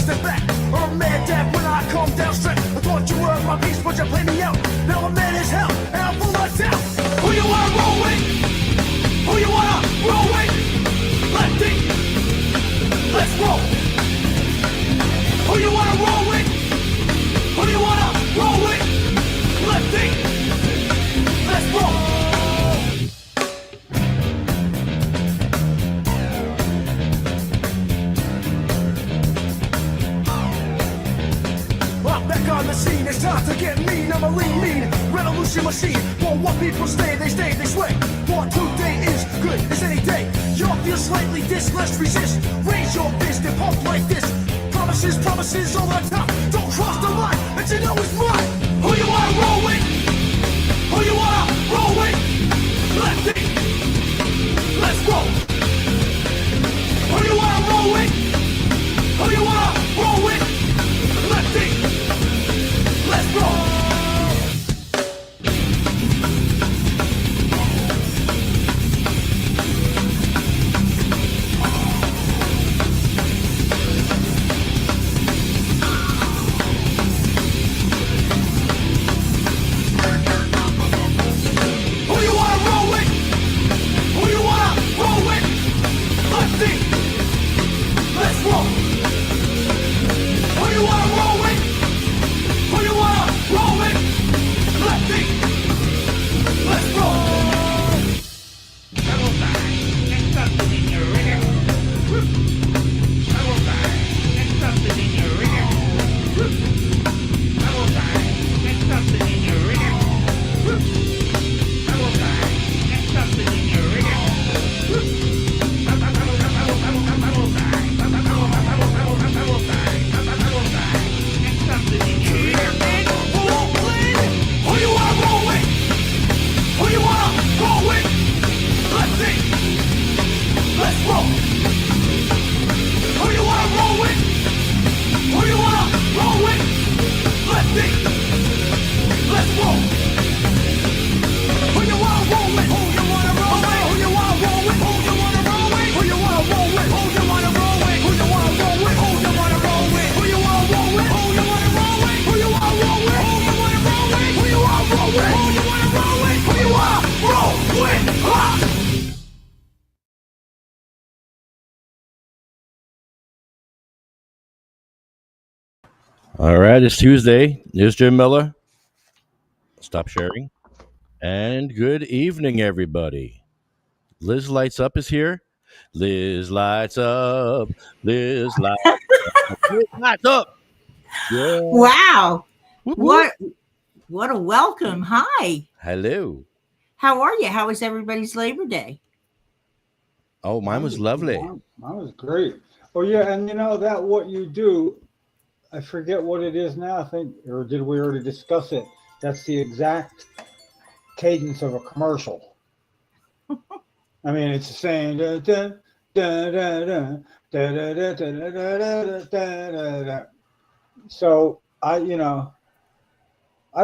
step back. I'm mad that when I come down straight, I thought you were my piece, but you played me out. Now I'm mad as hell, and I'm full of doubt. Who you wanna roll with? Who you wanna roll with? Lefty, let's roll. Who you wanna roll with? Who you wanna roll with? Lefty, let's roll. Back on the scene, it's time to get mean. I'm a lean revolution machine. Won't want people stay, they sway. Want today is good as any day. Y'all feel slightly dis, let's resist. Raise your fist and pump like this. Promises all the top. Don't cross the line, and you know it's mine. Who you wanna roll with? Who you wanna roll with? Lefty, let's roll. Who you wanna roll with? Who you wanna roll with? Lefty, let's roll. Who you wanna roll with? Who you wanna roll with? Lefty, let's roll. Who you wanna roll with? Who you wanna roll with? Lefty, let's roll. Double time, next up is in your rigor. Double time, next up is in your rigor. Double time, next up is in your rigor. Double time, next up is in your rigor. Double time, next up is in your rigor. Who you wanna roll with? Who you wanna roll with? Lefty, let's roll. Who you wanna roll with? Who you wanna roll with? Lefty, let's roll. Who you wanna roll with? Who you wanna roll with? Who you wanna roll with? Who you wanna roll with? Who you wanna roll with? Who you wanna roll with? Who you wanna roll with? Who you wanna roll with? Who you wanna roll with? Who you wanna roll with? Who you wanna roll with? Who you wanna roll with? Who you wanna roll with? Who you wanna roll with? Who you wanna roll with? All right, it's Tuesday. Here's Jim Miller. Stop sharing. And good evening, everybody. Liz Lights Up is here. Liz Lights Up. Liz Lights Up. Liz Lights Up. Yeah. Wow. Whoop, whoop. What a welcome. Hi. Hello. How are you? How was everybody's Labor Day? Oh, mine was lovely. Mine was great. Oh yeah, and you know that what you do, I forget what it is now. I think, or did we already discuss it? That's the exact cadence of a commercial. I mean, it's saying da, da, da, da, da, da, da, da, da, da, da, da, da. So I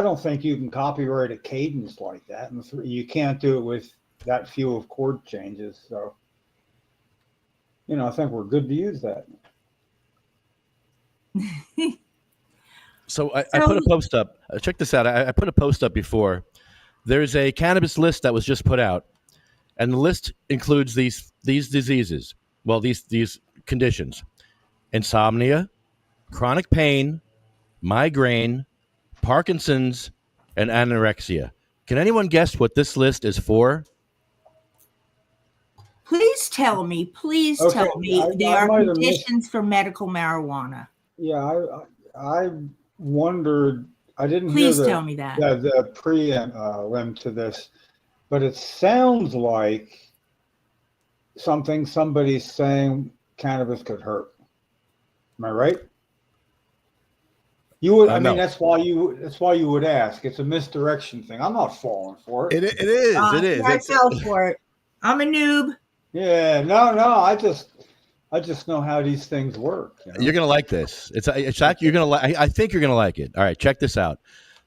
don't think you can copyright a cadence like that, and you can't do it with that few of chord changes. So, I think we're good to use that. So I put a post up. Check this out. I put a post up before. There's a cannabis list that was just put out, and the list includes these diseases. Well, these conditions: insomnia, chronic pain, migraine, Parkinson's, and anorexia. Can anyone guess what this list is for? Please tell me. Please tell me. They are conditions for medical marijuana. Yeah, I wondered. I didn't Please hear tell me that. the prelim to this, but it sounds like somebody's saying cannabis could hurt. Am I right? You would. I mean, that's why you would ask. It's a misdirection thing. I'm not falling for it. It is. It is. I fell for it. I'm a noob. Yeah. No. I just know how these things work. You're gonna like this. It's you're gonna like. I think you're gonna like it. All right, check this out.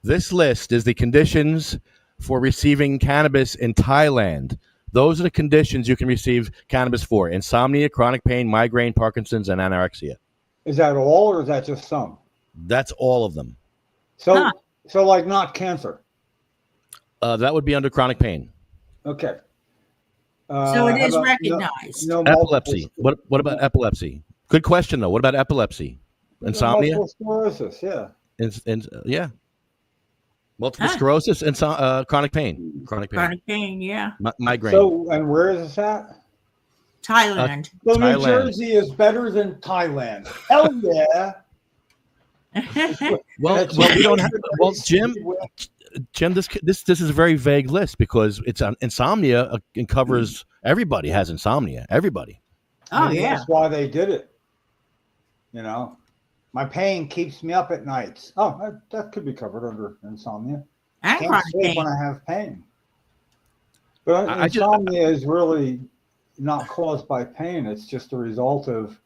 This list is the conditions for receiving cannabis in Thailand. Those are the conditions you can receive cannabis for: insomnia, chronic pain, migraine, Parkinson's, and anorexia. Is that all, or is that just some? That's all of them. So, Huh. so like not cancer. That would be under chronic pain. Okay. So it how is about recognized. No multiple Epilepsy. What about epilepsy? Good question though. What about epilepsy? Insomnia? multiple sclerosis, yeah. Yeah. Multiple Huh. sclerosis and chronic pain. Chronic pain, yeah. Migraine. So, and where is this at? Thailand. So New Thailand. Jersey is better than Thailand. Hell yeah. Well, we don't have. Well, Jim, this is a very vague list because it's insomnia. It covers everybody has insomnia. Everybody. Oh, Maybe yeah. That's why they did it. You know, my pain keeps me up at nights. Oh, that could be covered under insomnia. And Can't chronic sleep pain. when I have pain. But I just- insomnia is really not caused by pain. It's just a result of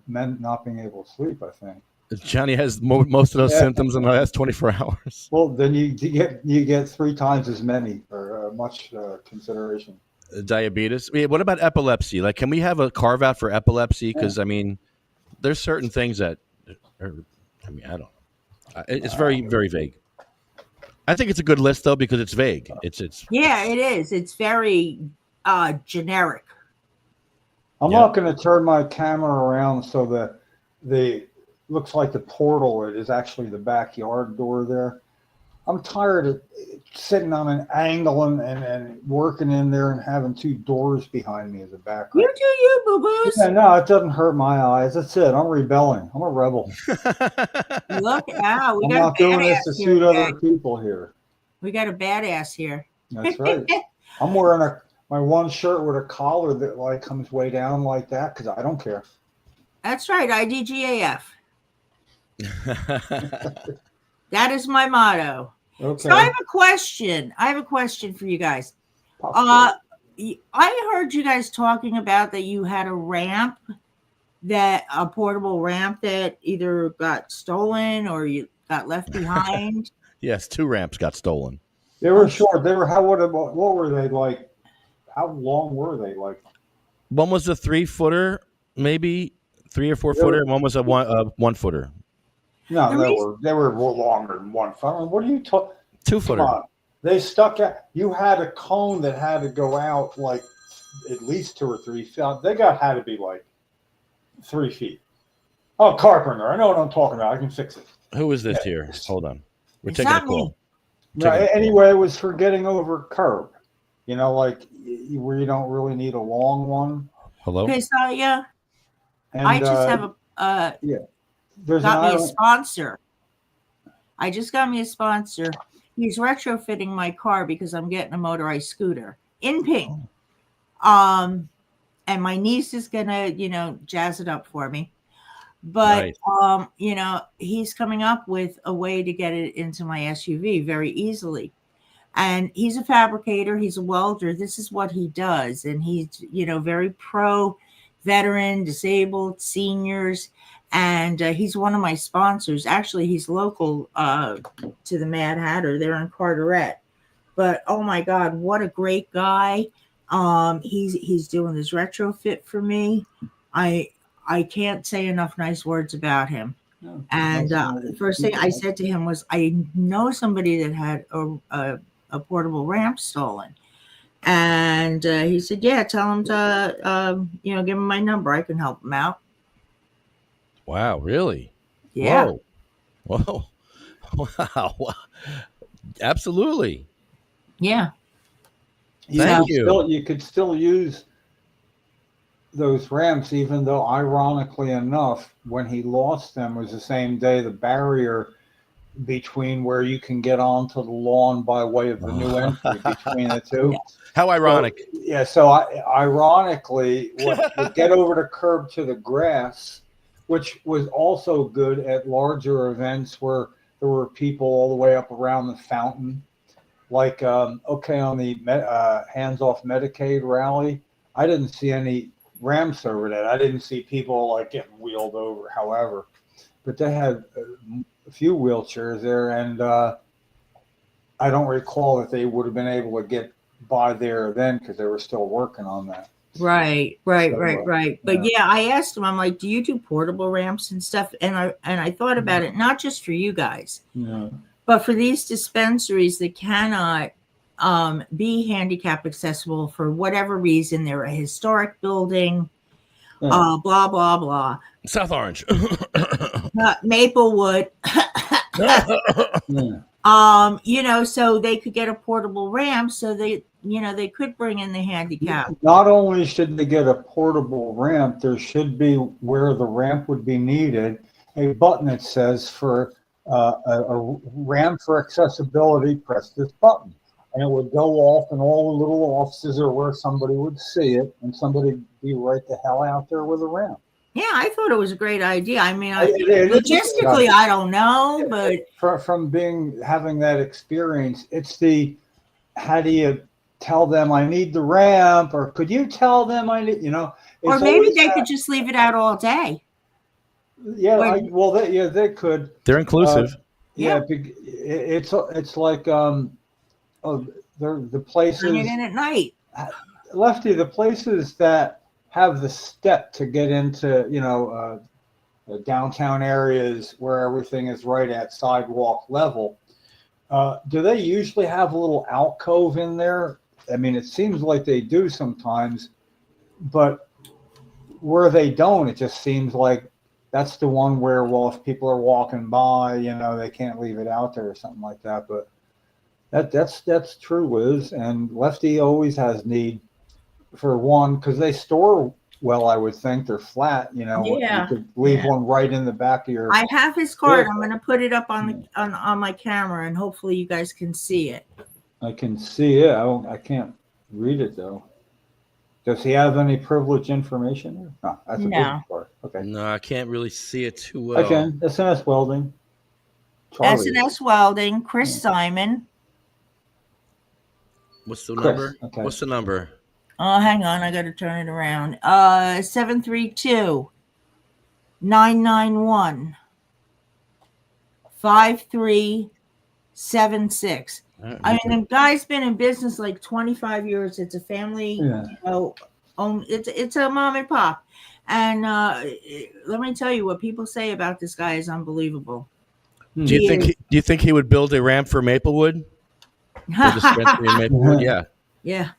men not being able to sleep, I think. Johnny has most of those Yeah. symptoms in the last 24 hours. Well, then you get 3 times as many or much consideration. Diabetes. Yeah, what about epilepsy? Like, can we have a carve out for epilepsy? Because I mean, there's certain things that are. I mean, I don't know. It's very, very vague. I think it's a good list though because it's vague. It's. Yeah, it is. It's very generic. I'm not going to turn my camera around so that the looks like the portal is actually the backyard door there. I'm tired of sitting on an angle and working in there and having 2 doors behind me as a background. You do you, boo-boos. Yeah, no, it doesn't hurt my eyes. That's it. I'm rebelling. I'm a rebel. Look out. We I'm got not a doing this to badass suit here. other Jack. people here. We got a badass here. That's right. I'm wearing my one shirt with a collar that like comes way down like that because I don't care. That's right. IDGAF. That is my motto. Okay. So I have a question. I have a question for you guys. Popcorn. I heard you guys talking about that you had a ramp, a portable ramp that either got stolen or you got left behind. Yes, 2 ramps got stolen. They were short. They were what were they like? How long were they like? One was a 3-footer, maybe 3 or 4 footer, and one was a 1 footer. No, they were longer than 1 foot. What are you talking? 2 footer. They stuck out. You had a cone that had to go out like at least 2 or 3 feet. Had to be like 3 feet. Oh, carpenter! I know what I'm talking about. I can fix it. Who is this here? Hold on. We're It's taking a not me. call. No, anyway, it was for getting over curb. You know, like where you don't really need a long one. Hello? Okay, Saya, And, I just have there's got me a an sponsor. I just got me a sponsor. He's retrofitting my car because I'm getting a motorized scooter in pink. And my niece is gonna, jazz it up for me. But Nice. he's coming up with a way to get it into my SUV very easily. And he's a fabricator, he's a welder. This is what he does. And he's, very pro veteran, disabled, seniors. And he's one of my sponsors. Actually, he's local to the Mad Hatter. They're in Carteret. But oh my God, what a great guy! He's doing this retrofit for me. I can't say enough nice words about him. No, And the first thing I said to him was, I know somebody that had a portable ramp stolen. And he said, yeah, tell him to, give him my number. I can help him out. Wow, really? Yeah. Whoa. Wow. Absolutely. Yeah. Thank you. You could still use those ramps, even though, ironically enough, when he lost them was the same day the barrier between where you can get onto the lawn by way of the new entry between the two. How ironic. So ironically, what get over the curb to the grass, which was also good at larger events where there were people all the way up around the fountain. Like, on the Hands Off Medicaid rally, I didn't see any ramps over that. I didn't see people like getting wheeled over, however. But they had a few wheelchairs there, and I don't recall that they would have been able to get by there then because they were still working on that. Right. So, But yeah. yeah, I asked him, I'm like, do you do portable ramps and stuff? And I thought about it, not just for you guys, Yeah. but for these dispensaries that cannot be handicap accessible for whatever reason. They're a historic building, Yeah. blah, blah, blah. South Orange. Maplewood. Yeah. So they could get a portable ramp so they could bring in the handicap. Not only should they get a portable ramp, there should be, where the ramp would be needed, a button that says for a ramp for accessibility, press this button. And it would go off in all the little offices or where somebody would see it, and somebody would be right the hell out there with a ramp. Yeah, I thought it was a great idea. I mean, It is a good logistically, idea. I don't know, but From having that experience, it's how do you tell them I need the ramp, or could you tell them I need, or it's maybe always they could just leave it out all day. yeah, when- they could. They're inclusive. Yeah, it's like the Bring places, it in at night. Lefty, the places that have the step to get into, the downtown areas where everything is right at sidewalk level. Do they usually have a little alcove in there? I mean, it seems like they do sometimes, but where they don't, it just seems like that's the one where, well, if people are walking by, they can't leave it out there or something like that. But that's true, Liz. And Lefty always has need for one, because they store well, I would think. They're flat, Yeah. You could leave one right in the back of your. I have his card. Yeah. I'm going to put it up on my camera, and hopefully you guys can see it. I can see it. I can't read it though. Does he have any privileged information there? No, that's a No. business card. Okay. No, I can't really see it too well. Okay. SNS Welding. Charlie. SNS Welding, Chris Simon. What's the Chris, number? okay. What's the number? Oh, hang on. I got to turn it around. 732-991-5376. I mean, the guy's been in business like 25 years. It's a family, Yeah. it's a mom and pop. And let me tell you, what people say about this guy is unbelievable. Do you think he would build a ramp for Maplewood? For dispensary in Maplewood? Yeah.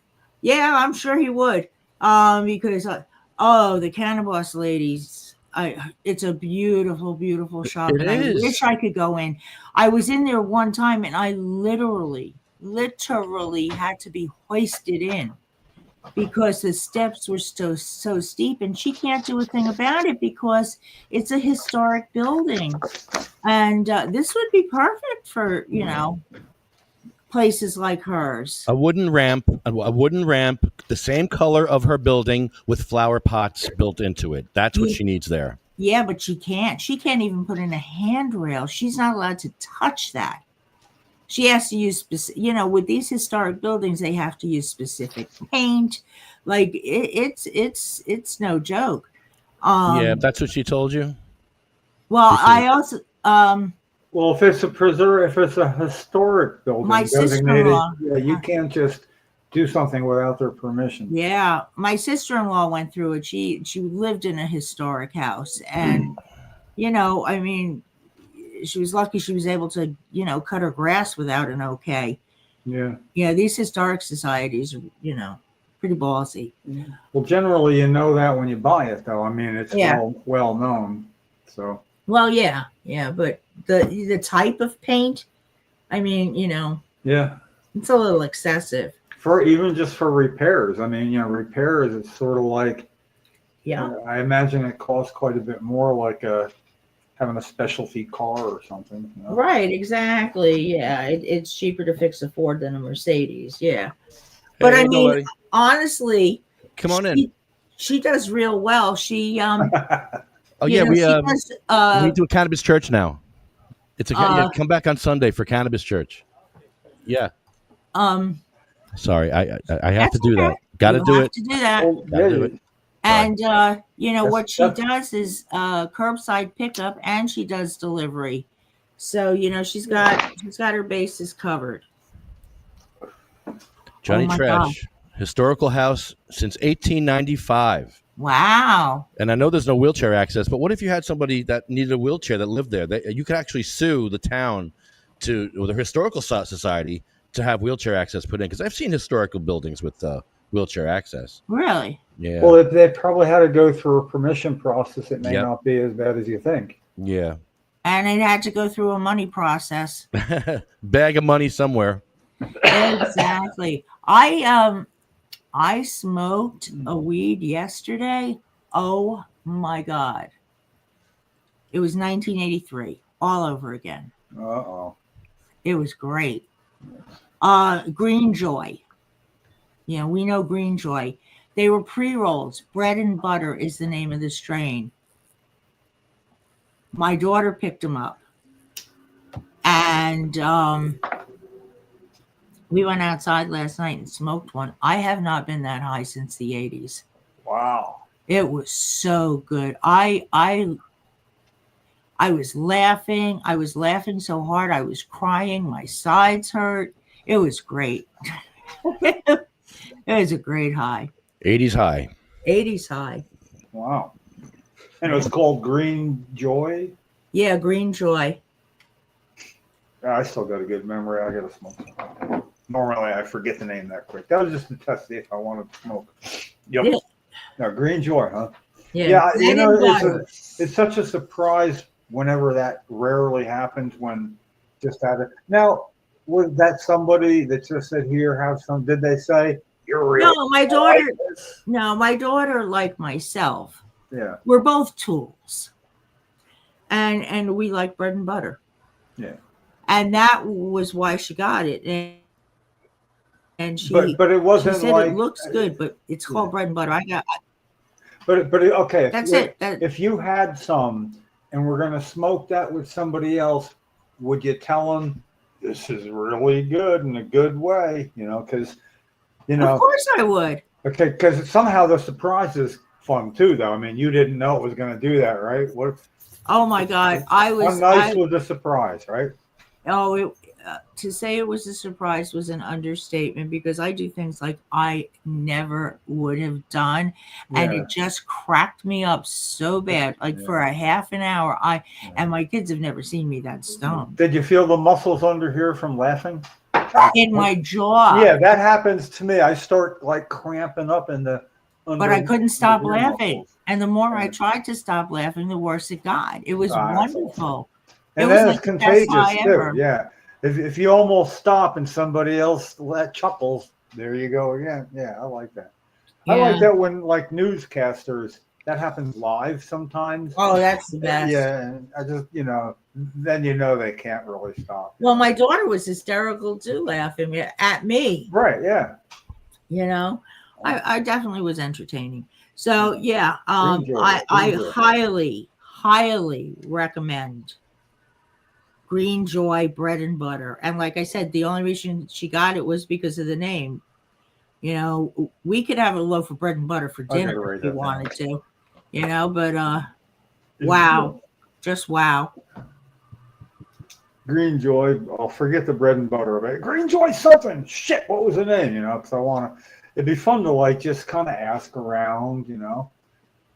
Yeah, I'm sure he would. Because the Cannabis ladies, it's a beautiful, beautiful shop. It and is. I wish I could go in. I was in there one time, and I literally had to be hoisted in because the steps were so steep, and she can't do a thing about it because it's a historic building. And this would be perfect for places like hers. A wooden ramp, the same color of her building with flower pots built into it. That's what she needs there. Yeah, but she can't. She can't even put in a handrail. She's not allowed to touch that. She has to use with these historic buildings, they have to use specific paint. Like it's no joke. Yeah, that's what she told you. Well, I also Well, if it's a historic building, My sister-in-law. you can't just do something without their permission. Yeah, my sister-in-law went through it. She lived in a historic house, and I mean, she was lucky she was able to cut her grass without an okay. Yeah. Yeah, these historic societies are pretty ballsy. Well, generally, that when you buy it, though. I mean, it's well known. So. Well, yeah, but the type of paint, I mean, Yeah. it's a little excessive. Even just for repairs. I mean, repairs, it's sort of like, I imagine it costs quite a bit more, like having a specialty car or something. Right, exactly. Yeah, it's cheaper to fix a Ford than a Mercedes. Yeah, but I mean, honestly, come on in. She does real well. She Oh yeah, we do a cannabis church now. It's come back on Sunday for cannabis church. Yeah. Sorry, I have to do that. Got to do it. To do that. Gotta do it. And what she does is curbside pickup, and she does delivery. So she's got her bases covered. Johnny Oh my Trash. historical house since 1895. Wow. And I know there's no wheelchair access, but what if you had somebody that needed a wheelchair that lived there? You could actually sue the town or the historical society to have wheelchair access put in. Because I've seen historical buildings with wheelchair access. Really? Yeah. Well, if they probably had to go through a permission process, it may Yep. not be as bad as you think. Yeah. And it had to go through a money process. Bag of money somewhere. Exactly. I smoked a weed yesterday. Oh my God. It was 1983 all over again. Uh-oh. It was great. Green Joy. You know, we know Green Joy. They were pre-rolls. Bread and Butter is the name of the strain. My daughter picked them up. And we went outside last night and smoked one. I have not been that high since the 80s. Wow. It was so good. I was laughing. I was laughing so hard. I was crying. My sides hurt. It was great. It was a great high. 80s high. 80s high. Wow. And it was called Green Joy? Yeah, Green Joy. I still got a good memory. I got to smoke some. Normally, I forget the name that quick. That was just to test if I wanted to smoke. Yep. Yeah. No, Green Joy, huh? Yeah, you know, butter. it's such a surprise whenever that rarely happens when just had it. Now, was that somebody that just said, here, have some, did they say, you're real? No, my daughter, my daughter, like myself, Yeah. we're both tools. And we like bread and butter. Yeah. And that was why she got it. And she, but it wasn't she said like it looks good, but it's called bread and butter. Okay. That's it. If you had some and we're going to smoke that with somebody else, would you tell them this is really good in a good way? You know, because, you know. Of course I would. Okay, because somehow the surprise is fun too, though. I mean, you didn't know it was going to do that, right? What? Oh my God. How nice was the surprise, right? Oh, to say it was a surprise was an understatement because I do things like I never would have done. And it just cracked me up so bad. Like for a half an hour, and my kids have never seen me that stoned. Did you feel the muscles under here from laughing? In my jaw. Yeah, that happens to me. I start like cramping up in the. But I couldn't stop laughing. Muscles. And the more I tried to stop laughing, the worse it got. It was wonderful. And then it's contagious too. Yeah. If you almost stop and somebody else chuckles, there you go again. Yeah, I like that. Yeah. I like that when like newscasters, that happens live sometimes. Oh, that's the best. Yeah, and I just, then they can't really stop. Well, my daughter was hysterical too, laughing at me. Right, yeah. I definitely was entertaining. So yeah, I highly, highly recommend Green Joy bread and butter. And like I said, the only reason she got it was because of the name. We could have a loaf of bread and butter for dinner if we wanted to, but wow. Just wow. Green Joy, I'll forget the bread and butter of it. Green Joy something. Shit, what was the name? Because I want to. It'd be fun to like just kind of ask around,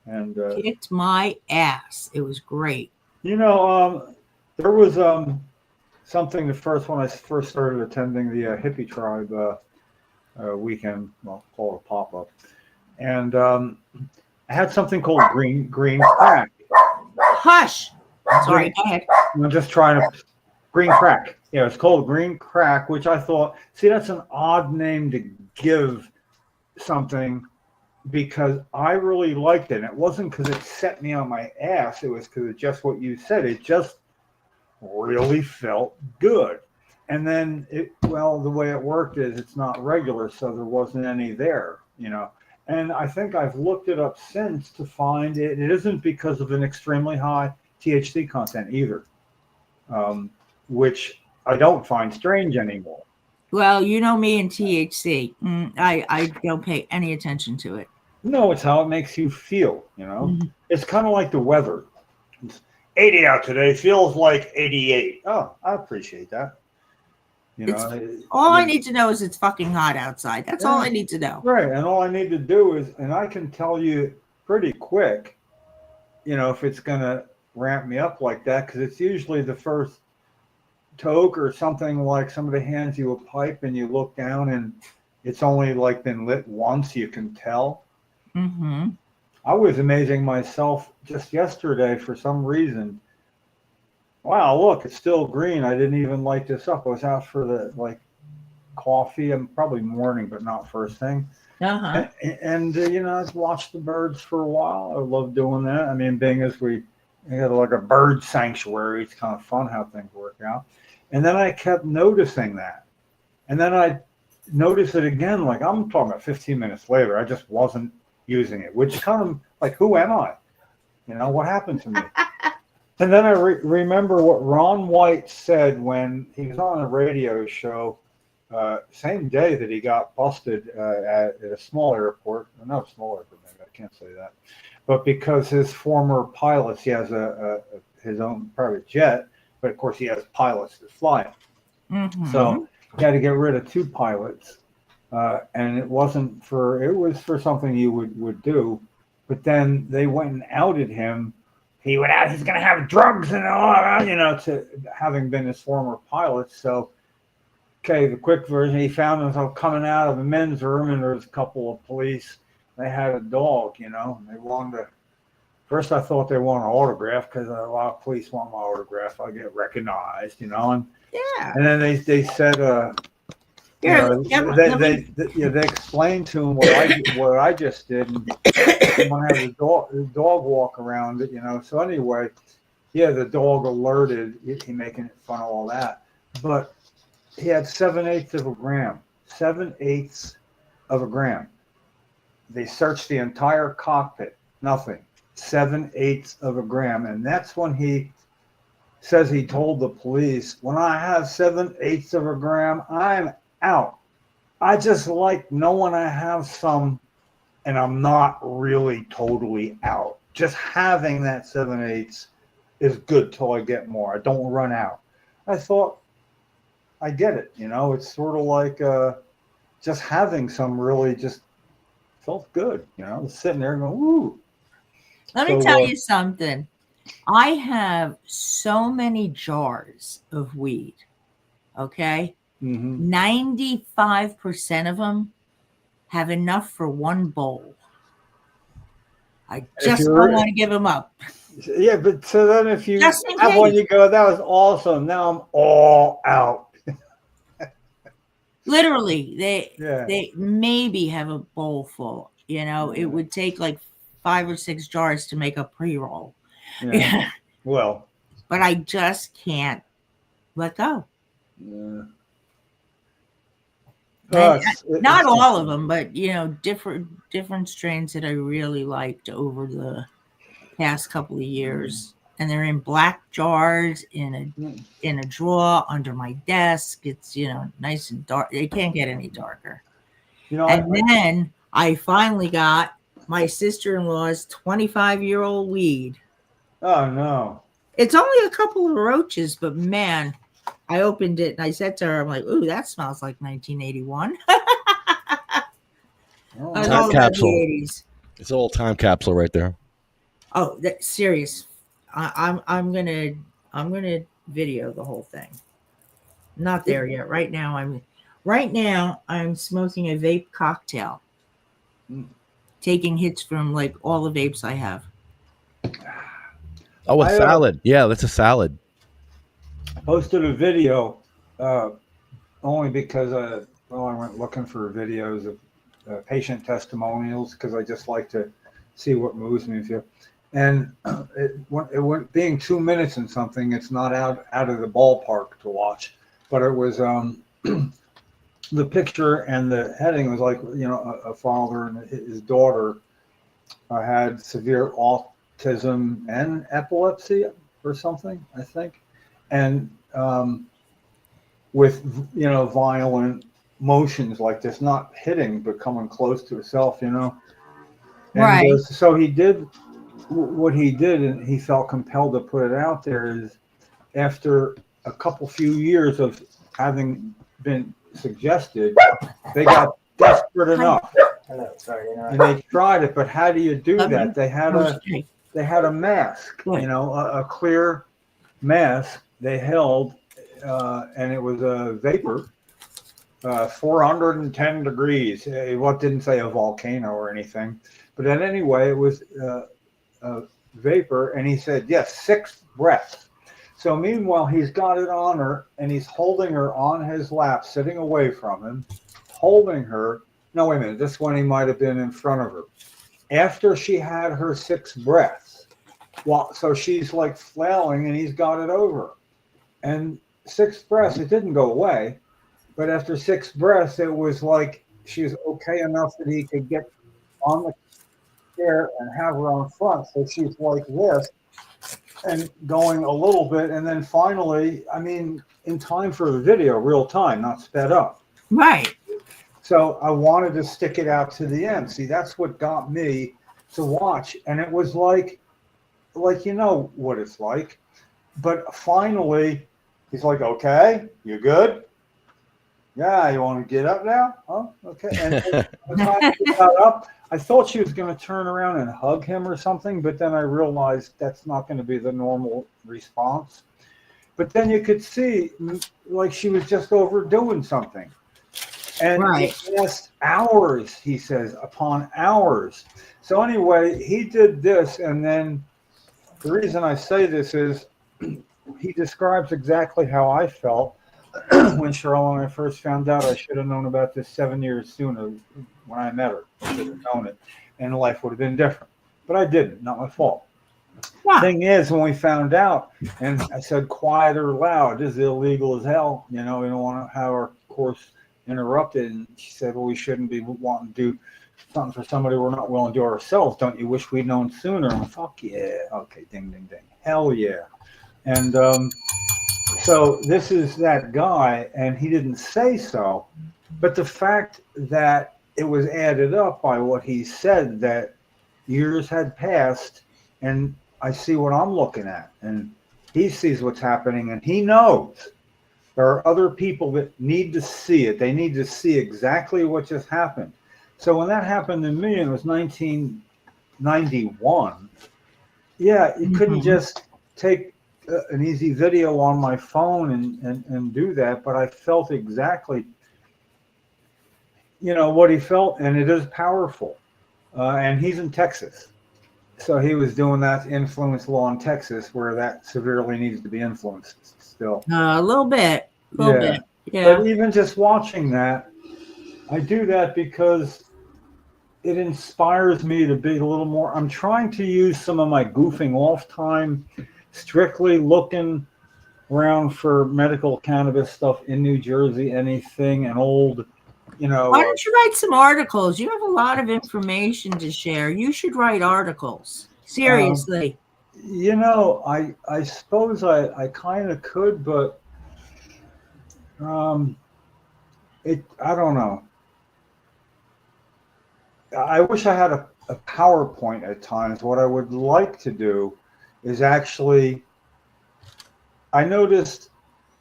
and kicked my ass. It was great. There was something when I first started attending the hippie tribe weekend. Well, call it a pop up, and I had something called green crack. Hush. Sorry, go ahead. I'm just trying to green crack. Yeah, it's called green crack, which I thought, that's an odd name to give something because I really liked it. And it wasn't because it set me on my ass. It was because of just what you said. It just really felt good. And then the way it worked is it's not regular, so there wasn't any there, And I think I've looked it up since to find it isn't because of an extremely high THC content either, which I don't find strange anymore. Well, me and THC. I don't pay any attention to it. No, it's how it makes you feel, Mm-hmm. It's kind of like the weather. It's 80 out today. Feels like 88. Oh, I appreciate that. You It's know, all I need to know is it's fucking hot outside. That's all I need to know. right. And all I need to do is, and I can tell you pretty quick, you know, if it's going to ramp me up like that, because it's usually the first toke or something, like somebody hands you a pipe and you look down and it's only like been lit once, you can tell. Mm-hmm. I was amazing myself just yesterday for some reason. Wow, look, it's still green. I didn't even light this up. I was out for the coffee. I'm probably morning, but not first thing. Uh-huh. And you know, I've watched the birds for a while. I love doing that. I mean, being as we had like a bird sanctuary, it's kind of fun how things work out. And then I kept noticing that. And then I noticed it again, like I'm talking about 15 minutes later. I just wasn't using it, which kind of like, who am I? You know, what happened to me? And then I remember what Ron White said when he was on a radio show, same day that he got busted at a small airport. Not a small airport, maybe I can't say that. But because his former pilots, he has his own private jet, but of course he has pilots that fly him. Mm-hmm. So he had to get rid of 2 pilots. And it was for something you would do. But then they went and outed him. He's going to have drugs and all, you know, to having been his former pilot. So, okay, the quick version, he found himself coming out of the men's room and there was a couple of police. They had a dog, you know, and they wanted to. First, I thought they wanted an autograph because a lot of police want my autograph. I get recognized, you know, and then they said, they explained to him what I just did, and they want to have his dog walk around it, you know. So anyway, yeah, the dog alerted. He making fun of all that, but he had 7/8 of a gram. 7/8 of a gram. They searched the entire cockpit. Nothing. 7/8 of a gram, and that's when he says he told the police, "When I have 7/8 of a gram, I'm out. I just like knowing I have some, and I'm not really totally out. Just having that 7/8 is good till I get more. I don't run out." I thought, I get it. You know, it's sort of like just having some really just felt good. You know, sitting there going, "Ooh." Let me tell you something. I have so many jars of weed. Okay. 95% of them have enough for one bowl. I just don't want to give them up. Yeah, but so then if you Just in have one, case. you go, "That was awesome. Now I'm all out." Literally, they maybe have a bowl full. You know, it would take like 5 or 6 jars to make a pre-roll. Yeah. Well, but I just can't let go. Yeah. Not all of them, but you know, different strains that I really liked over the past couple of years, and they're in black jars in a drawer under my desk. It's, you know, nice and dark. It can't get any darker. You know, and then I finally got my sister-in-law's 25-year-old weed. Oh no! It's only a couple of roaches, but man, I opened it and I said to her, "I'm like, ooh, that smells like 1981." Time capsule. It's a little time capsule right there. Oh, that's serious. I'm gonna video the whole thing. Not there yet. Right now I'm smoking a vape cocktail. Taking hits from like all the vapes I have. Oh, a salad. Yeah, that's a salad. I posted a video only because I went looking for videos of patient testimonials because I just like to see what moves me. And it went being 2 minutes and something. It's not out of the ballpark to watch, but it was the picture and the heading was like, you know, a father and his daughter had severe autism and epilepsy or something, I think, and with, you know, violent motions like this, not hitting but coming close to herself, you know. And right. So he did what he did, and he felt compelled to put it out there. Is after a few years of having been suggested, they got desperate enough Hello, sorry, and they tried it. But how do you do Love you. that? They had a mask, Good. a clear mask they held, and it was a vapor, 410 degrees. What didn't say a volcano or anything, but then anyway, it was a vapor, and he said, yes, 6 breaths. So meanwhile, he's got it on her, and he's holding her on his lap, sitting away from him, holding her. No, wait a minute. This one he might have been in front of her. After she had her 6 breaths, well, so she's like flailing, and he's got it over. And 6 breaths, it didn't go away. But after 6 breaths, it was like she was okay enough that he could get on the chair and have her on front. So she's like this and going a little bit. And then finally, I mean, in time for the video, real time, not sped up. Right. So I wanted to stick it out to the end. See, that's what got me to watch. And it was like you know what it's like. But finally, he's like, okay, you good? Yeah, you want to get up now? Oh, okay. And by the time she got up, I thought she was going to turn around and hug him or something, but then I realized that's not going to be the normal response. But then you could see, like, she was just overdoing something. And Right. it lasts hours, he says, upon hours. So anyway, he did this, and then the reason I say this is he describes exactly how I felt when Cheryl and I first found out. I should have known about this 7 years sooner when I met her. I should have known it, and life would have been different. But I didn't. Not my fault. Yeah. Thing is, when we found out, and I said quiet or loud, this is illegal as hell. You know, we don't want to have our course interrupted. And she said, well, we shouldn't be wanting to do something for somebody we're not willing to do ourselves. Don't you wish we'd known sooner? And fuck yeah. Okay, ding, ding, ding. Hell yeah. And so this is that guy, and he didn't say so. But the fact that it was added up by what he said, that years had passed, and I see what I'm looking at, and he sees what's happening, and he knows there are other people that need to see it. They need to see exactly what just happened. So when that happened to me, and it was 1991, yeah, you couldn't just take an easy video on my phone and do that, but I felt exactly, you know, what he felt, and it is powerful. And he's in Texas. So he was doing that influence law in Texas, where that severely needs to be influenced still. A little bit. A little Yeah. bit. Yeah. But even just watching that, I do that because it inspires me to be a little more. I'm trying to use some of my goofing off time, strictly looking around for medical cannabis stuff in New Jersey, anything, an old, you know. Why don't you write some articles? You have a lot of information to share. You should write articles. Seriously. You know, I suppose I kind of could, but I don't know. I wish I had a PowerPoint at times. What I would like to do is actually, I noticed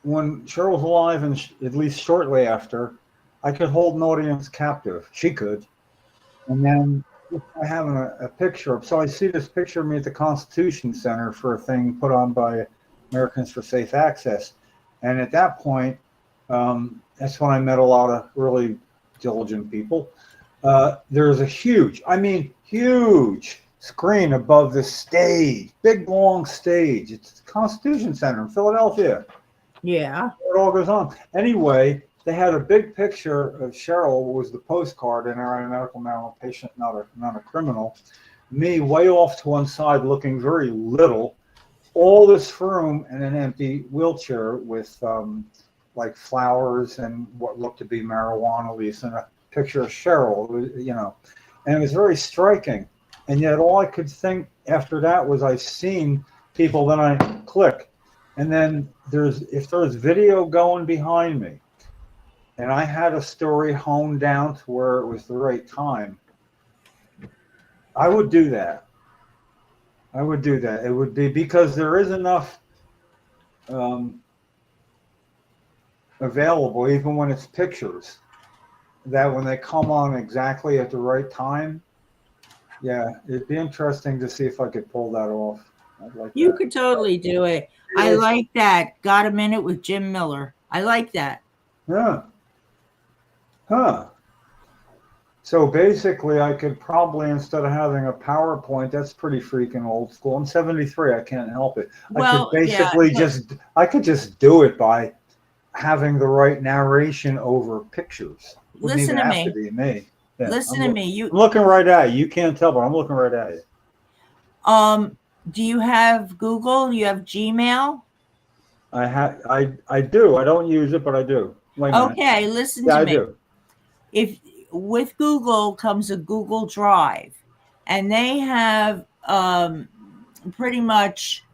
when Cheryl was alive, and at least shortly after, I could hold an audience captive. She could. And then I have a picture. So I see this picture of me at the Constitution Center for a thing put on by Americans for Safe Access. And at that point, that's when I met a lot of really diligent people. There's a huge screen above the stage, big long stage. It's the Constitution Center in Philadelphia. Yeah. It all goes on. Anyway, they had a big picture of Cheryl, who was the postcard, and I'm a medical marijuana patient, not a criminal. Me way off to one side, looking very little. All this room and an empty wheelchair with like flowers and what looked to be marijuana leaves, and a picture of Cheryl, you know, and it was very striking. And yet all I could think after that was I've seen people, then I click. And then if there's video going behind me, and I had a story honed down to where it was the right time, I would do that. I would do that. It would be because there is enough available, even when it's pictures, that when they come on exactly at the right time. Yeah, it'd be interesting to see if I could pull that off. I'd like You that. could totally do it. I Yes. like that. Got a minute with Jim Miller. I like that. Yeah. Huh. So basically, I could probably, instead of having a PowerPoint, that's pretty freaking old school. I'm 73. I can't help it. Well, yeah, I could just do it by having the right narration over pictures. Wouldn't listen even to have to me. be me. Yeah, Listen to me. I'm looking right at you. You can't tell, but I'm looking right at you. Do you have Google? Do you have Gmail? I do. I don't use it, but I do. Wait a minute. Okay, listen Yeah, to I me. do. If with Google comes a Google Drive, and they have pretty much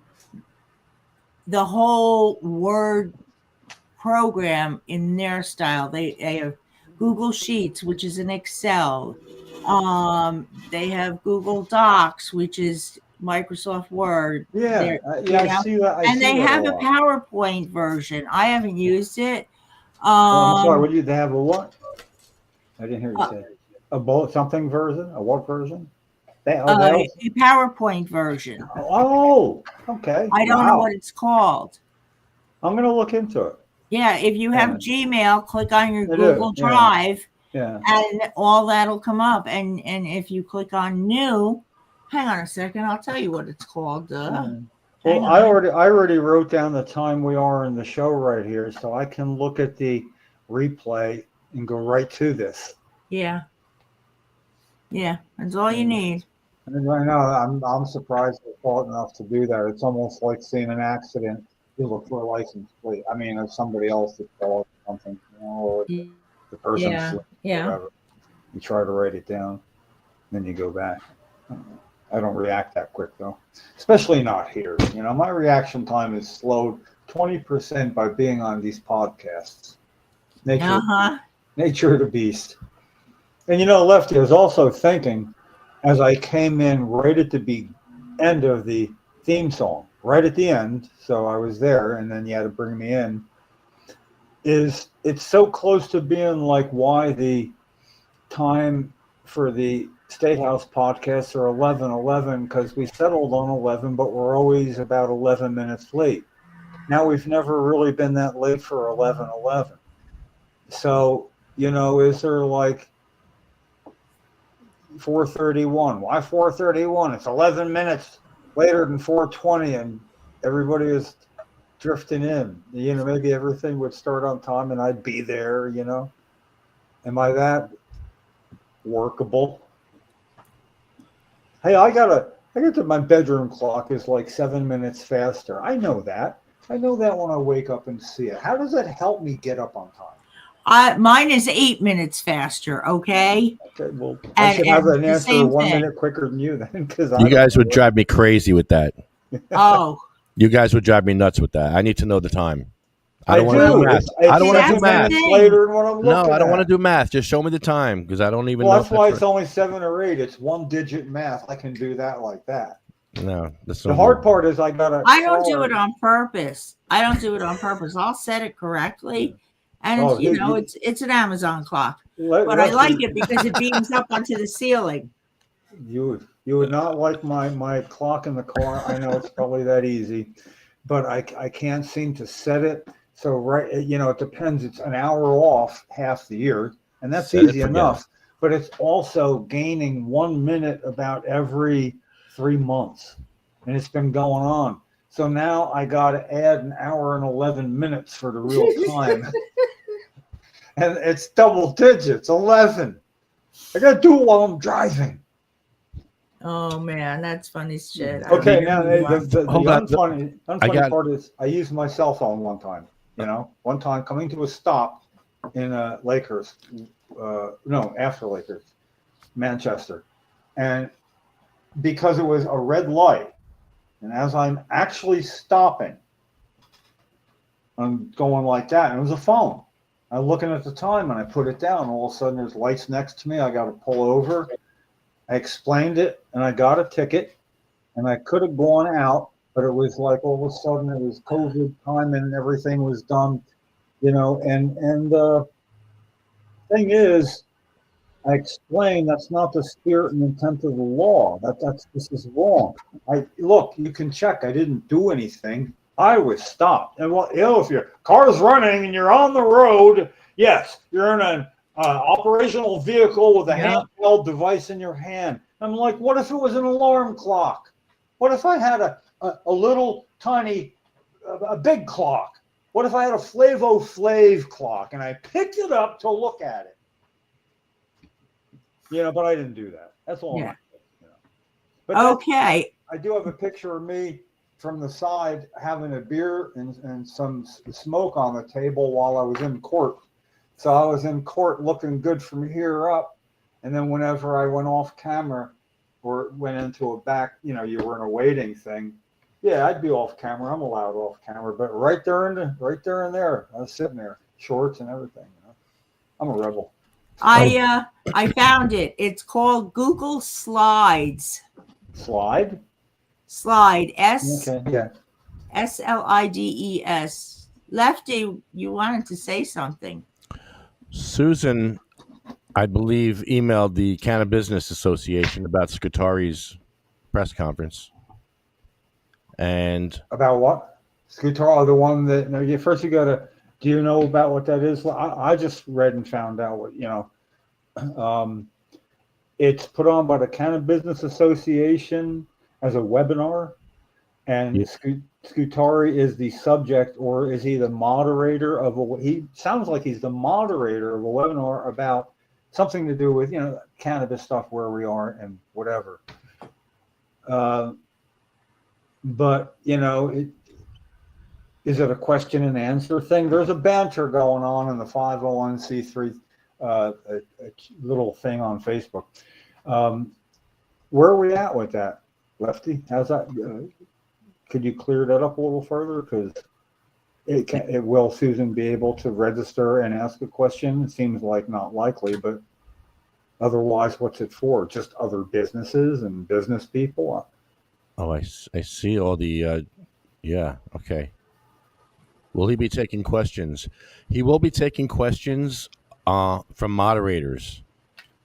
the whole Word program in their style. They have Google Sheets, which is an Excel. They have Google Docs, which is Microsoft Word. Yeah, I see that. And they have a lot. PowerPoint version. I haven't used it. I'm sorry. What do you have? A what? I didn't hear you say a bullet something version. A what version? A PowerPoint version. Oh, okay. I don't know what it's called. I'm gonna look into it. Yeah, if you have Gmail, click on your I Google do, yeah. Drive, Yeah. and all that'll come up. And if you click on New, hang on a second, I'll tell you what it's called. Well, I already wrote down the time we are in the show right here, so I can look at the replay and go right to this. Yeah, that's all you need. And I know I'm surprised they thought enough to do that. It's almost like seeing an accident. You look for a license plate. I mean, if somebody else is or something, or the person's whatever. You try to write it down, then you go back. I don't react that quick though, especially not here. My reaction time is slowed 20% by being on these podcasts. Nature of the beast. And Lefty, I was also thinking, as I came in right at the end of the theme song, right at the end, so I was there, and then you had to bring me in, it's so close to being like why the time for the State House podcasts are 11:11, because we settled on 11, but we're always about 11 minutes late. Now we've never really been that late for 11:11. So, is there like 4:31? Why 4:31? It's 11 minutes later than 4:20, and everybody is drifting in. Maybe everything would start on time and I'd be there. Am I that workable? Hey, I got my bedroom clock is like 7 minutes faster. I know that when I wake up and see it. How does that help me get up on time? Mine is 8 minutes faster. Okay. Okay. Well, I should have an answer 1 minute quicker than you then, because you guys would drive me crazy with that. Oh. You guys would drive me nuts with that. I need to know the time. I don't want to do math. I don't want to do math. Later than what I'm no, I don't want to do math. Just show me the time, because I don't even know. That's why it's only 7 or 8. It's one digit math. I can do that like that. No, the hard part is I don't do it on purpose. I'll set it correctly, and it's an Amazon clock. But I like it because it beams up onto the ceiling. You would not like my clock in the car. I know it's probably that easy, but I can't seem to set it. So it depends. It's an hour off half the year, and that's easy enough. But it's also gaining 1 minute about every 3 months, and it's been going on. So now I got to add an hour and 11 minutes for the real time, and it's double digits, 11. I got to do it while I'm driving. Oh man, that's funny shit. Okay, now the unfunny part is I used my cell phone one time. One time coming to a stop in Lakers, after Lakers, Manchester, and because it was a red light, and as I'm actually stopping, I'm going like that, and it was a phone. I'm looking at the time, and I put it down. All of a sudden, there's lights next to me. I got to pull over. I explained it, and I got a ticket, and I could have gone out, but it was like all of a sudden it was COVID time and everything was done, And the thing is, I explained that's not the spirit and intent of the law. This is wrong. Look, you can check. I didn't do anything. I was stopped. And if your car's running and you're on the road, yes, you're in an operational vehicle with a handheld device in your hand. I'm like, what if it was an alarm clock? What if I had a little tiny, a big clock? What if I had a Flavo Flav clock and I picked it up to look at it? But I didn't do that. That's all. Yeah. But okay. I do have a picture of me from the side having a beer and some smoke on the table while I was in court. So I was in court looking good from here up. And then whenever I went off camera or went into a back, you were in a waiting thing. Yeah, I'd be off camera. I'm allowed off camera. But right there and there, I was sitting there, shorts and everything. I'm a rebel. I found it. It's called Google Slides. Slide? Slide. SLIDES. Lefty, you wanted to say something. Susan, I believe, emailed the Cannabis Business Association about Scutari's press conference. And about what? Scutari, the one that first you got to. Do you know about what that is? I just read and found out what it's put on by the Cannabis Business Association as a webinar, and Scutari is the subject, or is he the moderator of he sounds like he's the moderator of a webinar about something to do with cannabis stuff, where we are and whatever. But is it a question and answer thing? There's a banter going on in the 501c3 a little thing on Facebook. Where are we at with that, Lefty? How's that? Could you clear that up a little further? Because will Susan be able to register and ask a question? It seems like not likely, but otherwise, what's it for? Just other businesses and business people? Oh, I see all the, yeah, okay. Will he be taking questions? He will be taking questions from moderators.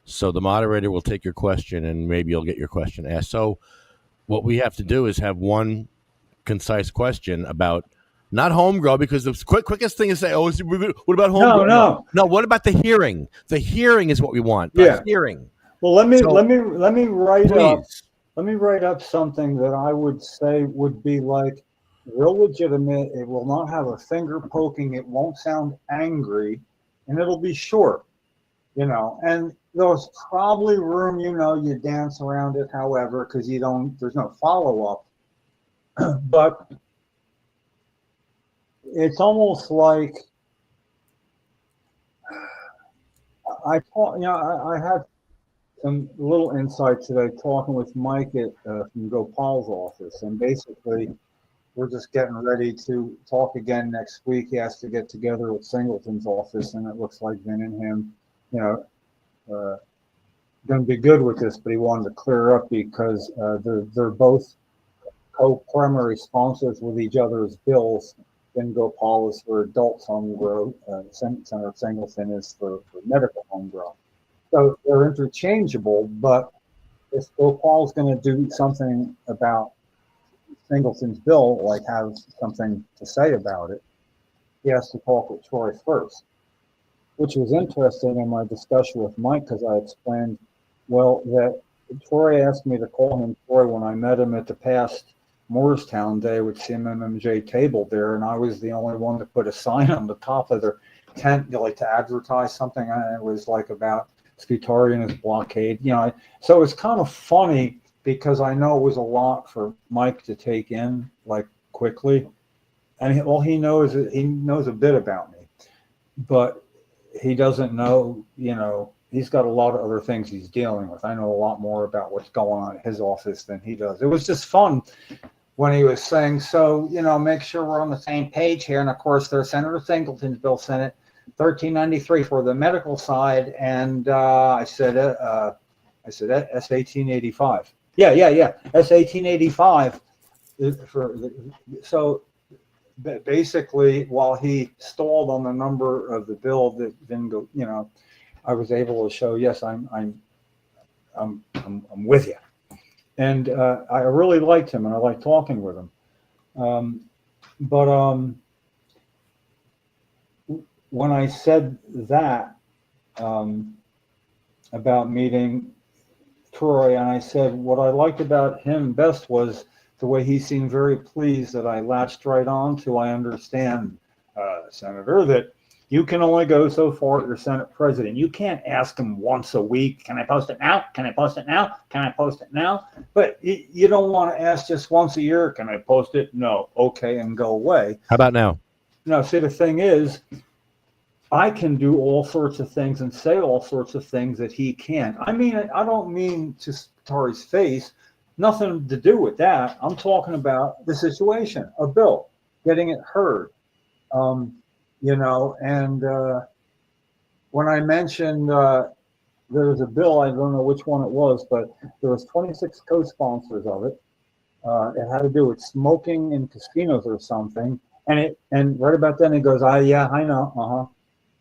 So the moderator will take your question and maybe you'll get your question asked. So what we have to do is have one concise question about not home grow, because the quickest thing is say, what about home grow? No, what about the hearing? The hearing is what we want. The hearing. Well, let me write up. Let me write up something that I would say would be like real legitimate. It will not have a finger poking. It won't sound angry, and it'll be short, and there's probably room, you dance around it, however, because there's no follow-up. But it's almost like I had some little insight today talking with Mike from Gopal's office, and basically we're just getting ready to talk again next week. He has to get together with Singleton's office, and it looks like Vin and him, going to be good with this, but he wanted to clear up because they're both co-primary sponsors with each other's bills. Vin Gopal is for adult home grow, Senator Singleton is for medical home grow. So they're interchangeable, but if Gopal's going to do something about Singleton's bill, like have something to say about it, he has to talk with Troy first, which was interesting in my discussion with Mike, because I explained, that Troy asked me to call him Troy when I met him at the past Moorestown Day with CMMJ table there, and I was the only one to put a sign on the top of their tent, to advertise something, and it was like about Scutari and his blockade, So it's kind of funny because I know it was a lot for Mike to take in quickly, and he knows a bit about me, but he doesn't know, he's got a lot of other things he's dealing with. I know a lot more about what's going on at his office than he does. It was just fun when he was saying, so, make sure we're on the same page here. And of course, there's Senator Singleton's bill, Senate 1393 for the medical side. And I said S1885. Yeah. S1885. So basically, while he stalled on the number of the bill that then go, I was able to show, yes, I'm with you. And I really liked him, and I liked talking with him. But when I said that about meeting Troy, and I said what I liked about him best was the way he seemed very pleased that I latched right on to. I understand, Senator, that you can only go so far at your Senate president. You can't ask him once a week, can I post it now? Can I post it now? Can I post it now? But you don't want to ask just once a year, can I post it? No. Okay, and go away. How about now? No, see, the thing is, I can do all sorts of things and say all sorts of things that he can't. I mean, I don't mean to Tori's face, nothing to do with that. I'm talking about the situation, a bill, getting it heard. And when I mentioned there was a bill, I don't know which one it was, but there was 26 co-sponsors of it. It had to do with smoking in casinos or something. And right about then he goes, yeah, I know.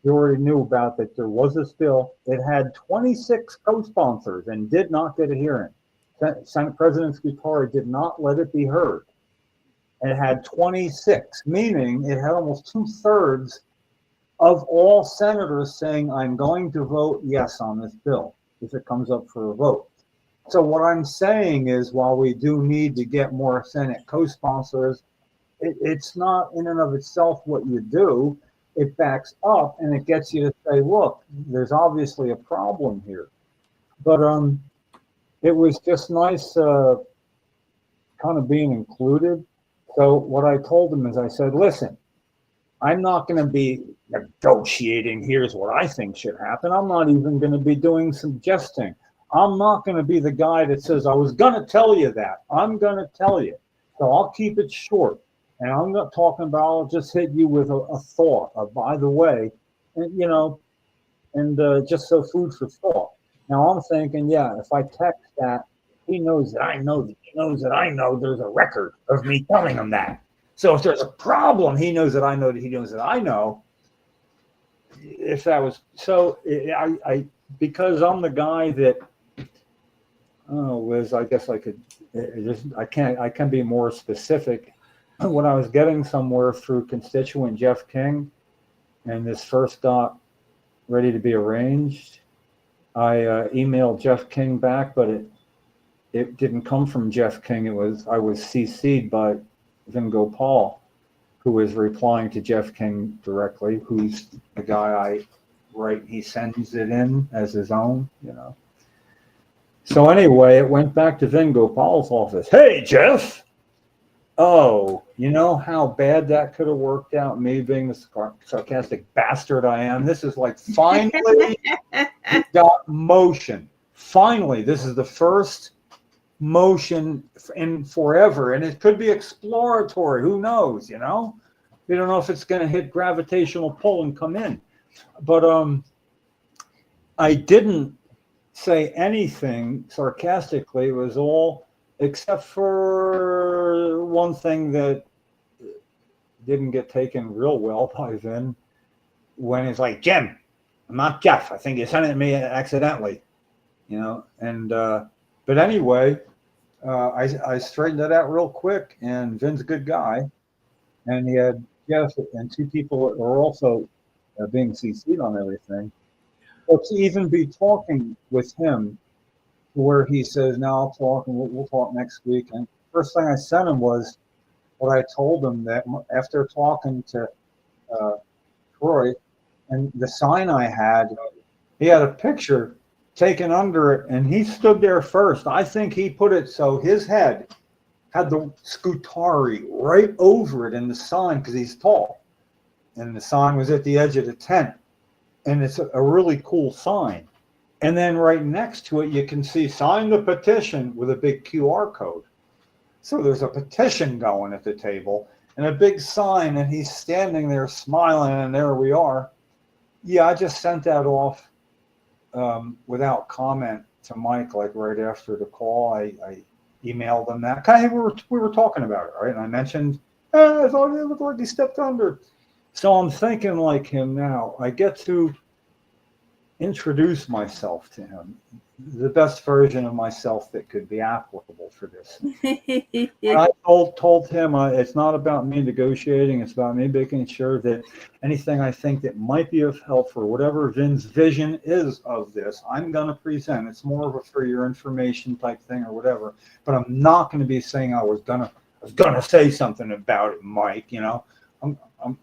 You already knew about that. There was this bill. It had 26 co-sponsors and did not get a hearing. Senate President Scutari did not let it be heard. It had 26, meaning it had almost 2/3 of all senators saying, I'm going to vote yes on this bill if it comes up for a vote. So what I'm saying is, while we do need to get more Senate co-sponsors, it's not in and of itself what you do. It backs up and it gets you to say, look, there's obviously a problem here. But it was just nice kind of being included. So what I told him is I said, listen, I'm not going to be negotiating, here's what I think should happen. I'm not even going to be doing suggesting. I'm not going to be the guy that says, I was going to tell you that. I'm going to tell you. So I'll keep it short. And I'm not talking about, I'll just hit you with a thought, by the way, and just so food for thought. Now I'm thinking, yeah, if I text that, he knows that I know that he knows that I know there's a record of me telling him that. So if there's a problem, he knows that I know that he knows that I know. If that was so, I because I'm the guy that, oh, Liz, I guess I could, I can be more specific. When I was getting somewhere through constituent Jeff King and this first got ready to be arranged, I emailed Jeff King back, but it didn't come from Jeff King. I was CC'd by Vin Gopal, who was replying to Jeff King directly, who's the guy I write. He sends it in as his own, So anyway, it went back to Vin Gopal's office. Hey, Jeff. Oh, you know how bad that could have worked out, me being the sarcastic bastard I am. This is like, finally got motion. Finally, this is the first motion in forever, and it could be exploratory. Who knows, We don't know if it's going to hit gravitational pull and come in. But I didn't say anything sarcastically. It was all except for one thing that didn't get taken real well by Vin, when it's like, Jim, I'm not Jeff. I think you sent it to me accidentally, and but anyway, I straightened it out real quick, and Vin's a good guy, and he had Jeff and two people that were also being CC'd on everything. But to even be talking with him, where he says, now I'll talk and we'll talk next week. And first thing I sent him was what I told him, that after talking to Troy, and the sign I had, he had a picture taken under it, and he stood there first. I think he put it so his head had the Scutari right over it in the sign, because he's tall. And the sign was at the edge of the tent. And it's a really cool sign. And then right next to it, you can see sign the petition with a big QR code. So there's a petition going at the table and a big sign, and he's standing there smiling, and there we are. Yeah, I just sent that off without comment to Mike, like right after the call. I emailed him that. We were talking about it, right? And I mentioned I thought it looked like he stepped under. So I'm thinking like him now. I get to introduce myself to him, the best version of myself that could be applicable for this. And I told him it's not about me negotiating. It's about me making sure that anything I think that might be of help for whatever Vin's vision is of this, I'm going to present. It's more of a for your information type thing or whatever. But I'm not going to be saying I was gonna say something about it, Mike. You know,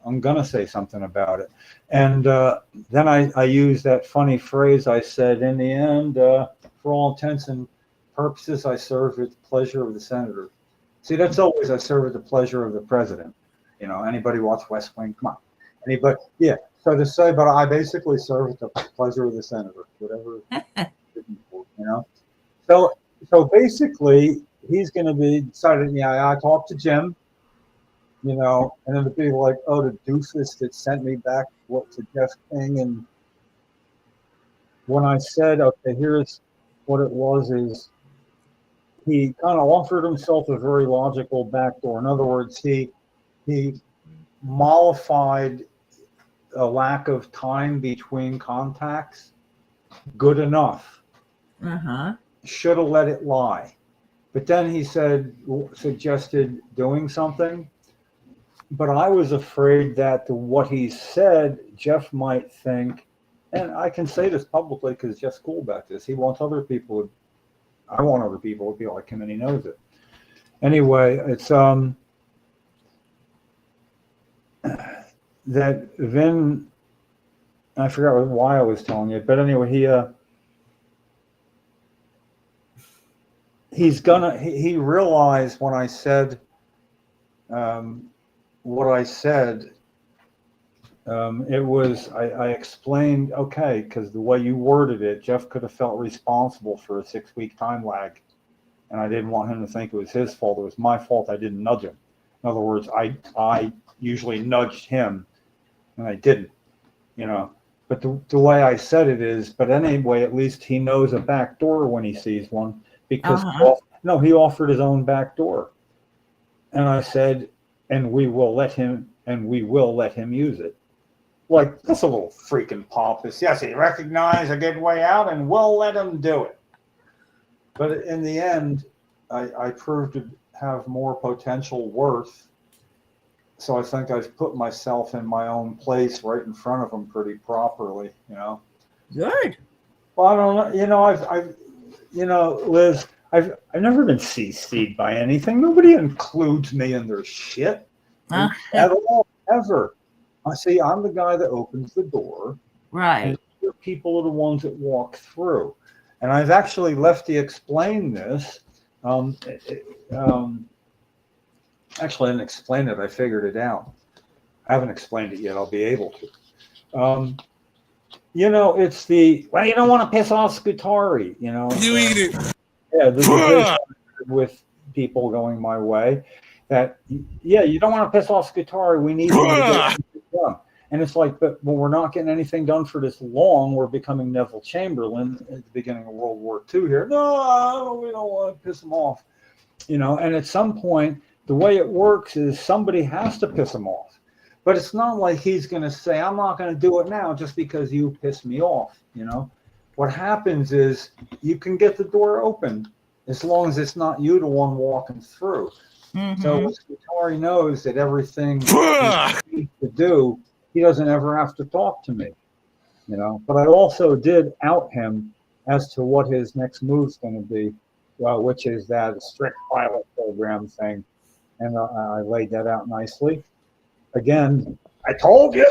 I'm going to say something about it. And then I used that funny phrase I said, in the end, for all intents and purposes, I serve at the pleasure of the senator. See, that's always I serve at the pleasure of the president. You know, anybody watch West Wing? Come on. Anybody? Yeah. So to say, but I basically serve at the pleasure of the senator, whatever. You know. So basically, he's going to be decided. Yeah, I talked to Jim. You know, and then the people like, oh, the doofus that sent me back to Jeff King. And when I said, okay, here's what it was, is he kind of offered himself a very logical backdoor. In other words, he mollified a lack of time between contacts good enough. Should have let it lie. But then he suggested doing something. But I was afraid that what he said, Jeff might think, and I can say this publicly because Jeff's cool about this. He wants other people. I want other people to be like him, and he knows it. Anyway, it's that Vin. I forgot why I was telling you, but anyway, he realized when I said. What I said, it was, I explained, okay, because the way you worded it, Jeff could have felt responsible for a 6-week time lag. And I didn't want him to think it was his fault. It was my fault. I didn't nudge him. In other words, I usually nudged him and I didn't, you know. But the way I said it is, but anyway, at least he knows a back door when he sees one, because he offered his own back door. And I said, and we will let him use it. Like, that's a little freaking pompous. Yes, he recognized a good way out, and we'll let him do it. But in the end, I proved to have more potential worth. So I think I've put myself in my own place right in front of him pretty properly, you know. Good. Well, I don't know. You know, I've Liz, I've never been CC'd by anything. Nobody includes me in their shit at all, ever. I see. I'm the guy that opens the door. Right. And people are the ones that walk through. And I've actually Lefty explained this. Actually, I didn't explain it. I figured it out. I haven't explained it yet. I'll be able to. You know, it's you don't want to piss off Scutari, you know. You eat it. Yeah, there's a vision with people going my way that, yeah, you don't want to piss off Scutari. We need you to get it done. And it's like, but we're not getting anything done for this long. We're becoming Neville Chamberlain at the beginning of World War II here. No, we don't want to piss them off. You know, and at some point, the way it works is somebody has to piss him off. But it's not like he's going to say, I'm not going to do it now just because you piss me off, you know. What happens is you can get the door open as long as it's not you the one walking through. Mm-hmm. So Scutari knows that everything he needs to do, he doesn't ever have to talk to me, you know. But I also did out him as to what his next move's going to be, which is that strict pilot program thing. And I laid that out nicely. Again, I told you.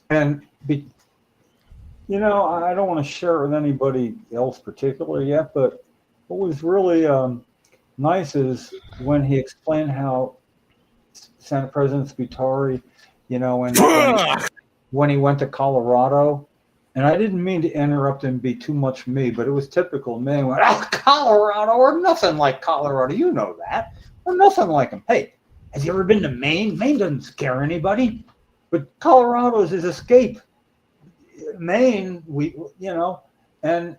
And, you know, I don't want to share it with anybody else particularly yet, but what was really nice is when he explained how Senate President Scutari, you know, when he went to Colorado, and I didn't mean to interrupt and be too much me, but it was typical me. He went, oh, Colorado, we're nothing like Colorado. You know that. We're nothing like them. Hey, have you ever been to Maine? Maine doesn't scare anybody, but Colorado's his escape. Maine, you know, and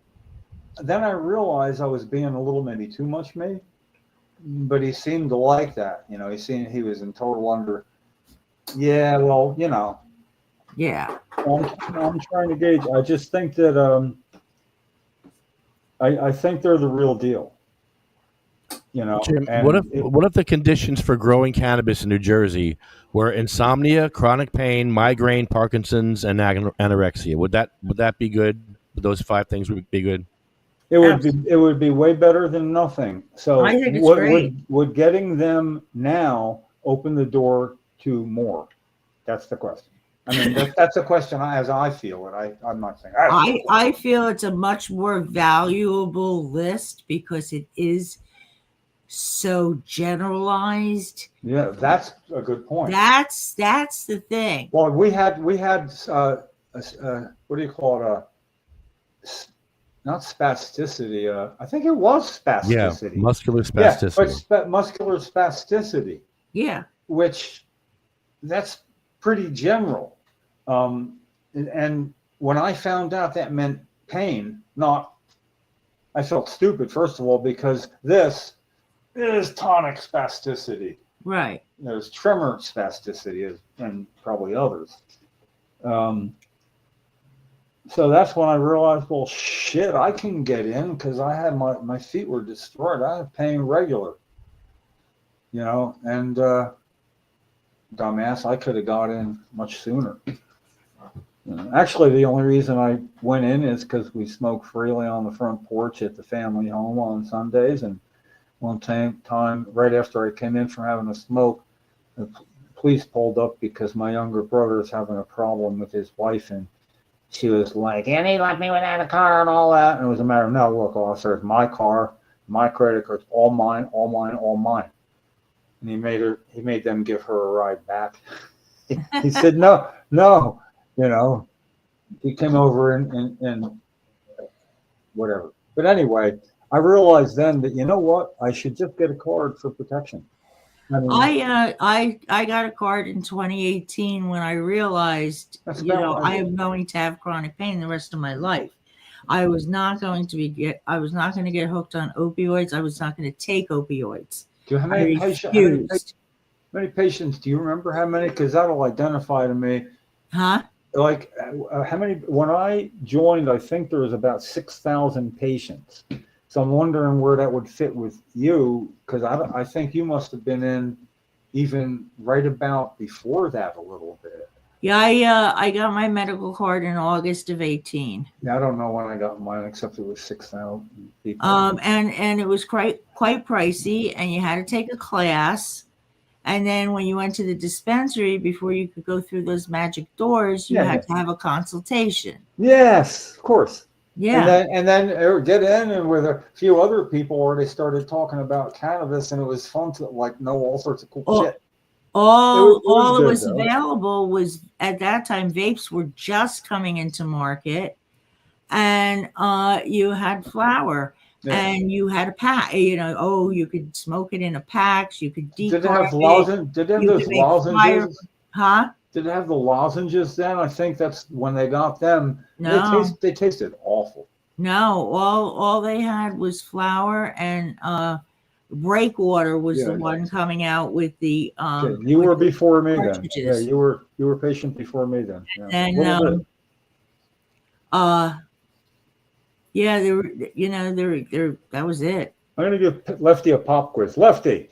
then I realized I was being a little maybe too much me. but he seemed to like that. You know, he was in total under. Yeah, well, you know, Yeah. I'm trying to gauge. I just think that I think they're the real deal. You know, Jim, and what if the conditions for growing cannabis in New Jersey were insomnia, chronic pain, migraine, Parkinson's, and anorexia? Would that be good? Would those 5 things would be good? it would be way better than nothing. So I think it's great. would getting them now open the door to more? That's the question. I mean, that's a question as I feel it. I'm not saying. I feel it's a much more valuable list because it is so generalized. Yeah, that's a good point. That's the thing. Well, we had what do you call it? Not spasticity. I think it was spasticity. Yeah, muscular spasticity. Yeah, but muscular spasticity. Yeah. Which that's pretty general. And when I found out that meant pain, I felt stupid, first of all, because this is tonic spasticity. Right. There's tremor spasticity and probably others. So that's when I realized, well, shit, I can get in because I had my feet were destroyed. I had pain regular, you know, and dumbass, I could have got in much sooner. You know, actually, the only reason I went in is because we smoked freely on the front porch at the family home on Sundays. And one time, right after I came in from having a smoke, the police pulled up because my younger brother is having a problem with his wife, and she was like, and he left me without a car and all that. And it was a matter of, no, look, officer, it's my car, my credit cards, all mine, all mine, all mine. And he made them give her a ride back. He said, no, you know, he came over and whatever. But anyway, I realized then that, you know what, I should just get a card for protection. I mean, I got a card in 2018 when I realized, you know, I am going to have chronic pain the rest of my life. I was not going to get hooked on opioids. I was not going to take opioids. Do you have many patients? Do you remember how many? Because that'll identify to me. Huh? Like how many? When I joined, I think there was about 6,000 patients. So I'm wondering where that would fit with you, because I think you must have been in even right about before that a little bit. Yeah, I got my medical card in August of 18. Yeah, I don't know when I got mine, except it was 6,000 people. And it was quite pricey, and you had to take a class. And then when you went to the dispensary, before you could go through those magic doors, you had to have a consultation. Yes, of course. Yeah. And then get in, and with a few other people, or they started talking about cannabis, and it was fun to like know all sorts of cool shit. All it was available was, at that time, vapes were just coming into market, and you had flower, and you had a pack. You know, you could smoke it in a pack. You could decarb. Did it have lozenges? Did it have those lozenges? Huh? Did it have the lozenges then? I think that's when they got them. No. They tasted awful. No, all they had was flour, and Breakwater was the one coming out with the. You were before me then. cartridges. Yeah, you were patient before me then. Yeah. And yeah, they were. You know, they that was it. I'm going to give Lefty a pop quiz. Lefty,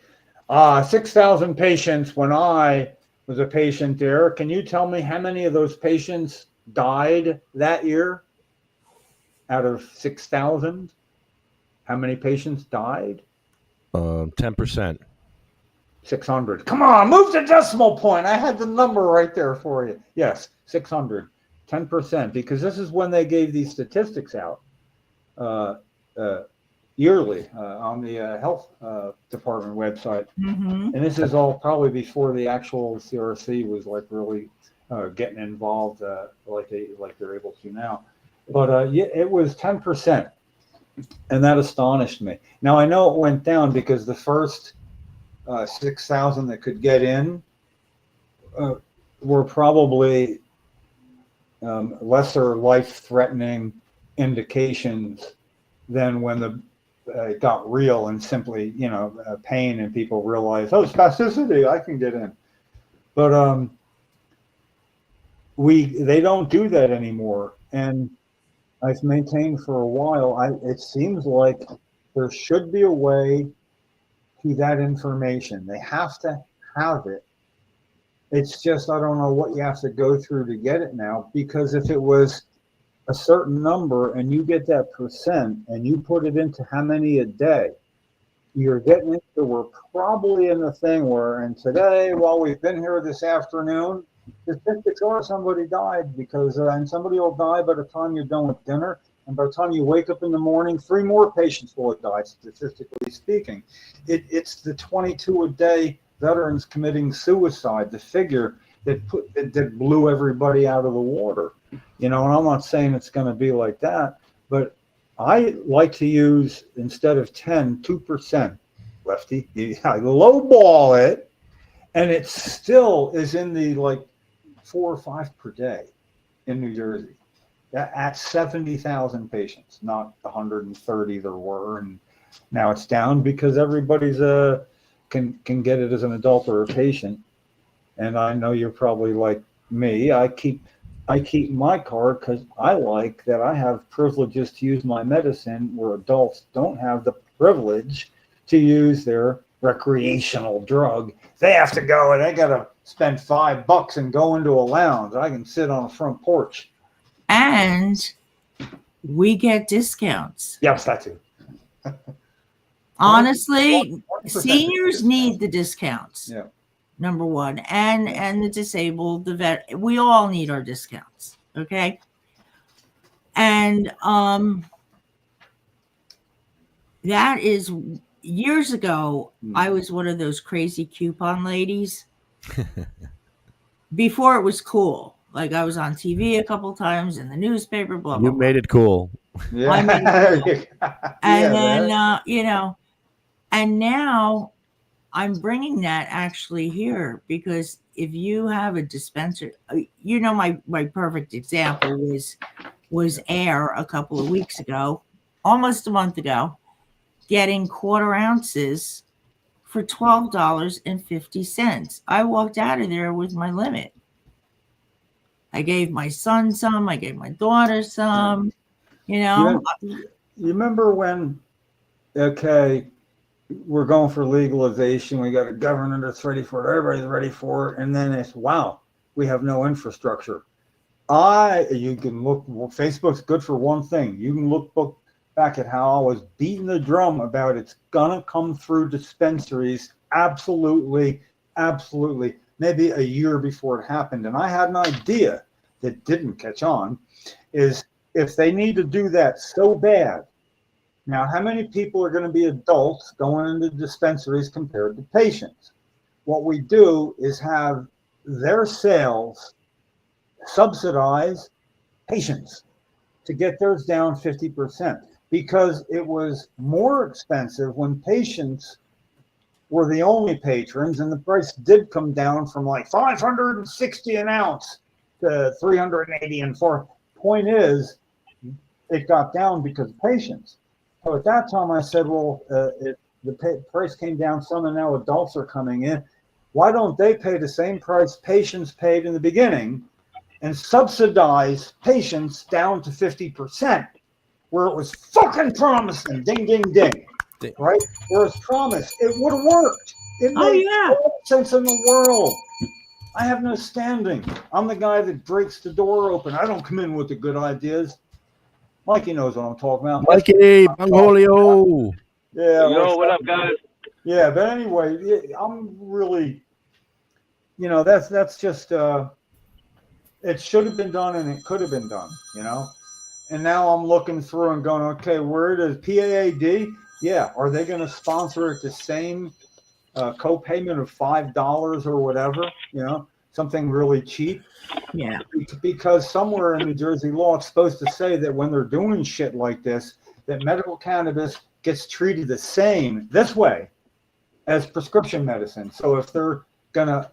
6,000 patients when I was a patient there. Can you tell me how many of those patients died that year? Out of 6,000, how many patients died? 10%. 600. Come on, move the decimal point. I had the number right there for you. Yes, 600. 10%, because this is when they gave these statistics out yearly on the health department website. Mm-hmm. And this is all probably before the actual CRC was like really getting involved like they're able to now. But yeah, it was 10%, and that astonished me. Now I know it went down because the first 6,000 that could get in were probably lesser life-threatening indications than when the got real and simply, pain, and people realize, oh, spasticity, I can get in. But they don't do that anymore. And I've maintained for a while, it seems like there should be a way to that information. They have to have it. It's just, I don't know what you have to go through to get it now, because if it was a certain number and you get that percent and you put it into how many a day, you're getting into, we're probably in the thing where, and today, while we've been here this afternoon, statistics are somebody died because, and somebody will die by the time you're done with dinner. And by the time you wake up in the morning, 3 more patients will have died, statistically speaking. It's the 22 a day veterans committing suicide, the figure that blew everybody out of the water. And I'm not saying it's going to be like that, but I like to use, instead of 2%, Lefty. I lowball it, and it still is in the 4 or 5 per day in New Jersey. At 70,000 patients, not the 130 there were, and now it's down because everybody's can get it as an adult or a patient. And I know you're probably like me. I keep my card because I like that I have privileges to use my medicine where adults don't have the privilege to use their recreational drug. They have to go and they got to spend $5 and go into a lounge. I can sit on a front porch. And we get discounts. Yes, that's it. Honestly, 1% seniors need the discounts. Yeah. Number one, and the disabled, the vet, we all need our discounts. Okay. And that is, years ago, I was one of those crazy coupon ladies. Before it was cool. Like, I was on TV a couple times, in the newspaper, blah, blah, You made it cool. Yeah. I made it cool. And Yeah, then, and now I'm bringing that actually here, because if you have a dispenser, my perfect example was Air a couple of weeks ago, almost a month ago, getting quarter ounces for $12.50. I walked out of there with my limit. I gave my son some, I gave my daughter some, You remember when, okay, we're going for legalization, we got a government that's ready for it, everybody's ready for it, and then it's, wow, we have no infrastructure. You can look, Facebook's good for one thing. You can look back at how I was beating the drum about it's gonna come through dispensaries, absolutely, maybe a year before it happened. And I had an idea that didn't catch on, is if they need to do that so bad, now how many people are going to be adults going into dispensaries compared to patients? What we do is have their sales subsidize patients to get theirs down 50%, because it was more expensive when patients were the only patrons, and the price did come down from like $560 an ounce to $380 and $4. Point is, it got down because of patients. So at that time, I said, well, the price came down some, and now adults are coming in. Why don't they pay the same price patients paid in the beginning and subsidize patients down to 50%, where it was fucking promising? Ding, ding, ding. Right? Where it's promised. It would have worked. It made all sense in the world. I have no standing. I'm the guy that breaks the door open. I don't come in with the good ideas. Mikey knows what I'm talking about. Mikey, Bangolio. Yeah. Yo, what up, guys? Yeah, but anyway, I'm really, that's just, it should have been done and it could have been done, And now I'm looking through and going, okay, where does PAAD? Yeah, are they going to sponsor it the same co-payment of $5 or whatever? Something really cheap. Yeah. Because somewhere in New Jersey law, it's supposed to say that when they're doing shit like this, that medical cannabis gets treated the same this way as prescription medicine. So if they're going to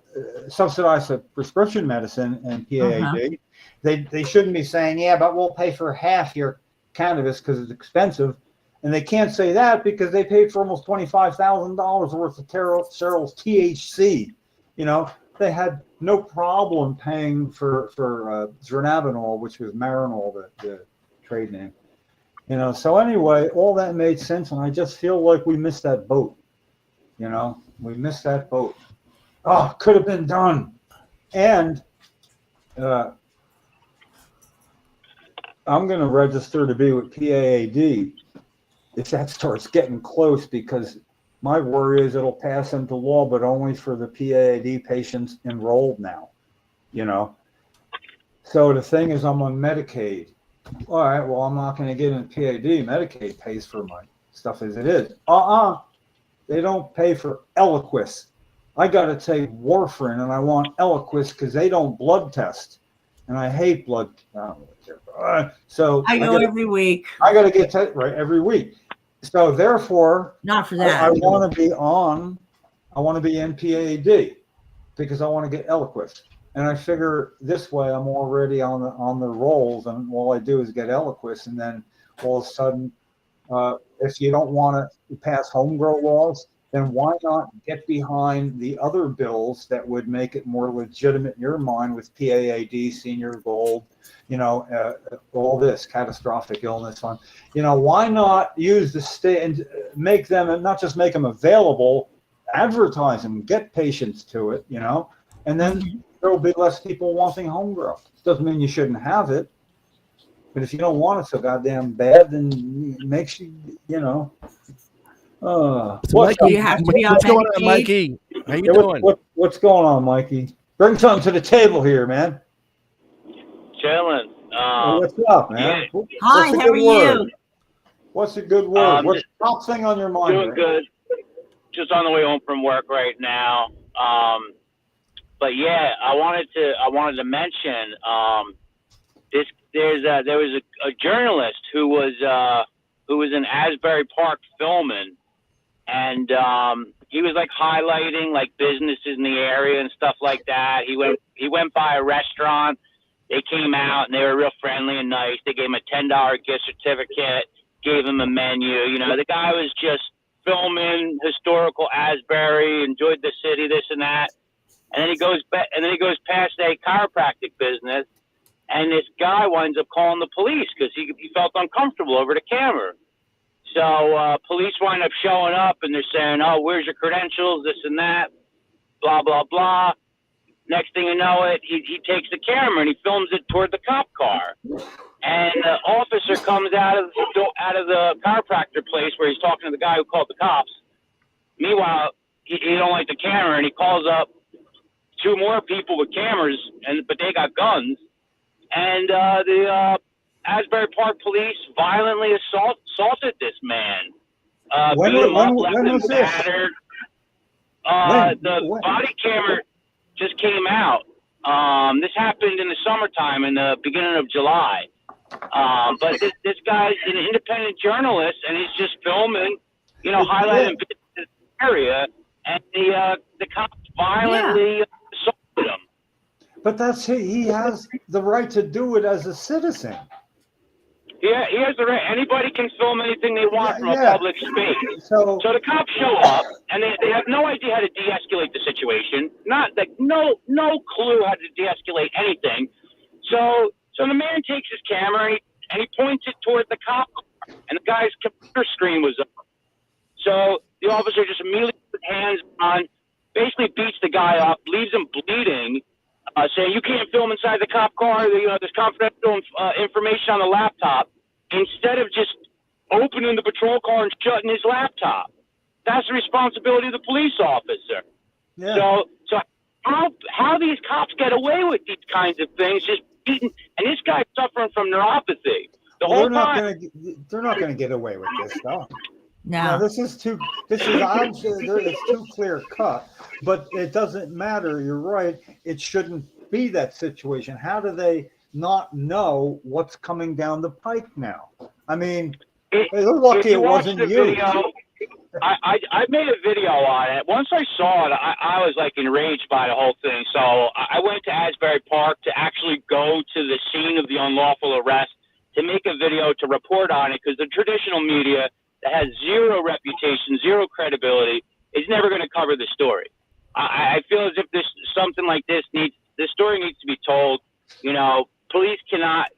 subsidize the prescription medicine and PAAD, they shouldn't be saying, yeah, but we'll pay for half your cannabis because it's expensive. And they can't say that because they paid for almost $25,000 worth of Cheryl's THC. You know, they had no problem paying for Dronabinol, which was Marinol, the trade name. You know, so anyway, all that made sense, and I just feel like we missed that boat. You know, we missed that boat. Oh, could have been done. And I'm going to register to be with PAAD if that starts getting close, because my worry is it'll pass into law, but only for the PAAD patients enrolled now, you know. So the thing is, I'm on Medicaid. All right, well, I'm not going to get in PAD. Medicaid pays for my stuff as it is. They don't pay for Eliquis. I got to take warfarin, and I want Eliquis because they don't blood test. And I hate blood. So I go every week. I got to get tested right every week. So therefore, Not for that. I want to be on. I want to be in PAD because I want to get Eliquis. And I figure this way I'm already on the rolls, and all I do is get Eliquis, and then all of a sudden, if you don't want to pass home grow laws, then why not get behind the other bills that would make it more legitimate in your mind with PAAD, Senior Gold, you know, all this catastrophic illness fund. You know, why not use the state and make them, and not just make them available, advertise them, get patients to it, you know, and then there'll be less people wanting home grow. Doesn't mean you shouldn't have it, but if you don't want it so goddamn bad, then it makes you, you know. Mikey, you have to be on what's going on, Medicaid? Mikey? How you doing? What's going on, Mikey? Bring something to the table here, man. Chilling. What's up, man? Hi, how are you? What's a good word? What's the top thing on your mind? Doing good. Just on the way home from work right now. But yeah, I wanted to mention there was a journalist who was in Asbury Park filming, and he was like highlighting like businesses in the area and stuff like that. He went by a restaurant. They came out and they were real friendly and nice. They gave him a $10 gift certificate, gave him a menu. You know, the guy was just filming historical Asbury, enjoyed the city, this and that. And then he goes back, and then he goes past a chiropractic business, and this guy winds up calling the police because he felt uncomfortable over the camera. So police wind up showing up, and they're saying, "Oh, where's your credentials? This and that, blah blah blah." Next thing you know, he takes the camera and he films it toward the cop car, and the officer comes out of the chiropractor place where he's talking to the guy who called the cops. Meanwhile, he don't like the camera, and he calls up two more people with cameras, but they got guns, and the Asbury Park police violently assaulted this man. When beat him up, was left him this? battered. When? Body camera just came out. This happened in the summertime, in the beginning of July. But this guy's an independent journalist, and he's just filming, you know, highlighting this area, and the cops violently assaulted him. But he has the right to do it as a citizen. Yeah, he has the right. Anybody can film anything they want from a public space. So the cops show up, and they have no idea how to de-escalate the situation. Not like no clue how to de-escalate anything. So the man takes his camera and he points it toward the cop car, and the guy's computer screen was up. So the officer just immediately put hands on, basically beats the guy up, leaves him bleeding, saying, "You can't film inside the cop car. You know, there's confidential information on the laptop." Instead of just opening the patrol car and shutting his laptop, that's the responsibility of the police officer. Yeah. So how these cops get away with these kinds of things? Just beating, and this guy's suffering from neuropathy. They're not going to get away with this stuff. No, this is obviously it's too clear cut, but it doesn't matter. You're right. It shouldn't be that situation. How do they not know what's coming down the pike now? I mean, they're lucky it wasn't you. Video, I made a video on it. Once I saw it, I was like enraged by the whole thing. So I went to Asbury Park to actually go to the scene of the unlawful arrest to make a video to report on it, because the traditional media that has zero reputation, zero credibility, is never going to cover the story. I feel as if something like this story needs to be told. You know, police cannot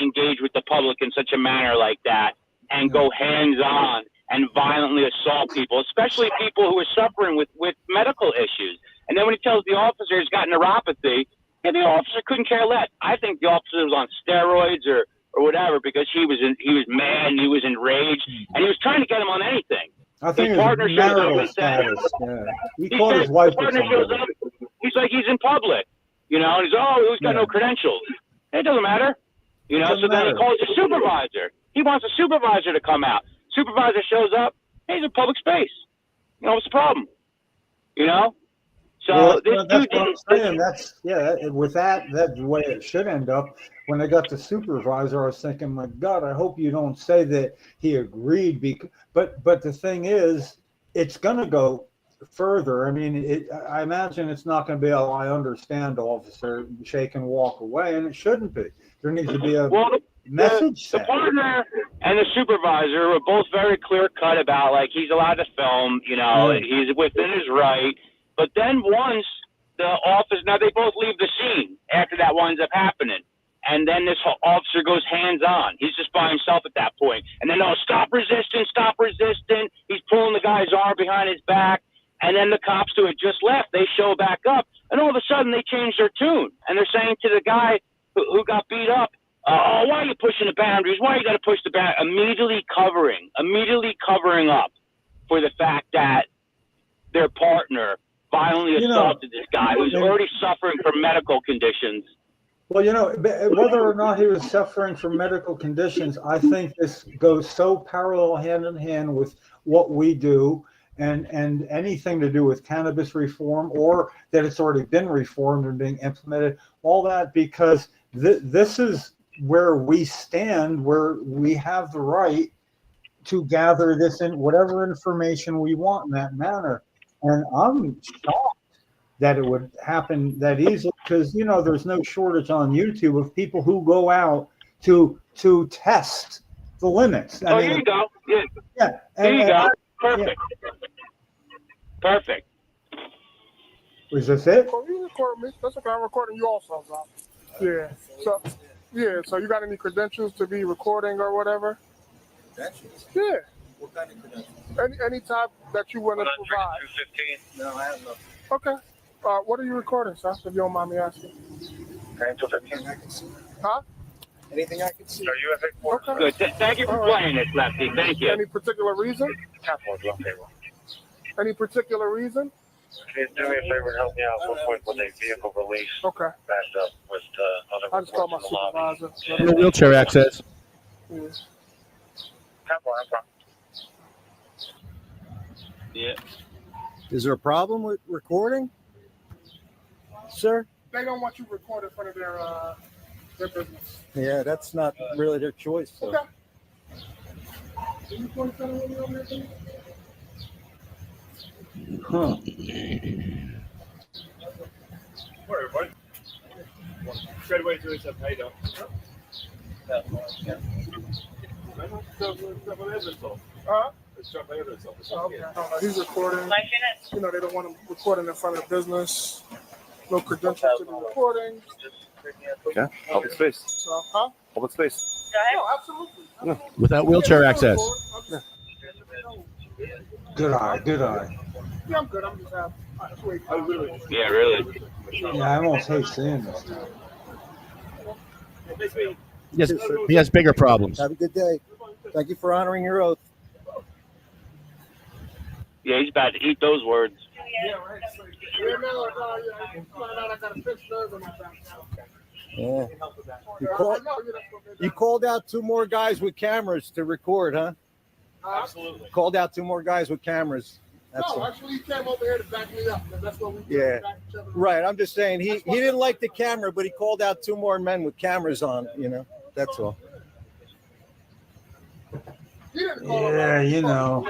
engage with the public in such a manner like that and go hands-on and violently assault people, especially people who are suffering with medical issues. And then when he tells the officer he's got neuropathy, the officer couldn't care less. I think the officer was on steroids or whatever, because he was mad and he was enraged and he was trying to get him on anything. I think His his partner shows up marital and says, status. Yeah. He called his wife. the partner shows up, he's like, he's in public, you know, and he's, he's got no credentials. It doesn't matter. You know, so then he calls his supervisor. He wants a supervisor to come out. Supervisor shows up, he's in public space. You know, what's the problem? You know? So that's what I'm saying. That's the way it should end up. When I got the supervisor, I was thinking, my God, I hope you don't say that he agreed. But the thing is, it's going to go further. I mean, I imagine it's not going to be, I understand, officer, shake and walk away, and it shouldn't be. There needs to be a message. The partner and the supervisor were both very clear cut about, like, he's allowed to film, you know, he's within his right. But then once the officer, now they both leave the scene after that winds up happening. And then this officer goes hands-on. He's just by himself at that point. And then, stop resisting, stop resisting. He's pulling the guy's arm behind his back. And then the cops who had just left, they show back up. And all of a sudden, they change their tune. And they're saying to the guy who got beat up, why are you pushing the boundaries? Why you got to push the boundaries? Immediately covering up for the fact that their partner violently assaulted this guy who's already suffering from medical conditions. Well, whether or not he was suffering from medical conditions, I think this goes so parallel hand in hand with what we do and anything to do with cannabis reform, or that it's already been reformed and being implemented, all that, because this is where we stand, where we have the right to gather this in whatever information we want in that manner. And I'm shocked that it would happen that easily, because there's no shortage on YouTube of people who go out to test the limits. Here you go. Yeah. There you go. Perfect. Yeah. Perfect. Was this it? Well, you record me. That's okay. I'm recording you also, bro. Yeah. So you got any credentials to be recording or whatever? Credentials? Yeah. What kind of credentials? Any type that you want to provide. 215. No, I have nothing. Okay. What are you recording, sir? If you don't mind me asking. Anything I can see. Huh? Anything I can see. Okay. Good. Thank you for playing this, Lefty. Thank you. Any particular reason? Any particular reason? Can you do me a favor and help me out real quick with a vehicle release? Okay. Backed up with other I just called my reports in the lobby. supervisor. No wheelchair access. Yeah. Yeah. Is there a problem with recording, sir? They don't want you to record in front of their business. Yeah, that's not really their choice. So. Okay. Are you recording in front of their business? Huh. Where, everybody? Straight away to his pay down. Okay. He's recording. They don't want him recording in front of the business. No credentials to be recording. Okay. Public space. So, huh? Public space. No, absolutely. No, without wheelchair access. Good eye. Yeah, I'm good. I'm just happy. Yeah, really. Yeah, I almost hate seeing this now. Yes, he has bigger problems. Have a good day. Thank you for honoring your oath. Yeah, he's about to eat those words. Yeah. You called out 2 more guys with cameras to record, huh? Absolutely. Called out 2 more guys with cameras. Actually, he came over here to back me up. That's what we do. Yeah. Right. I'm just saying he didn't like the camera, but he called out 2 more men with cameras on. That's all. So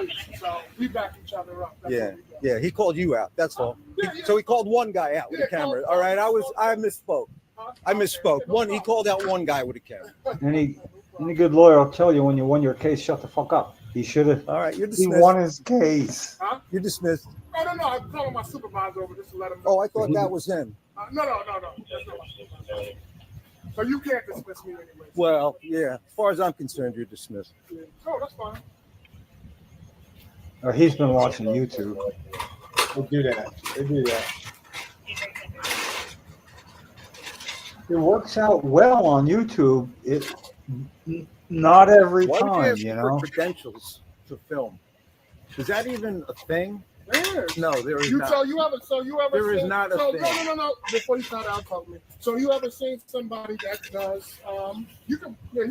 we back each other up. Yeah. He called you out. That's all. So he called 1 guy out with a camera. All right. I misspoke. He called out 1 guy with a camera. Any good lawyer will tell you when you win your case, shut the fuck up. He should have. All right, you're He dismissed. won his case. Huh? You're dismissed. Oh, no, I'm calling my supervisor over just to let him know. Oh, I thought that was him. No. That's not my supervisor. So you can't dismiss me anyway. Well, yeah. As far as I'm concerned, you're dismissed. Yeah. Oh, that's fine. He's been watching YouTube. They do that. It works out well on YouTube. Not every Why would you time, ask you for know. credentials to film? Is that even a thing? Yeah. No, there is not. So you ever There is seen, not a so, thing. No. Before you start out, talk to me. So you ever seen somebody that does you can Yeah,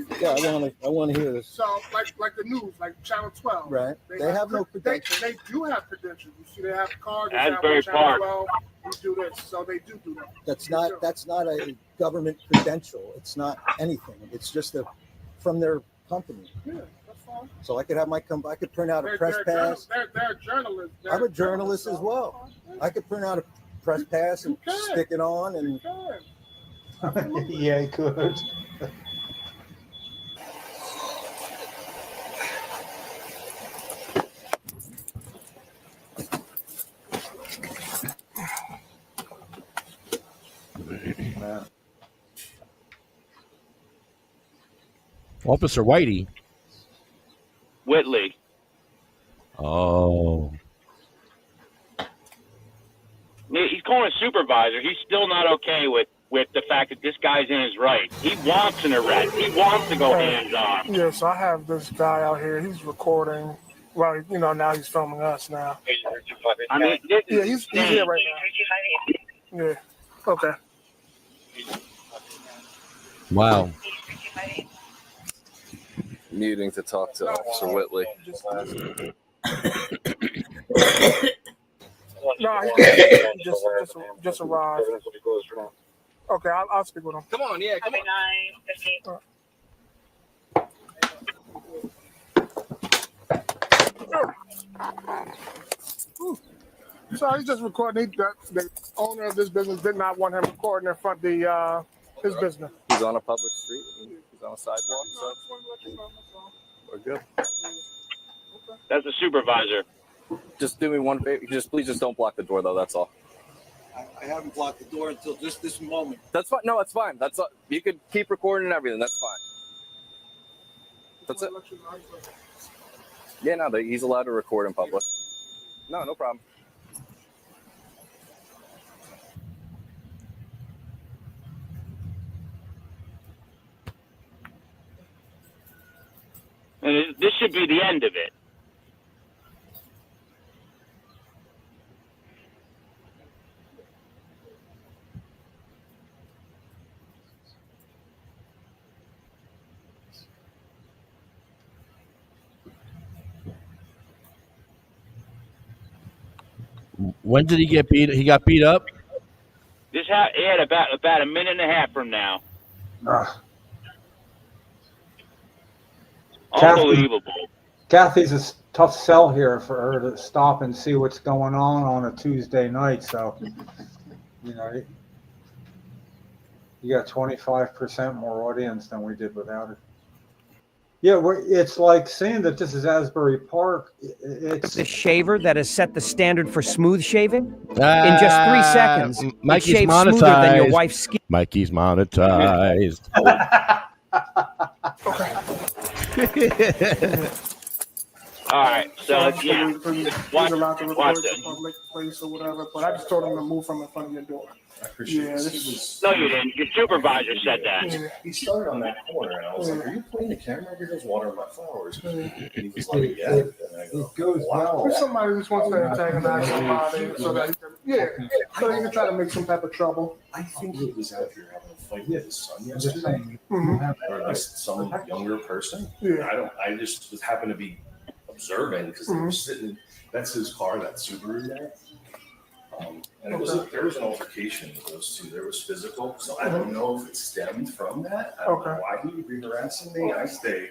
I want to hear this. So like the news, like Channel 12. Right. They have no credentials. They do have credentials. You see, they have cards. Asbury Park. 12, you do this, so they do that. That's not a government credential. It's not anything. It's just from their company. Yeah, that's fine. So I could have I could print out a press pass. They're journalists. I'm a journalist as well. I could print out a press pass and stick it on and. Yeah, he could. Officer Whitey. Whitley. Oh. He's calling a supervisor. He's still not okay with the fact that this guy's in his right. He wants an arrest. He wants to go hands on. Yeah, so I have this guy out here. He's recording. Well, now he's filming us now. I mean, He's here right now. Yeah. Okay. Wow. Needing to talk to Officer Whitley. No, he just arrived. Okay, I'll speak with him. Come on, yeah. Come So he's just recording. The owner of this business did not want him recording in front of his business. He's on a public street. He's on a sidewalk, so we're good. That's the supervisor. Just do me one favor. Please don't block the door, though. That's all. I haven't blocked the door until just this moment. That's fine. No, it's fine. That's all. You could keep recording and everything. That's fine. That's it. Yeah, no, he's allowed to record in public. No problem. And this should be the end of it. When did he get beat? He got beat up? He had about a minute and a half from now. Unbelievable. Kathy's a tough sell here for her to stop and see what's going on a Tuesday night. So, you got 25% more audience than we did without her. Yeah, it's like saying that this is Asbury Park. It's the shaver that has set the standard for smooth shaving. In just 3 seconds, Mikey's it shaves smoother than your monetized. wife's skin. Mikey's monetized. All right, so yeah, He's allowed to record watch in it. a public place or whatever, but I just told him to move from in front of your door. I appreciate Yeah, it. this No, you didn't. Your supervisor said that. Yeah. He started on that corner, and I was like, "Are you playing the camera? He goes, watering my flowers." And he was like, "Yeah." And I go, It goes well. If somebody just wants to antagonize somebody so that he can, so he can try to make some type of trouble. I think he was out here having a fight with his son yesterday, Mhm. or just some younger person. Yeah. I just happened to be observing because they were sitting. That's his car, that Subaru there. And there was an altercation with those two. There was physical, so I don't know if it stemmed from that. I don't know why he would be harassing me. I stay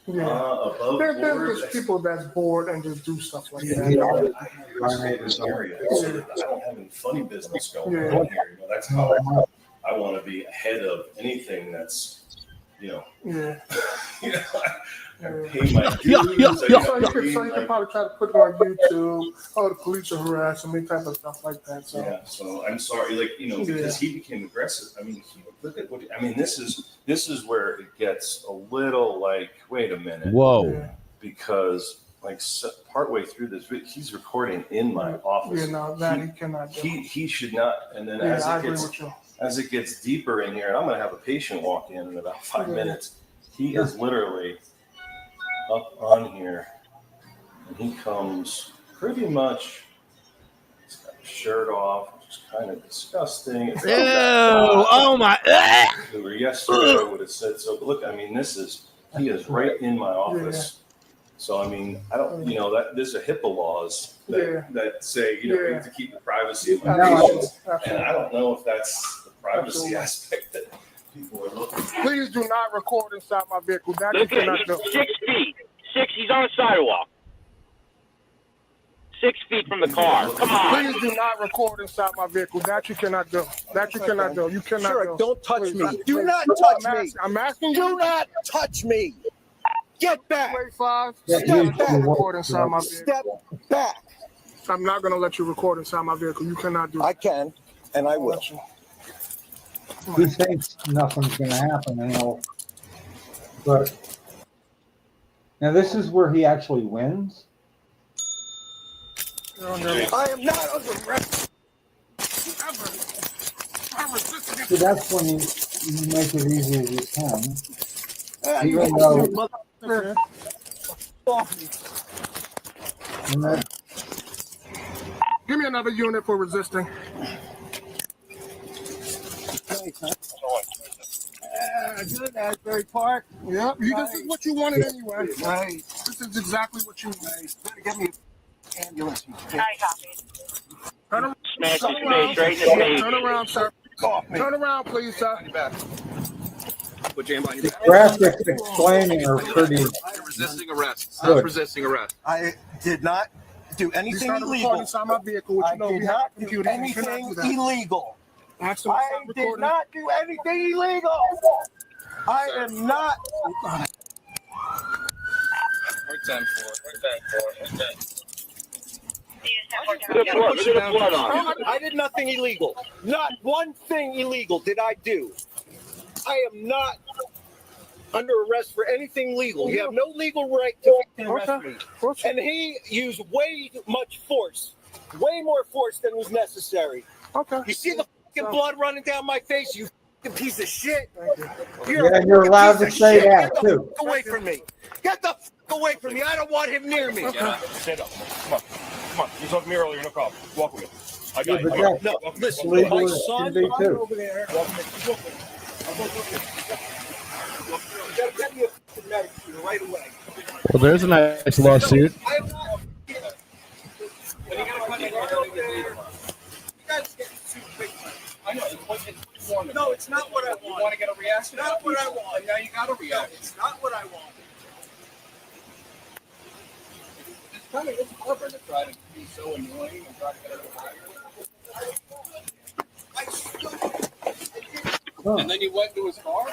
above There's board. just people that's bored and just do stuff like I that. have this area so that I don't have any funny business going on here. That's how I want to be ahead of anything that's, Yeah. I pay my dues. So you could probably try to put it on YouTube. Oh, the police are harassing me, type of stuff like that. So yeah. So I'm sorry, because he became aggressive. I mean, look at what. I mean, this is where it gets a little like, wait a minute. Whoa. Because partway through this, he's recording in my office. Yeah, no, that he cannot do. He should not. And then as it gets deeper in here, and I'm going to have a patient walk in about 5 minutes. He is literally up on here, and he comes pretty much. He's got his shirt off, which is kind of disgusting. Ew! Oh my! Who were yesterday I would have said so. But look, I mean, he is right in my office. So I mean, I don't, that there's a HIPAA laws that say you have to keep the privacy of my patients, and I don't know if that's the privacy aspect that people are looking for. Please do not record inside my vehicle. That Look you cannot at do. 6 feet. He's on the sidewalk. 6 feet from the car. Come on. Please do not record inside my vehicle. That you cannot do. That you cannot do. You cannot do. Don't touch me. Do not touch me. I'm asking you. Do not touch me. Get back. Step back. Record inside my vehicle. Step back. I'm not going to let you record inside my vehicle. You cannot do it. I can, and I will. He thinks nothing's going to happen, but now this is where he actually wins. I am not under arrest. So that's when you make it easy as you can. Even though give me another unit for resisting. Good, Asbury Park. Yeah, this is what you wanted anyway. Right. This is exactly what you wanted. Better get me an ambulance. Smash his face right in the face. Turn around, sir. Turn around, please, sir. Put your hand behind your back. graphics explaining are pretty Resisting arrest. Good. Stop resisting arrest. I did not do anything illegal. Inside my vehicle, which I did not do anything illegal. I did not do anything illegal. I am not. Work 10-4. Look at the blood on it. I did nothing illegal. Not one thing illegal did I do. I am not under arrest for anything legal. You have no legal right to arrest me. And he used way much force, way more force than was necessary. Okay. You see the fucking blood running down my face, you fucking piece of shit. you're allowed to say that Get the too. fuck away from me. Get the fuck away from me. I don't want him near me. Stand up. Come on. Come on. You talked to me earlier. No problem. Walk with me. I got but you. that's No, listen, legal my as son can be too. over there. Walk with me. You gotta get me a fucking medic right away. Well, there's a nice lawsuit. No, it's not what I want. You want to get a reaction? It's not what I want. Now you got a reaction. It's not what I want. It's clever to try to be so annoying and try to get everybody. And then you went to his car?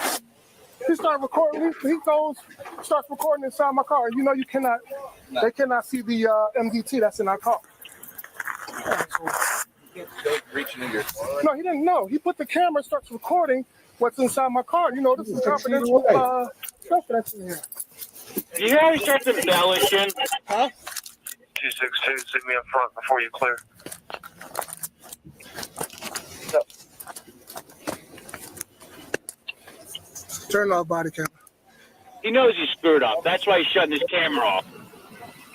He started recording. He starts recording inside my car. You know, you cannot. No. They cannot see the MDT that's in our car. Reaching in your car. No, he didn't know. He put the camera, starts recording what's inside my car. You know, this is confidential stuff that's in here. You hear he starts embellishing? Huh? 262, sit me up front before you clear. Turn off body camera. He knows he's screwed up. That's why he's shutting his camera off.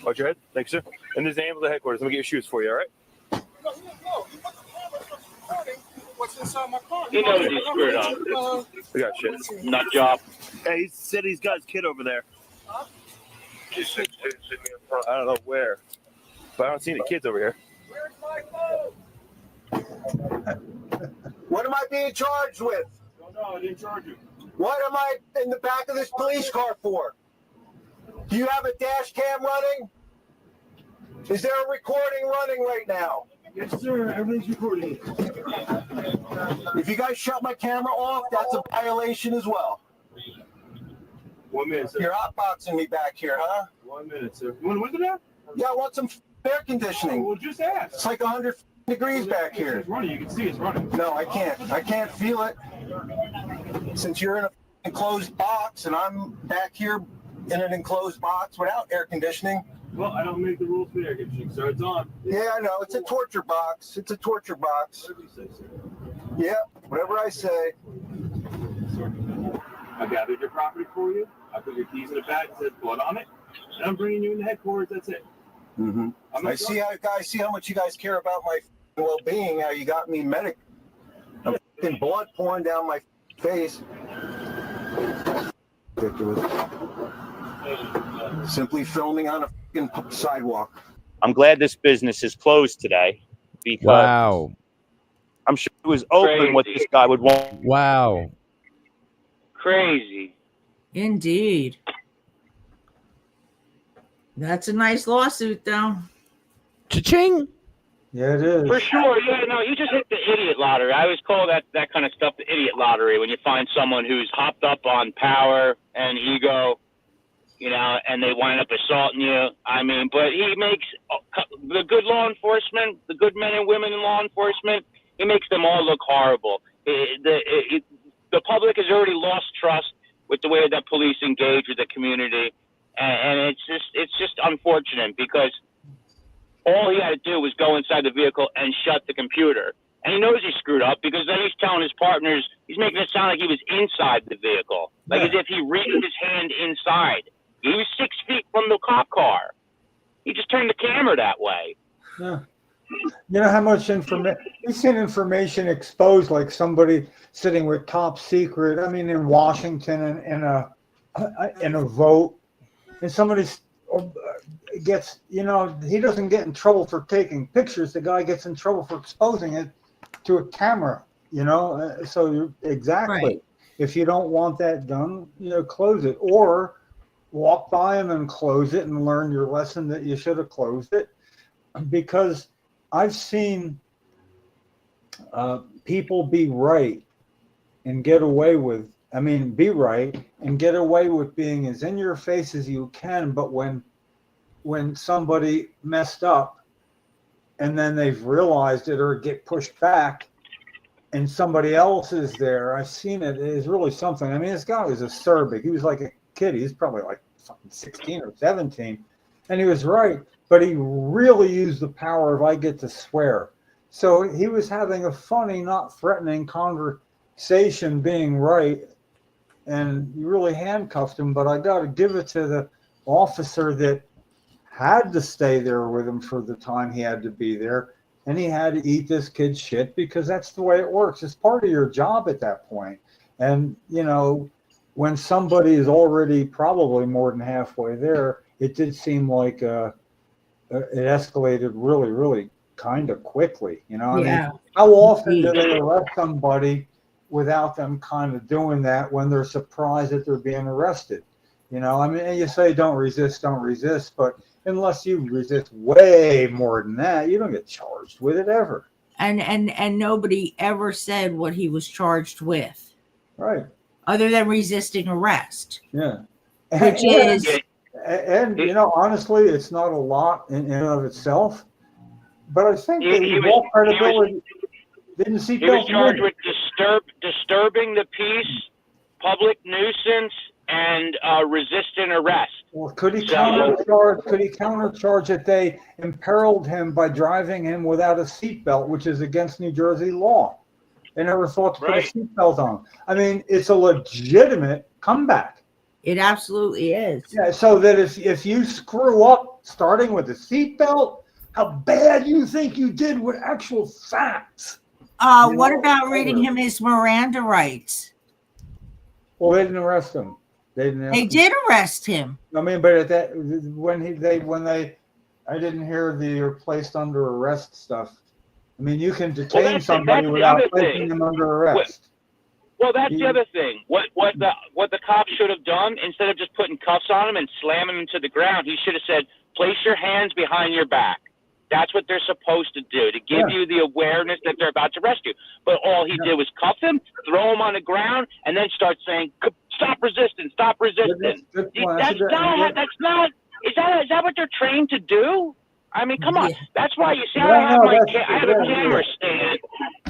Watch your head. Thanks, sir. And there's the ambulance headquarters. Let me get your shoes for you, all right? No, he didn't know. He put the camera, starts recording what's inside my car. He knows he's screwed up. We got shit. Nut job. Hey, he said he's got his kid over there. Huh? 262, sit me up front. I don't know where, but I don't see any kids over here. Where's my phone? What am I being charged with? No, I didn't charge you. What am I in the back of this police car for? Do you have a dash cam running? Is there a recording running right now? Yes, sir. Everything's recording. If you guys shut my camera off, that's a violation as well. 1 minute, sir. You're hotboxing me back here, huh? 1 minute, sir. You want to window down? Yeah, I want some air conditioning. Well, just ask. It's like 100 degrees back here. It's running. You can see it's running. No, I can't. I can't feel it. Since you're in a enclosed box and I'm back here in an enclosed box without air conditioning. Well, I don't make the rules for air conditioning, sir. It's on. Yeah, I know. It's a torture box. It's a torture box. Whatever you say, sir. Yeah, whatever I say. I gathered your property for you. I put your keys in a bag that says blood on it. And I'm bringing you in the headquarters. That's it. Mm-hmm. I see how much you guys care about my well-being. How you got me medic. I'm fucking blood pouring down my face. Ridiculous. Simply filming on a fucking sidewalk. I'm glad this business is closed today because Wow. I'm sure it was open what this guy would want. Wow. Crazy. Indeed. That's a nice lawsuit, though. Cha-ching. Yeah, it is. For sure. Yeah, no, you just hit the idiot lottery. I always call that kind of stuff the idiot lottery when you find someone who's hopped up on power and ego, you know, and they wind up assaulting you. I mean, but he makes the good law enforcement, the good men and women in law enforcement, he makes them all look horrible. The public has already lost trust with the way that police engage with the community, and it's just unfortunate because all he had to do was go inside the vehicle and shut the computer. And he knows he screwed up because then he's telling his partners, he's making it sound like he was inside the vehicle, like as if he reached his hand inside. He was 6 feet from the cop car. He just turned the camera that way. Yeah. You know how much information we've seen information exposed, like somebody sitting with top secret. I mean, in Washington, in a vote, and somebody gets, you know, he doesn't get in trouble for taking pictures. The guy gets in trouble for exposing it to a camera. You know, so exactly. Right. If you don't want that done, you know, close it or walk by him and close it and learn your lesson that you should have closed it, because I've seen people be right and get away with, be right and get away with being as in your face as you can. But when somebody messed up and then they've realized it or get pushed back and somebody else is there, I've seen it. It is really something. I mean, this guy was acerbic. He was like a kid. He's probably like 16 or 17. And he was right. But he really used the power of I get to swear. So he was having a funny, not threatening conversation, being right. And you really handcuffed him. But I got to give it to the officer that had to stay there with him for the time he had to be there. And he had to eat this kid's shit because that's the way it works. It's part of your job at that point. And, you know, when somebody is already probably more than halfway there, it did seem like it escalated really, really kind of quickly. You know, I mean, how often do they arrest somebody without them kind of doing that when they're surprised that they're being arrested? You know, I mean, and you say don't resist, but unless you resist way more than that, you don't get charged with it ever. And nobody ever said what he was charged with. Right. Other than resisting arrest. Yeah. Which is... And you know, honestly, it's not a lot in and of itself, but I think that credibility didn't see. He was charged with disturbing the peace, public nuisance, and resisting arrest. Well, could he countercharge? Could he countercharge that they imperiled him by driving him without a seatbelt, which is against New Jersey law? They never thought to put a seatbelt on. I mean, it's a legitimate comeback. It absolutely is. Yeah, so that if you screw up starting with a seatbelt, how bad you think you did with actual facts. What about reading him his Miranda rights? Well, they didn't arrest him. They did arrest him. I mean, but at that I didn't hear the placed under arrest stuff. I mean, you can detain somebody without placing them under arrest. Well, that's the other thing. What the cops should have done, instead of just putting cuffs on him and slamming him to the ground, he should have said, place your hands behind your back. That's what they're supposed to do, to give you the awareness that they're about to arrest you. But all he did was cuff him, throw him on the ground, and then start saying, Stop resisting. Stop resisting. That's Not. Is that what they're trained to do? I mean, come on. Yeah. That's why you see No, I have no, my that's- I have a yeah, camera stand.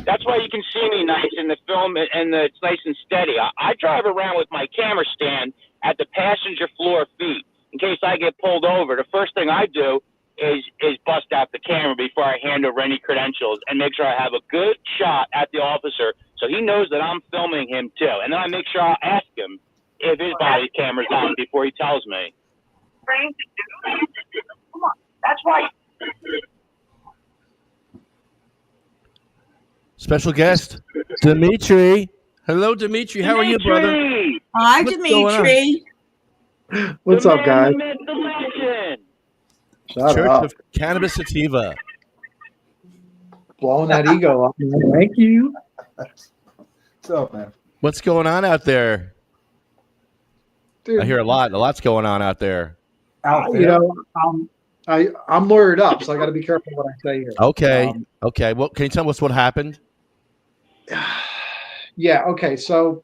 That's why you can see me nice in the film and it's nice and steady. I drive around with my camera stand at the passenger floor feet in case I get pulled over. The first thing I do is bust out the camera before I hand over any credentials and make sure I have a good shot at the officer so he knows that I'm filming him too. And then I make sure I'll ask him if his body camera's on before he tells me. Come on. That's why. Special guest, Dimitri. Hello, Dimitri. How are you, brother? Hi, What's going on? Dimitri. What's up, guys? The man, the myth, the legend. Shut Church up. of Cannabis Sativa. Blowing that ego up. Man. Thank you. What's up, man? What's going on out there? Dude, I hear a lot. A lot's going on out there. you know, I'm lawyered up, so I got to be careful what I say here. Okay. Okay. Well, can you tell us what happened? Yeah. Okay. So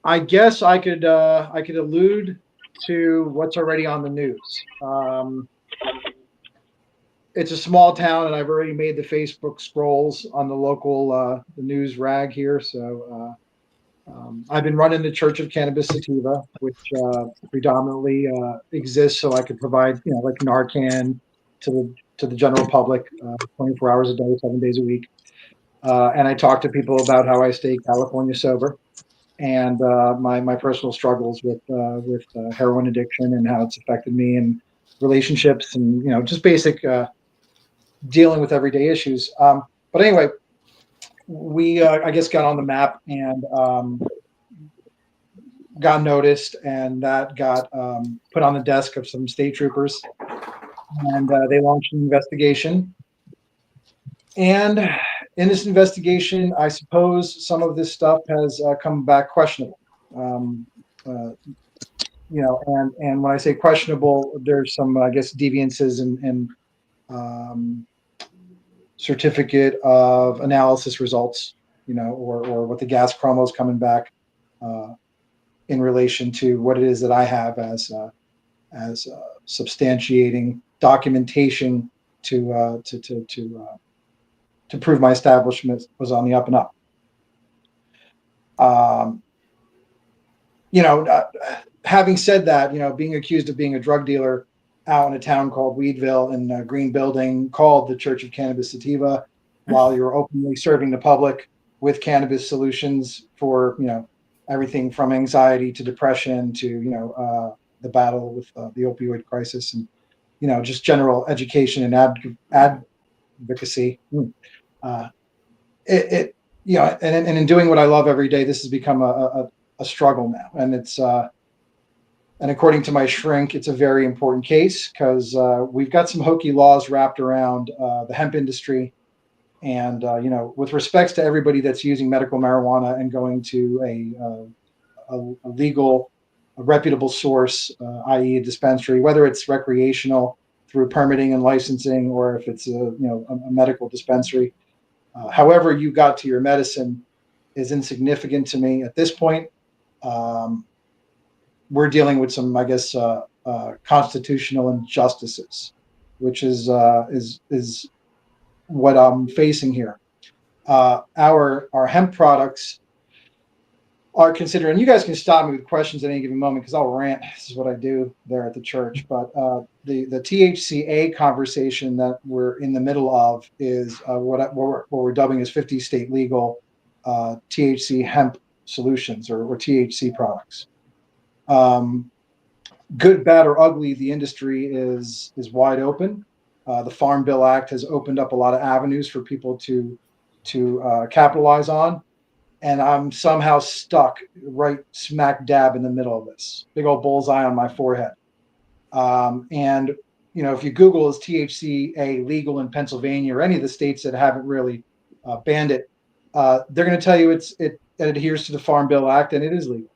I guess I could allude to what's already on the news. It's a small town, and I've already made the Facebook scrolls on the local the news rag here. So I've been running the Church of Cannabis Sativa, which predominantly exists so I could provide, like Narcan to the general public 24 hours a day, 7 days a week. And I talk to people about how I stay California sober and my personal struggles with heroin addiction and how it's affected me and relationships and just basic dealing with everyday issues. But anyway, we I guess got on the map and got noticed, and that got put on the desk of some state troopers, and they launched an investigation. And in this investigation, I suppose some of this stuff has come back questionable. And when I say questionable, there's some, I guess, deviances and certificate of analysis results, or what the gas chromo is coming back in relation to what it is that I have as substantiating documentation to prove my establishment was on the up and up. Having said that, being accused of being a drug dealer out in a town called Weedville in a green building called the Church of Cannabis Sativa, while you're openly serving the public with cannabis solutions for, everything from anxiety to depression to, the battle with the opioid crisis and, just general education and advocacy. And in doing what I love every day, this has become a struggle now. And it's, and according to my shrink, it's a very important case because we've got some hokey laws wrapped around the hemp industry. And, with respects to everybody that's using medical marijuana and going to a legal, a reputable source, i.e. a dispensary, whether it's recreational through permitting and licensing, or if it's a medical dispensary, however you got to your medicine is insignificant to me at this point. We're dealing with some, I guess, constitutional injustices, which is what I'm facing here. Our hemp products are considered, and you guys can stop me with questions at any given moment because I'll rant. This is what I do there at the church. But the THCA conversation that we're in the middle of is what we're dubbing as 50 state legal THC hemp solutions or THC products. Good, bad, or ugly, the industry is wide open. The Farm Bill Act has opened up a lot of avenues for people to capitalize on, and I'm somehow stuck right smack dab in the middle of this. Big old bullseye on my forehead. And if you Google is THCA legal in Pennsylvania or any of the states that haven't really banned it, they're going to tell you it adheres to the Farm Bill Act and it is legal.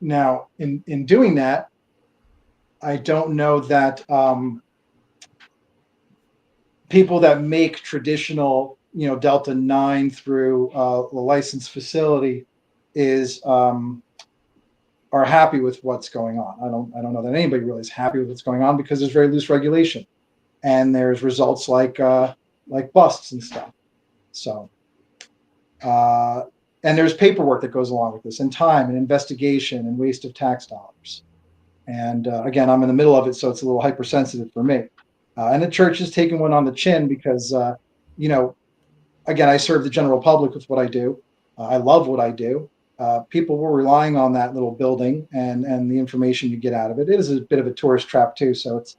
Now, in doing that, I don't know that people that make traditional, Delta 9 through a licensed facility are happy with what's going on. I don't know that anybody really is happy with what's going on because there's very loose regulation, and there's results like busts and stuff. So, and there's paperwork that goes along with this, and time and investigation and waste of tax dollars. And again, I'm in the middle of it, so it's a little hypersensitive for me. And the church is taking one on the chin because, again, I serve the general public with what I do. I love what I do. People were relying on that little building and the information you get out of it. It is a bit of a tourist trap too, so it's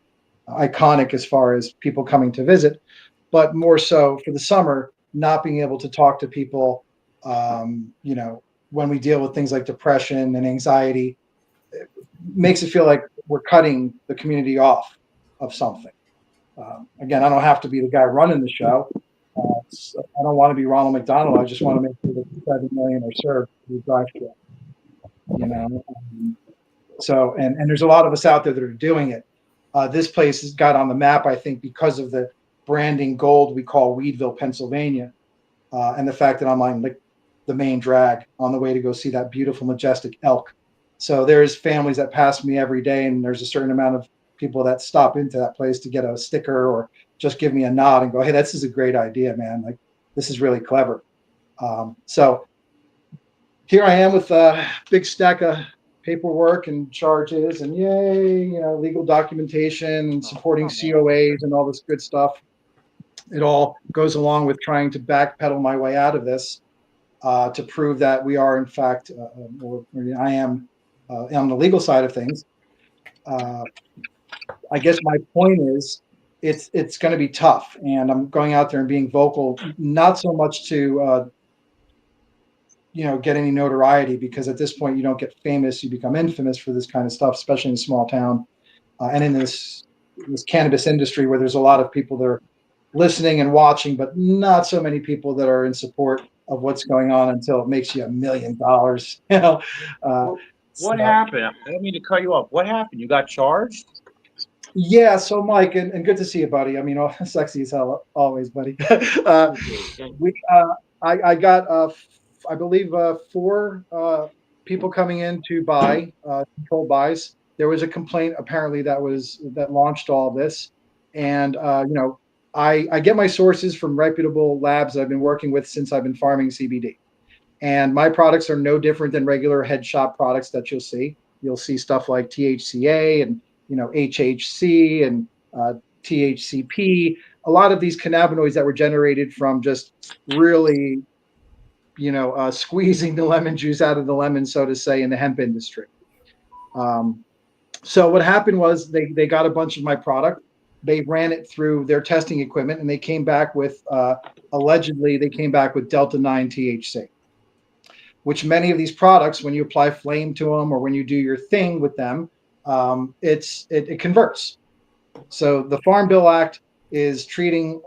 iconic as far as people coming to visit, but more so for the summer, not being able to talk to people, when we deal with things like depression and anxiety, it makes it feel like we're cutting the community off of something. Again, I don't have to be the guy running the show. I don't want to be Ronald McDonald. I just want to make sure that 7 million are served through drive-thru. So, and there's a lot of us out there that are doing it. This place has got on the map, I think, because of the branding gold we call Weedville, Pennsylvania, and the fact that I'm on the main drag on the way to go see that beautiful, majestic elk. So there's families that pass me every day, and there's a certain amount of people that stop into that place to get a sticker or just give me a nod and go, hey, this is a great idea, man. Like, this is really clever. So here I am with a big stack of paperwork and charges and yay, legal documentation and supporting COAs and all this good stuff. It all goes along with trying to backpedal my way out of this to prove that we are, in fact, I am on the legal side of things. I guess my point is it's going to be tough, and I'm going out there and being vocal, not so much to get any notoriety, because at this point you don't get famous, you become infamous for this kind of stuff, especially in a small town and in this cannabis industry where there's a lot of people that are listening and watching, but not so many people that are in support of what's going on until it makes you $1 million. What happened? I don't mean to cut you off. What happened? You got charged? Yeah, so Mike, and good to see you, buddy. I mean, sexy as hell always, buddy. I got, I believe, 4 people coming in to buy controlled buys. There was a complaint apparently that launched all this, and I get my sources from reputable labs that I've been working with since I've been farming CBD, and my products are no different than regular head shop products that you'll see. You'll see stuff like THCA and HHC and THCP, a lot of these cannabinoids that were generated from just really, squeezing the lemon juice out of the lemon, so to say, in the hemp industry. So what happened was they got a bunch of my product. They ran it through their testing equipment, and they came back with, allegedly, Delta 9 THC, which many of these products, when you apply flame to them or when you do your thing with them, it converts. So the Farm Bill Act is treating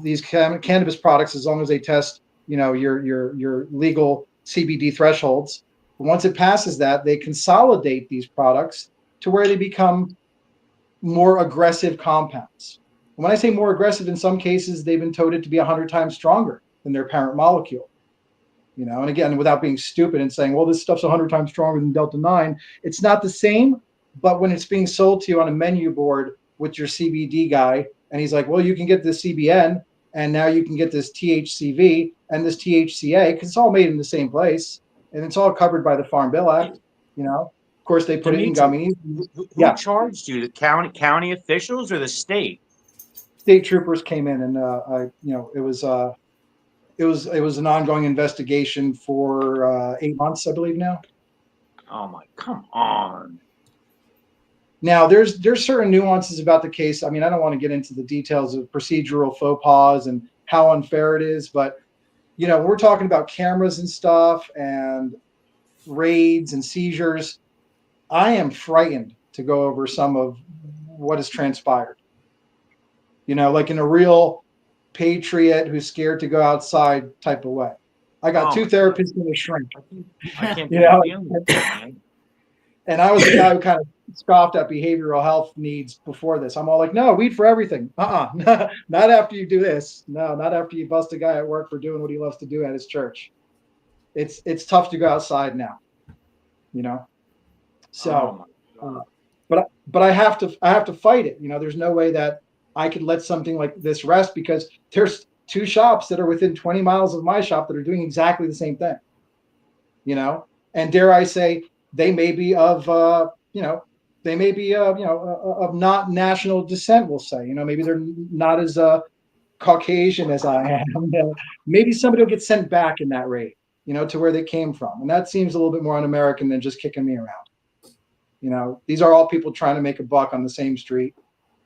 these cannabis products, as long as they test, your legal CBD thresholds. Once it passes that, they consolidate these products to where they become more aggressive compounds. And when I say more aggressive, in some cases, they've been touted to be 100 times stronger than their parent molecule. And again, without being stupid and saying, well, this stuff's 100 times stronger than Delta 9, it's not the same. But when it's being sold to you on a menu board with your CBD guy, and he's like, well, you can get this CBN, and now you can get this THCV and this THCA, because it's all made in the same place, and it's all covered by the Farm Bill Act. Of course, they put it in gummies. Who charged you? The county officials or the state? State troopers came in, and it was an ongoing investigation for 8 months, I believe now. Oh my, come on. Now, there's certain nuances about the case. I mean, I don't want to get into the details of procedural faux pas and how unfair it is, but we're talking about cameras and stuff and raids and seizures. I am frightened to go over some of what has transpired. Like in a real patriot who's scared to go outside type of way. I got 2 therapists in a shrink. I can't and I was the guy who kind of scoffed at behavioral health needs before this. I'm all like, no, weed for everything. Not after you do this. No, not after you bust a guy at work for doing what he loves to do at his church. it's tough to go outside now, you know. So, but I have to fight it. You know, there's no way that I could let something like this rest, because there's 2 shops that are within 20 miles of my shop that are doing exactly the same thing. You know, and dare I say, they may be of of not national descent. We'll say, you know, maybe they're not as Caucasian as I am. You know, maybe somebody will get sent back in that rate, you know, to where they came from, and that seems a little bit more un-American than just kicking me around. You know, these are all people trying to make a buck on the same street,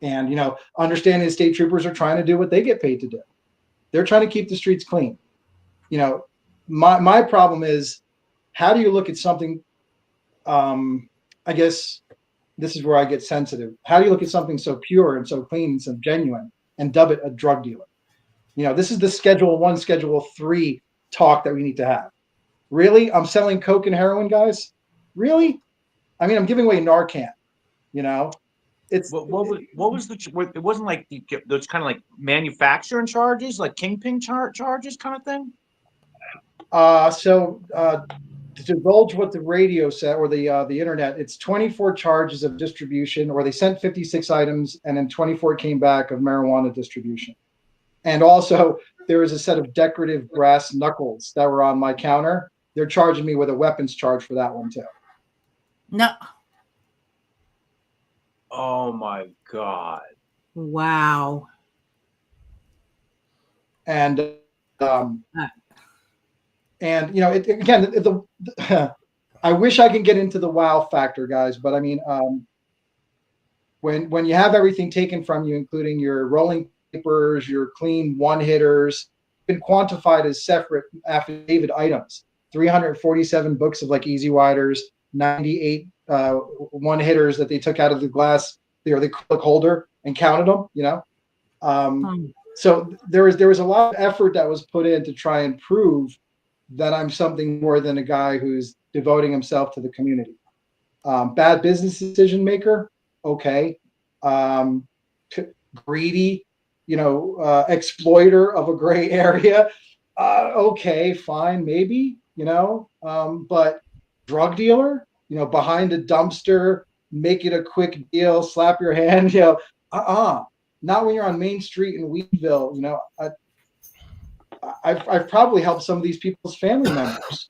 and you know, understanding the state troopers are trying to do what they get paid to do. They're trying to keep the streets clean. You know, my problem is, how do you look at something? I guess this is where I get sensitive. How do you look at something so pure and so clean and so genuine and dub it a drug dealer? You know, this is the Schedule 1, Schedule 3 talk that we need to have. Really? I'm selling coke and heroin, guys? Really? I mean, I'm giving away Narcan. You know, it's what was it wasn't like those kind of like manufacturing charges, like kingpin charges kind of thing. To divulge what the radio said, or the internet, it's 24 charges of distribution, or they sent 56 items and then 24 came back of marijuana distribution. And also there was a set of decorative brass knuckles that were on my counter. They're charging me with a weapons charge for that one too. No. Oh my God. Wow. And you know, again, I wish I could get into the wow factor, guys, but I mean, when you have everything taken from you, including your rolling papers, your clean one hitters, been quantified as separate affidavit items, 347 books of like Easy Widers, 98 one hitters that they took out of the glass, the acrylic holder, and counted them, you know. So there was a lot of effort that was put in to try and prove that I'm something more than a guy who's devoting himself to the community. Bad business decision maker, okay. Greedy, you know, exploiter of a gray area, okay, fine, maybe, you know. But drug dealer, you know, behind a dumpster, make it a quick deal, slap your hand, you know, not when you're on Main Street in Weedville, you know. I've probably helped some of these people's family members.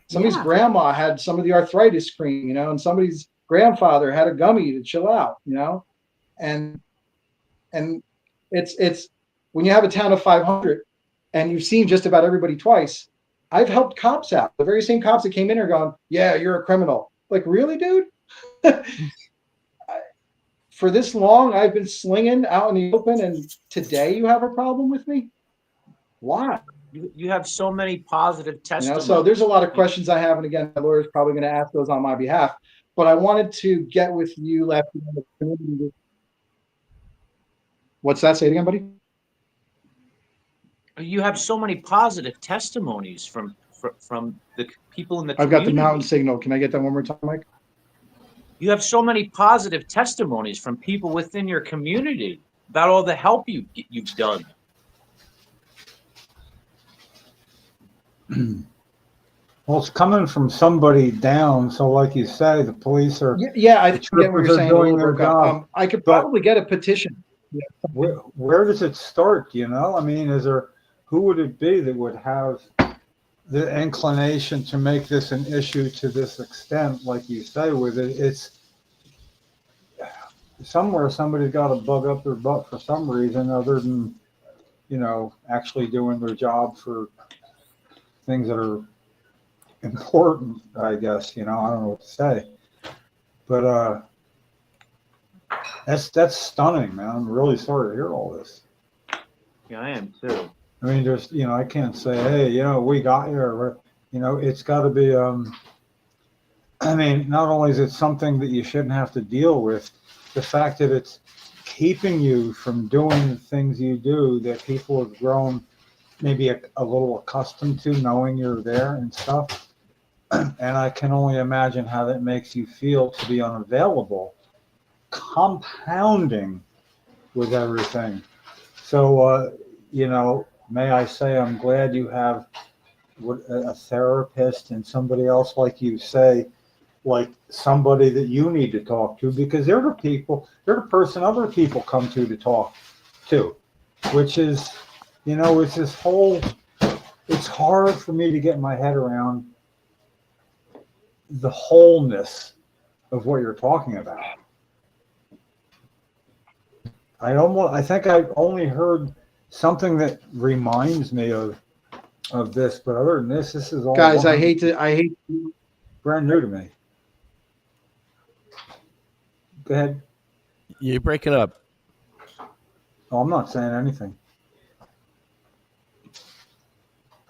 Somebody's grandma had some of the arthritis cream, you know, and somebody's grandfather had a gummy to chill out, you know, and it's when you have a town of 500 and you've seen just about everybody twice. I've helped cops out. The very same cops that came in are going, yeah, you're a criminal. Like, really, dude? For this long, I've been slinging out in the open, and today you have a problem with me? Why? You have so many positive testimonies. You know, so there's a lot of questions I have, and again, my lawyer's probably going to ask those on my behalf. But I wanted to get with you, Lefty. What's that? Say it again, buddy. You have so many positive testimonies from the people in the community. I've got the mountain signal. Can I get that one more time, Mike? You have so many positive testimonies from people within your community about all the help you've done. Well, it's coming from somebody down. So, like you say, the police are. Yeah, I get what you're saying. Doing their job. I could probably get a petition. Yeah. Where does it start? You know, I mean, who would it be that would have the inclination to make this an issue to this extent, like you say, with it? It's somewhere somebody's got to bug up their butt for some reason other than, you know, actually doing their job for things that are important, I guess. You know, I don't know what to say, but that's stunning, man. I'm really sorry to hear all this. Yeah, I am too. I mean, there's, you know, I can't say, hey, you know, we got you, or, you know, it's got to be, I mean, not only is it something that you shouldn't have to deal with, the fact that it's keeping you from doing the things you do that people have grown maybe a little accustomed to, knowing you're there and stuff. And I can only imagine how that makes you feel to be unavailable, compounding with everything. So, you know, may I say I'm glad you have a therapist and somebody else, like you say, like somebody that you need to talk to, because they're the person other people come to talk to, which is, it's this whole, it's hard for me to get my head around the wholeness of what you're talking about. I think I've only heard something that reminds me of this, but other than this is all. Guys, I hate brand new to me. Go ahead. You break it up. Oh, I'm not saying anything.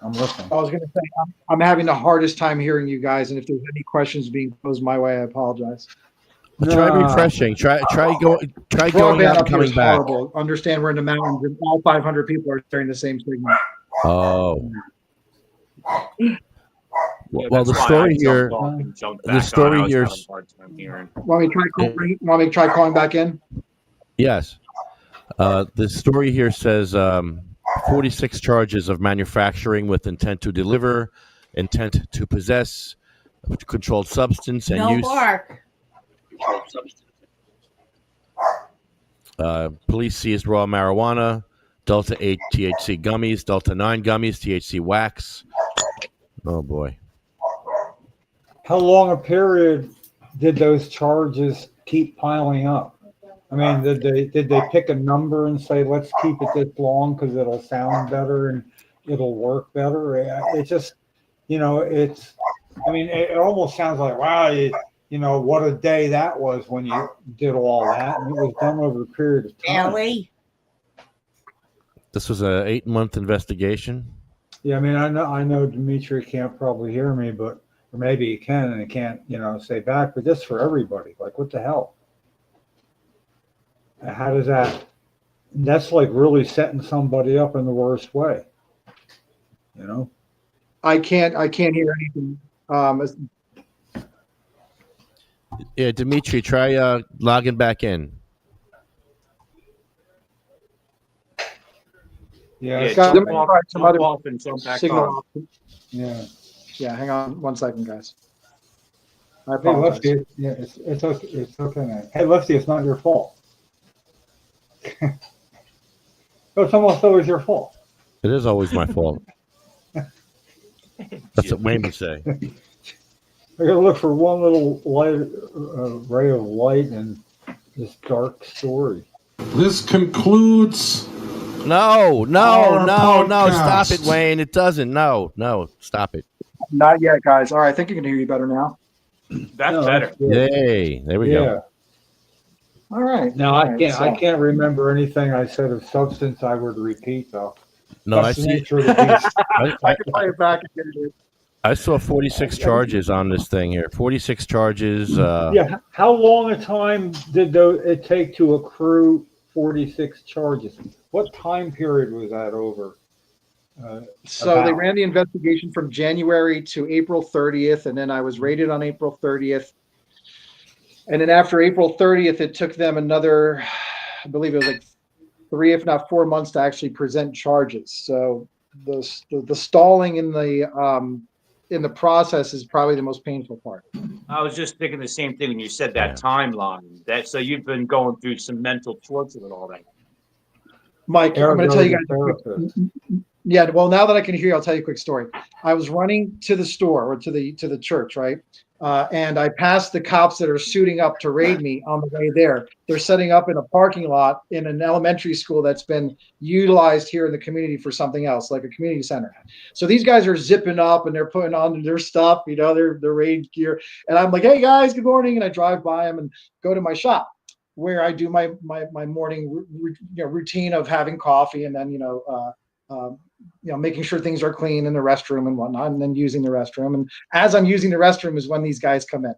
I'm listening. I was going to say, I'm having the hardest time hearing you guys, and if there's any questions being posed my way, I apologize. Try refreshing. Try going Broadband out up and here is coming back. horrible. Understand we're in the mountains, and all 500 people are sharing the same signal. Oh. Yeah, Well, the that's why story I here. jumped off and jumped The back story on. I was here. having a hard time hearing. Want me to try calling back in? Yes. The story here says 46 charges of manufacturing with intent to deliver, intent to possess, controlled substance, and No use. bark. Police seized raw marijuana, Delta 8 THC gummies, Delta 9 gummies, THC wax. Oh boy. How long a period did those charges keep piling up? I mean, did they pick a number and say, let's keep it this long because it'll sound better and it'll work better? It just, it's, I mean, it almost sounds like, wow, what a day that was when you did all that. And it was done over a period of time. Ellie? This was an 8-month investigation. Yeah, I mean, I know Dimitri can't probably hear me, or maybe he can and he can't, say back, but this for everybody. Like, what the hell? How does that's like really setting somebody up in the worst way, I can't hear anything. Yeah, Dimitri, try logging back in. Yeah, jump off and jump back on. Yeah, hang on 1 second, guys. I Hey, apologize. Lefty, it's okay. It's okay, man. Hey, Lefty, it's not your fault. It's almost always your fault. It is always my fault. That's what Wayne would say. I gotta look for one little ray of light in this dark story. This concludes. No, our podcast. stop it, Wayne. It doesn't. No, stop it. Not yet, guys. All right, I think you can hear you better now. That's better. Yay, there we go. All right. Now I can't remember anything I said of substance I would repeat though. No, That's I the see. nature of the beast. I can play it back and get it. I saw 46 charges on this thing here. 46 charges. Yeah. How long a time did it take to accrue 46 charges? What time period was that over? So they ran the investigation from January to April 30th, and then I was raided on April 30th. And then after April 30th, it took them another, I believe it was like 3, if not 4 months to actually present charges. So the stalling in the process is probably the most painful part. I was just thinking the same thing when you said that timeline. So you've been going through some mental torture and all that. Mike, I'm going to tell you guys. Yeah, well, now that I can hear you, I'll tell you a quick story. I was running to the store or to the church, right? And I passed the cops that are suiting up to raid me on the way there. They're setting up in a parking lot in an elementary school that's been utilized here in the community for something else, like a community center. So these guys are zipping up and they're putting on their stuff, their raid gear. And I'm like, hey guys, good morning. And I drive by them and go to my shop where I do my morning routine of having coffee and then making sure things are clean in the restroom and whatnot, and then using the restroom. And as I'm using the restroom is when these guys come in,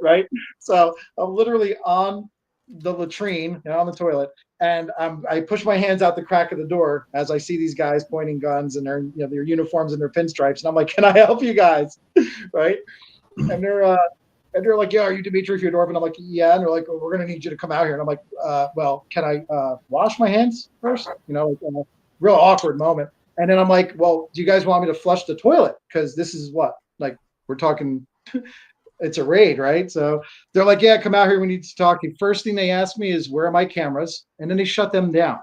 right? So I'm literally on the latrine, on the toilet, and I push my hands out the crack of the door as I see these guys pointing guns and their uniforms and their pinstripes, and I'm like, "Can I help you guys?" Right? And they're like, "Yeah, are you Dimitri Fyodorov?" And I'm like, "Yeah." And they're like, "Well, we're gonna need you to come out here." And I'm like, "Well, can I wash my hands first?" Real awkward moment. And then I'm like, well, do you guys want me to flush the toilet? Because this is what, like, we're talking, it's a raid, right? So they're like, yeah, come out here. We need to talk. The first thing they ask me is, where are my cameras? And then they shut them down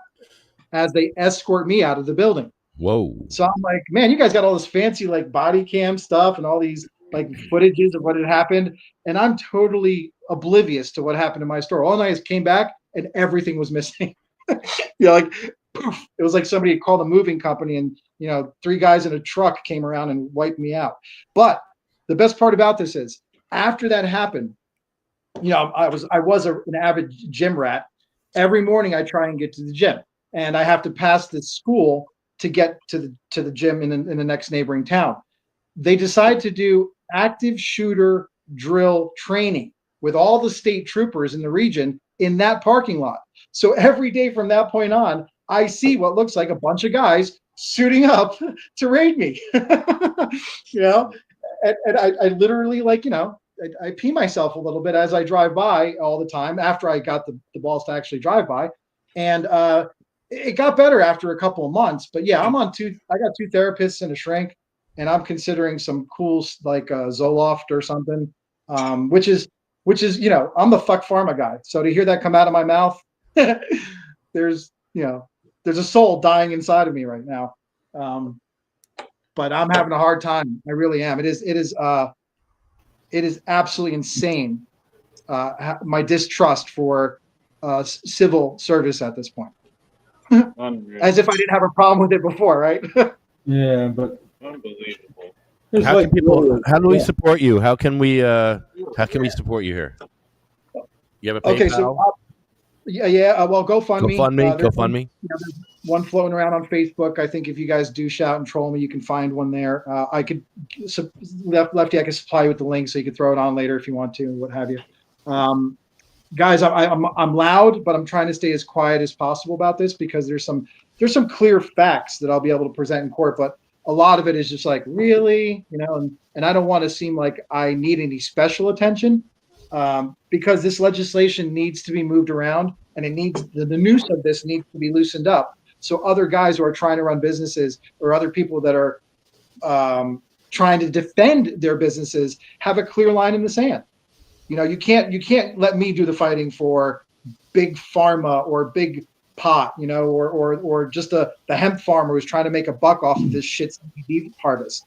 as they escort me out of the building. Whoa. So I'm like, man, you guys got all this fancy like body cam stuff and all these like footages of what had happened. And I'm totally oblivious to what happened in my store. All I just came back and everything was missing. Like poof, it was like somebody had called a moving company and, 3 guys in a truck came around and wiped me out. But the best part about this is after that happened, I was an avid gym rat. Every morning I try and get to the gym, and I have to pass this school to get to the gym in the next neighboring town. They decide to do active shooter drill training with all the state troopers in the region in that parking lot. So every day from that point on, I see what looks like a bunch of guys suiting up to raid me. And I literally I pee myself a little bit as I drive by all the time after I got the balls to actually drive by. And it got better after a couple of months, but yeah, I got 2 therapists and a shrink, and I'm considering some cool like Zoloft or something, which is, I'm the fuck pharma guy. So to hear that come out of my mouth, there's a soul dying inside of me right now. But I'm having a hard time. I really am. It is absolutely insane. My distrust for civil service at this point. As if I didn't have a problem with it before, right? Yeah, but unbelievable. How do we support you? How can we support you here? You have a PayPal? Okay, so well, GoFundMe. GoFundMe. There's one floating around on Facebook. I think if you guys do shout and troll me, you can find one there. I could, Lefty, I can supply you with the link so you can throw it on later if you want to, and what have you. Guys, I'm loud, but I'm trying to stay as quiet as possible about this because there's some clear facts that I'll be able to present in court, but a lot of it is just like, really, and I don't want to seem like I need any special attention, because this legislation needs to be moved around, and the noose of this needs to be loosened up. So other guys who are trying to run businesses or other people that are trying to defend their businesses have a clear line in the sand. You can't let me do the fighting for big pharma or big pot, or just the hemp farmer who's trying to make a buck off of this shit CBD harvest.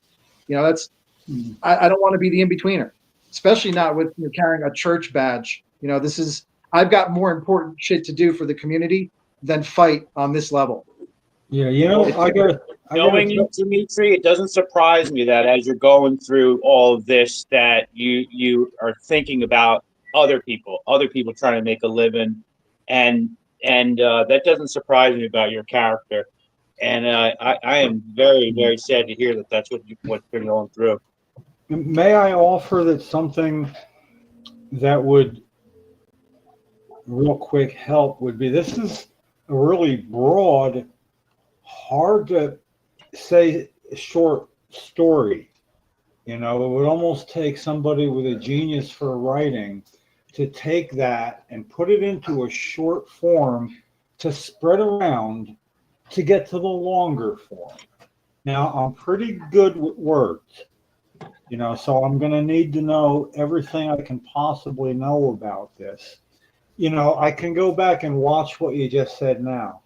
I don't want to be the in-betweener, especially not with carrying a church badge. I've got more important shit to do for the community than fight on this level. Yeah, knowing you, Dimitri, it doesn't surprise me that as you're going through all of this, that you are thinking about other people trying to make a living, and that doesn't surprise me about your character. And I am very, very sad to hear that that's what you're going through. May I offer that something that would real quick help would be, this is a really broad, hard to say short story. It would almost take somebody with a genius for writing to take that and put it into a short form to spread around to get to the longer form. Now, I'm pretty good with words, so I'm going to need to know everything I can possibly know about this. I can go back and watch what you just said now.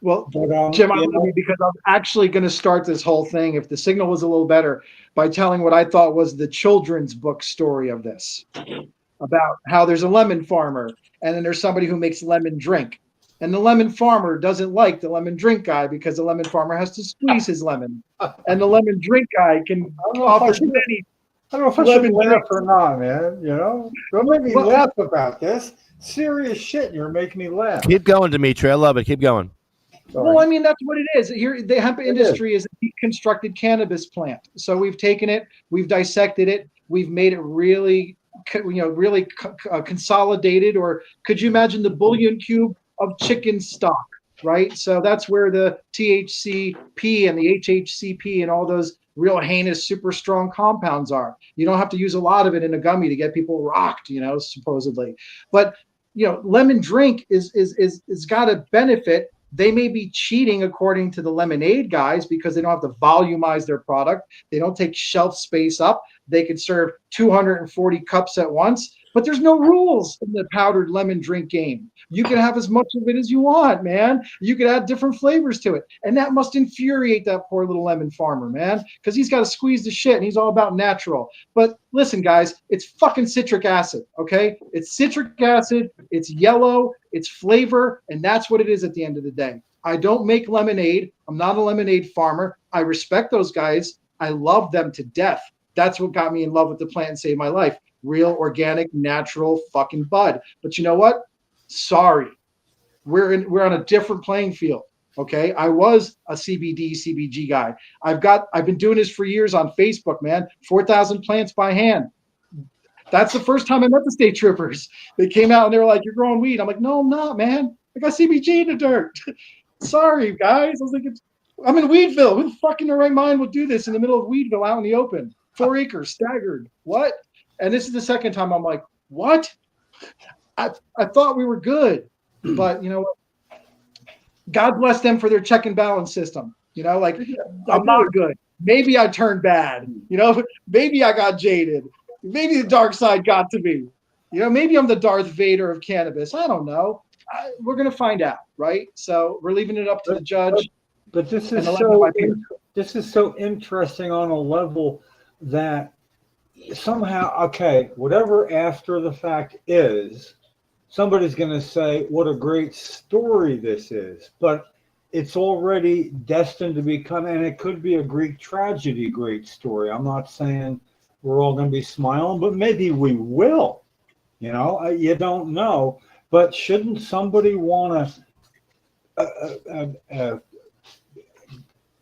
Well, but, Jim, because I'm actually going to start this whole thing, if the signal was a little better, by telling what I thought was the children's book story of this, about how there's a lemon farmer, and then there's somebody who makes lemon drink. And the lemon farmer doesn't like the lemon drink guy because the lemon farmer has to squeeze his lemon. And the lemon drink guy can offer many. I don't know if I should laugh or not, man. Don't make me laugh about this. Serious shit. You're making me laugh. Keep going, Dimitri. I love it. Keep going. Sorry. Well, I mean, that's what it is. Here, the hemp industry is a deconstructed cannabis plant. So we've taken it, we've dissected it, we've made it really, consolidated. Or could you imagine the bouillon cube of chicken stock, right? So that's where the THCP and the HHCP and all those real heinous, super strong compounds are. You don't have to use a lot of it in a gummy to get people rocked, supposedly. But lemon drink is got a benefit They may be cheating according to the lemonade guys because they don't have to volumize their product. They don't take shelf space up. They could serve 240 cups at once, but there's no rules in the powdered lemon drink game. You can have as much of it as you want, man. You could add different flavors to it. And that must infuriate that poor little lemon farmer, man, because he's got to squeeze the shit and he's all about natural. But listen, guys, it's fucking citric acid, okay? It's citric acid, it's yellow, it's flavor, and that's what it is at the end of the day. I don't make lemonade. I'm not a lemonade farmer. I respect those guys. I love them to death. That's what got me in love with the plant and saved my life. Real, organic, natural fucking bud. But you know what? Sorry. We're on a different playing field. Okay. I was a CBD, CBG guy. I've been doing this for years on Facebook, man. 4,000 plants by hand. That's the first time I met the state troopers. They came out and they were like, "You're growing weed." I'm like, "No, I'm not, man. I got CBG in the dirt." Sorry, guys. I was like, I'm in Weedville. Who the fuck in their right mind would do this in the middle of Weedville out in the open? 4 acres, staggered. What? And this is the second time I'm like, what? I thought we were good. But you know what? God bless them for their check and balance system. You know, like I'm not good. Maybe I turned bad. You know, maybe I got jaded. Maybe the dark side got to me. You know, maybe I'm the Darth Vader of cannabis. I don't know. We're going to find out, right? So we're leaving it up to the judge. But this is so interesting on a level that somehow, okay, whatever after the fact is, somebody's going to say, what a great story this is. But it's already destined to become, and it could be a Greek tragedy, great story. I'm not saying we're all going to be smiling, but maybe we will. You know, you don't know. But shouldn't somebody want to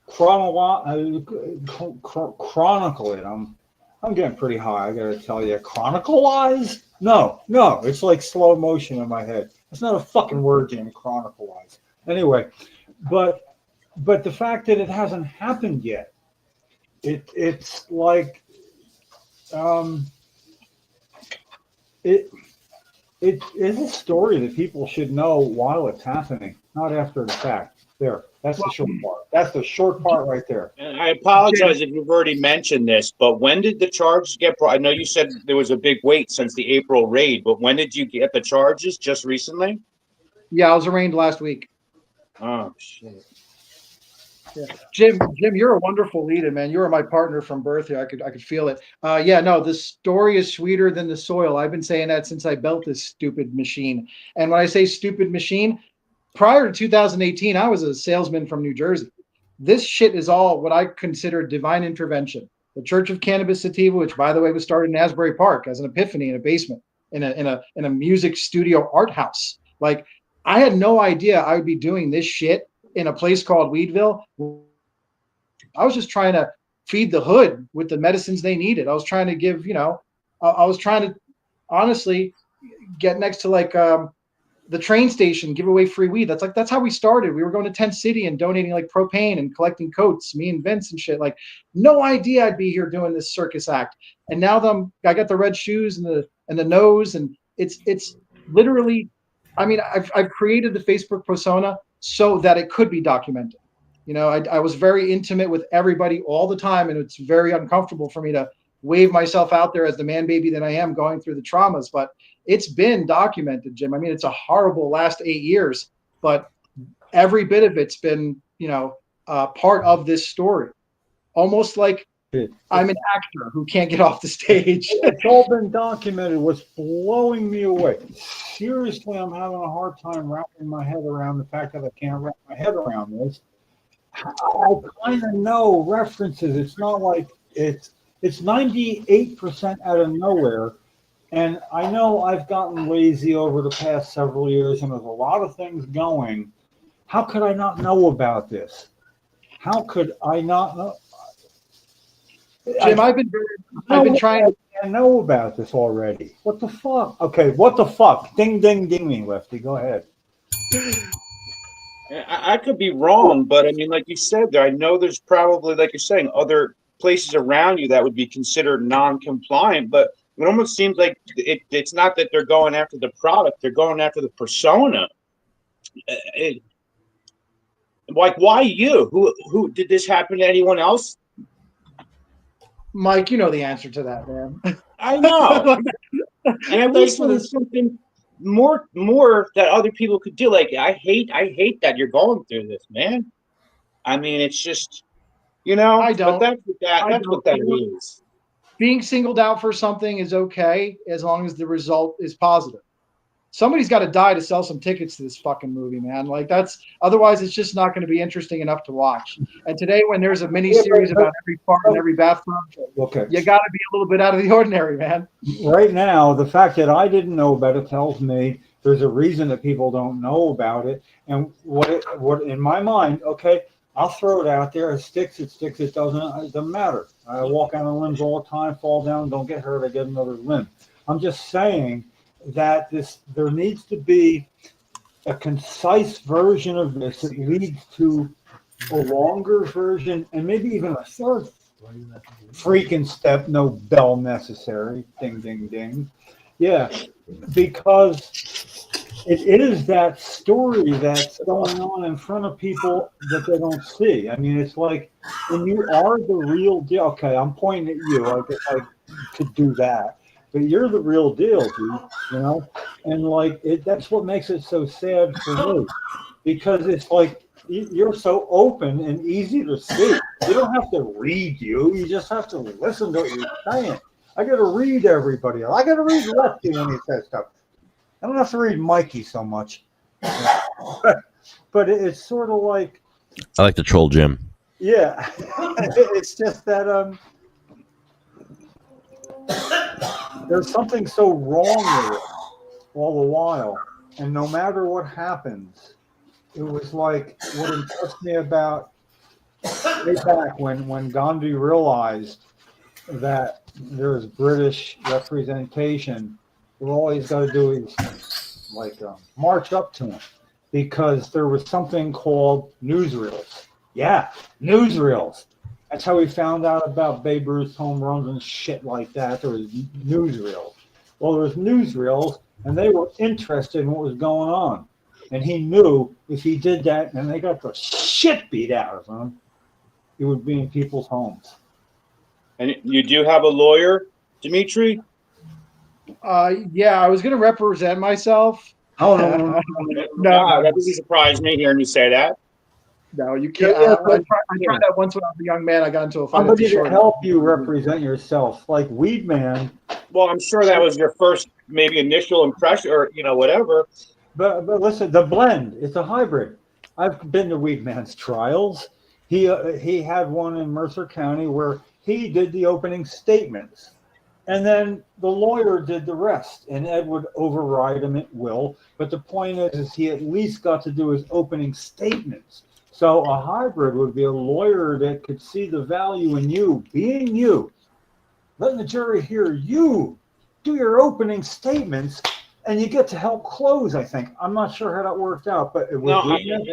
chronicle it? I'm getting pretty high. I got to tell you, chronicleize? No, it's like slow motion in my head. It's not a fucking word game, chronicleize. Anyway, but the fact that it hasn't happened yet, it's like it is a story that people should know while it's happening, not after the fact. There, that's the short part. That's the short part right there. And I apologize if you've already mentioned this, but when did the charges get brought? I know you said there was a big wait since the April raid, but when did you get the charges? Just recently? Yeah, I was arraigned last week. Oh, shit. Yeah. Jim, you're a wonderful leader, man. You were my partner from birth here. I could feel it. Yeah, no, the story is sweeter than the soil. I've been saying that since I built this stupid machine. And when I say stupid machine, prior to 2018, I was a salesman from New Jersey. This shit is all what I consider divine intervention. The Church of Cannabis Sativa, which by the way was started in Asbury Park as an epiphany in a basement in a music studio art house. Like I had no idea I would be doing this shit in a place called Weedville. I was just trying to feed the hood with the medicines they needed. I was trying to give, I was trying to honestly get next to like the train station, give away free weed. That's how we started. We were going to Tent City and donating like propane and collecting coats, me and Vince and shit. Like no idea I'd be here doing this circus act. And now that I got the red shoes and the nose, and it's literally, I mean, I've created the Facebook persona so that it could be documented. You know, I was very intimate with everybody all the time, and it's very uncomfortable for me to wave myself out there as the man baby that I am going through the traumas, but it's been documented, Jim. I mean, it's a horrible last 8 years, but every bit of it's been, part of this story. Almost like I'm an actor who can't get off the stage. It's all been documented. What's blowing me away? Seriously, I'm having a hard time wrapping my head around the fact that I can't wrap my head around this. I kind of know references. It's not like it's 98% out of nowhere. And I know I've gotten lazy over the past several years, and there's a lot of things going. How could I not know about this? How could I not know? Jim, I've been trying to know about this already. What the fuck? Okay, what the fuck? Ding, ding, ding me, Lefty. Go ahead. I could be wrong, but I mean, like you said, I know there's probably, like you're saying, other places around you that would be considered non-compliant, but it almost seems like it's not that they're going after the product, they're going after the persona. Like, why you? Who did this happen to anyone else? Mike, you know the answer to that, man. I know. And I wish there was something more that other people could do. Like, I hate that you're going through this, man. I mean, it's just, I don't. But that's what that is. Being singled out for something is okay as long as the result is positive. Somebody's got to die to sell some tickets to this fucking movie, man. Like otherwise it's just not going to be interesting enough to watch. And today, when there's a mini series about every fart in every bathtub, okay, you got to be a little bit out of the ordinary, man. Right now, the fact that I didn't know about it tells me there's a reason that people don't know about it. And what in my mind, okay, I'll throw it out there. It sticks. It doesn't matter. I walk out on limbs all the time, fall down, don't get hurt. I get another limb. I'm just saying that there needs to be a concise version of this that leads to a longer version and maybe even a third freaking step. No bell necessary. Ding, ding, ding. Yeah, because it is that story that's going on in front of people that they don't see. I mean, it's like when you are the real deal. Okay, I'm pointing at you. I guess I could do that. But you're the real deal, dude, and like that's what makes it so sad for me, because it's like you're so open and easy to see. You don't have to read you just have to listen to what you're saying. I got to read everybody. I got to read Lefty when he says stuff. I don't have to read Mikey so much, but it's sort of like I like to troll Jim. Yeah, it's just that there's something so wrong with it all the while, and no matter what happens, it was like what impressed me about way back when Gandhi realized that there's British representation. All he's got to do is like march up to him, because there was something called newsreels. Yeah, newsreels. That's how we found out about Babe Ruth's home runs and shit like that. There was newsreels. Well, there was newsreels, and they were interested in what was going on. And he knew if he did that and they got the shit beat out of him, it would be in people's homes. And you do have a lawyer, Dimitri? Yeah, I was going to represent myself. Oh, no. That doesn't surprise me hearing you say that. No, you can't. I tried that once when I was a young man. I got into a fight. Somebody to help you represent yourself, like Weed Man. Well, I'm sure that was your first, maybe initial impression, or whatever. But listen, the blend, it's a hybrid. I've been to Weed Man's trials. He had one in Mercer County where he did the opening statements, and then the lawyer did the rest, and Ed would override him at will. But the point is he at least got to do his opening statements. So a hybrid would be a lawyer that could see the value in you, being you, letting the jury hear you do your opening statements, and you get to help close, I think. I'm not sure how that worked out, but it was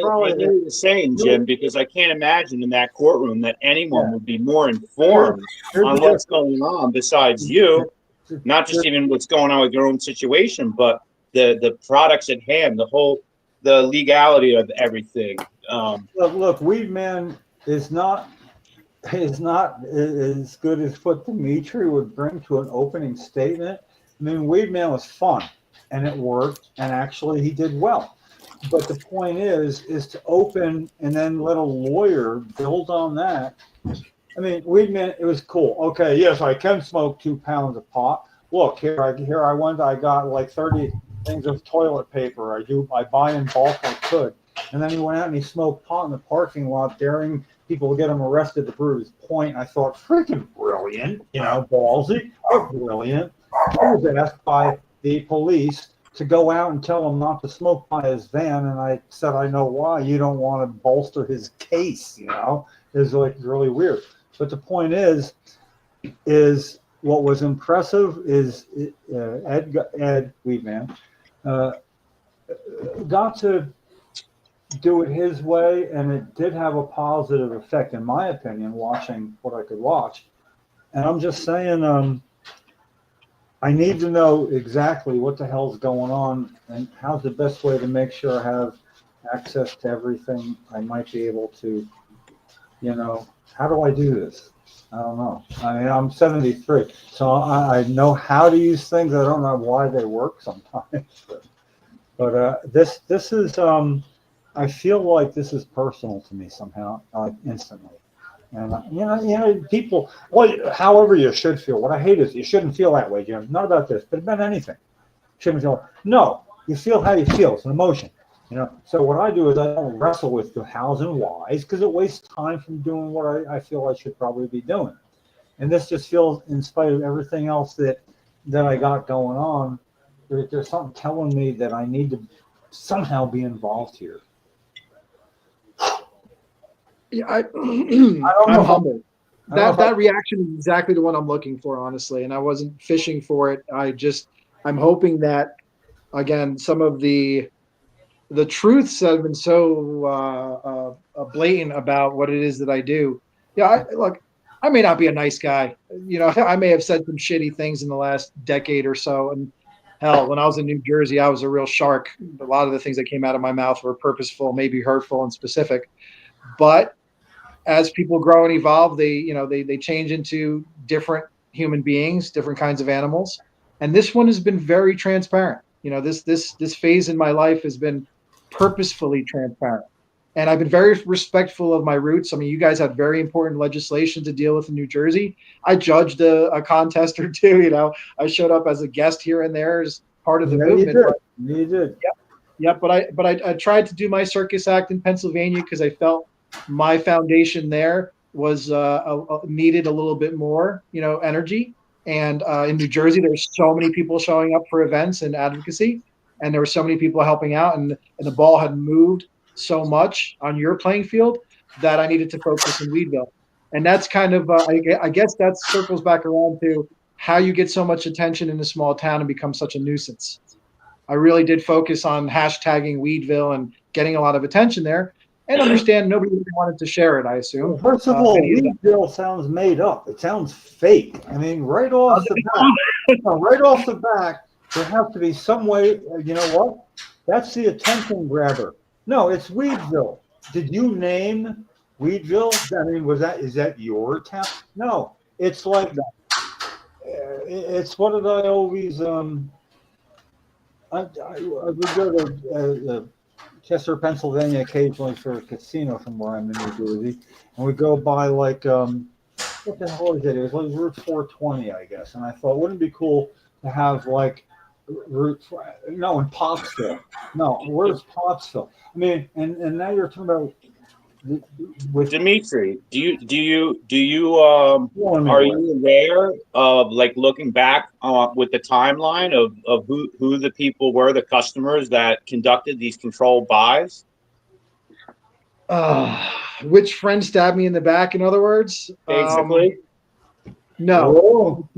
probably what you're saying, Jim, because I can't imagine in that courtroom that anyone would be more informed on what's going on besides you, not just even what's going on with your own situation, but the products at hand, the legality of everything. Look, Weed Man is not as good as what Dimitri would bring to an opening statement. I mean, Weed Man was fun, and it worked, and actually he did well. But the point is to open and then let a lawyer build on that. I mean, Weed Man, it was cool. Okay, yes, I can smoke 2 pounds of pot. Look, here I went. I got like 30 things of toilet paper. I buy in bulk I could. And then he went out and he smoked pot in the parking lot, daring people to get him arrested to prove his point. I thought, freaking brilliant, ballsy, brilliant. I was asked by the police to go out and tell him not to smoke by his van, and I said, I know why. You don't want to bolster his case, It's like really weird. But the point is what was impressive is Ed Weedman got to do it his way, and it did have a positive effect, in my opinion, watching what I could watch. And I'm just saying, I need to know exactly what the hell's going on and how's the best way to make sure I have access to everything, I might be able to, how do I do this? I don't know. I mean, I'm 73, so I know how to use things. I don't know why they work sometimes, but this is I feel like this is personal to me somehow, instantly. And people. Well, however you should feel. What I hate is you shouldn't feel that way, Jim. Not about this, but about anything. Shouldn't feel. No, you feel how you feel. It's an emotion. So what I do is I don't wrestle with the hows and whys because it wastes time from doing what I feel I should probably be doing. And this just feels, in spite of everything else that I got going on, there's something telling me that I need to somehow be involved here. Yeah, I'm humbled. That reaction is exactly the one I'm looking for, honestly. And I wasn't fishing for it. I'm hoping that, again, some of the truths that have been so blatant about what it is that I do. Yeah, look, I may not be a nice guy. I may have said some shitty things in the last decade or so. And hell, when I was in New Jersey, I was a real shark. A lot of the things that came out of my mouth were purposeful, maybe hurtful and specific. But as people grow and evolve, they change into different human beings, different kinds of animals. And this one has been very transparent. This phase in my life has been purposefully transparent. And I've been very respectful of my roots. I mean, you guys had very important legislation to deal with in New Jersey. I judged a contest or two. I showed up as a guest here and there as part of the movement. You did. Yeah, but I tried to do my circus act in Pennsylvania because I felt my foundation there was needed a little bit more, energy. And in New Jersey, there's so many people showing up for events and advocacy, and there were so many people helping out, and the ball had moved so much on your playing field that I needed to focus in Weedville. And that's kind of, I guess that circles back around to how you get so much attention in a small town and become such a nuisance. I really did focus on hashtagging Weedville and getting a lot of attention there. And understand nobody really wanted to share it, I assume. Well, first of all, Weedville sounds made up. It sounds fake. I mean, right off the back, there has to be some way. You know what? That's the attention grabber. No, it's Weedville. Did you name Weedville? I mean, is that your town? No, it's like that. It's what did I always I would go to Chester, Pennsylvania occasionally for a casino from where I'm in New Jersey, and we go by what the hell is it? It was like Route 420, I guess. And I thought, wouldn't it be cool to have in Pottsville? No, where's Pottsville? I mean, and now you're talking about with Dimitri. Are you aware of looking back with the timeline of who the people were, the customers that conducted these controlled buys? Which friend stabbed me in the back, in other words? Basically. No.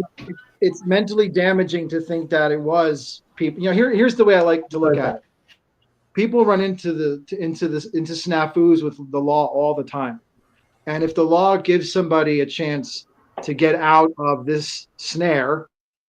It's mentally damaging to think that it was people. Here's the way I like to look at it. People run into snafus with the law all the time. And if the law gives somebody a chance to get out of this snare,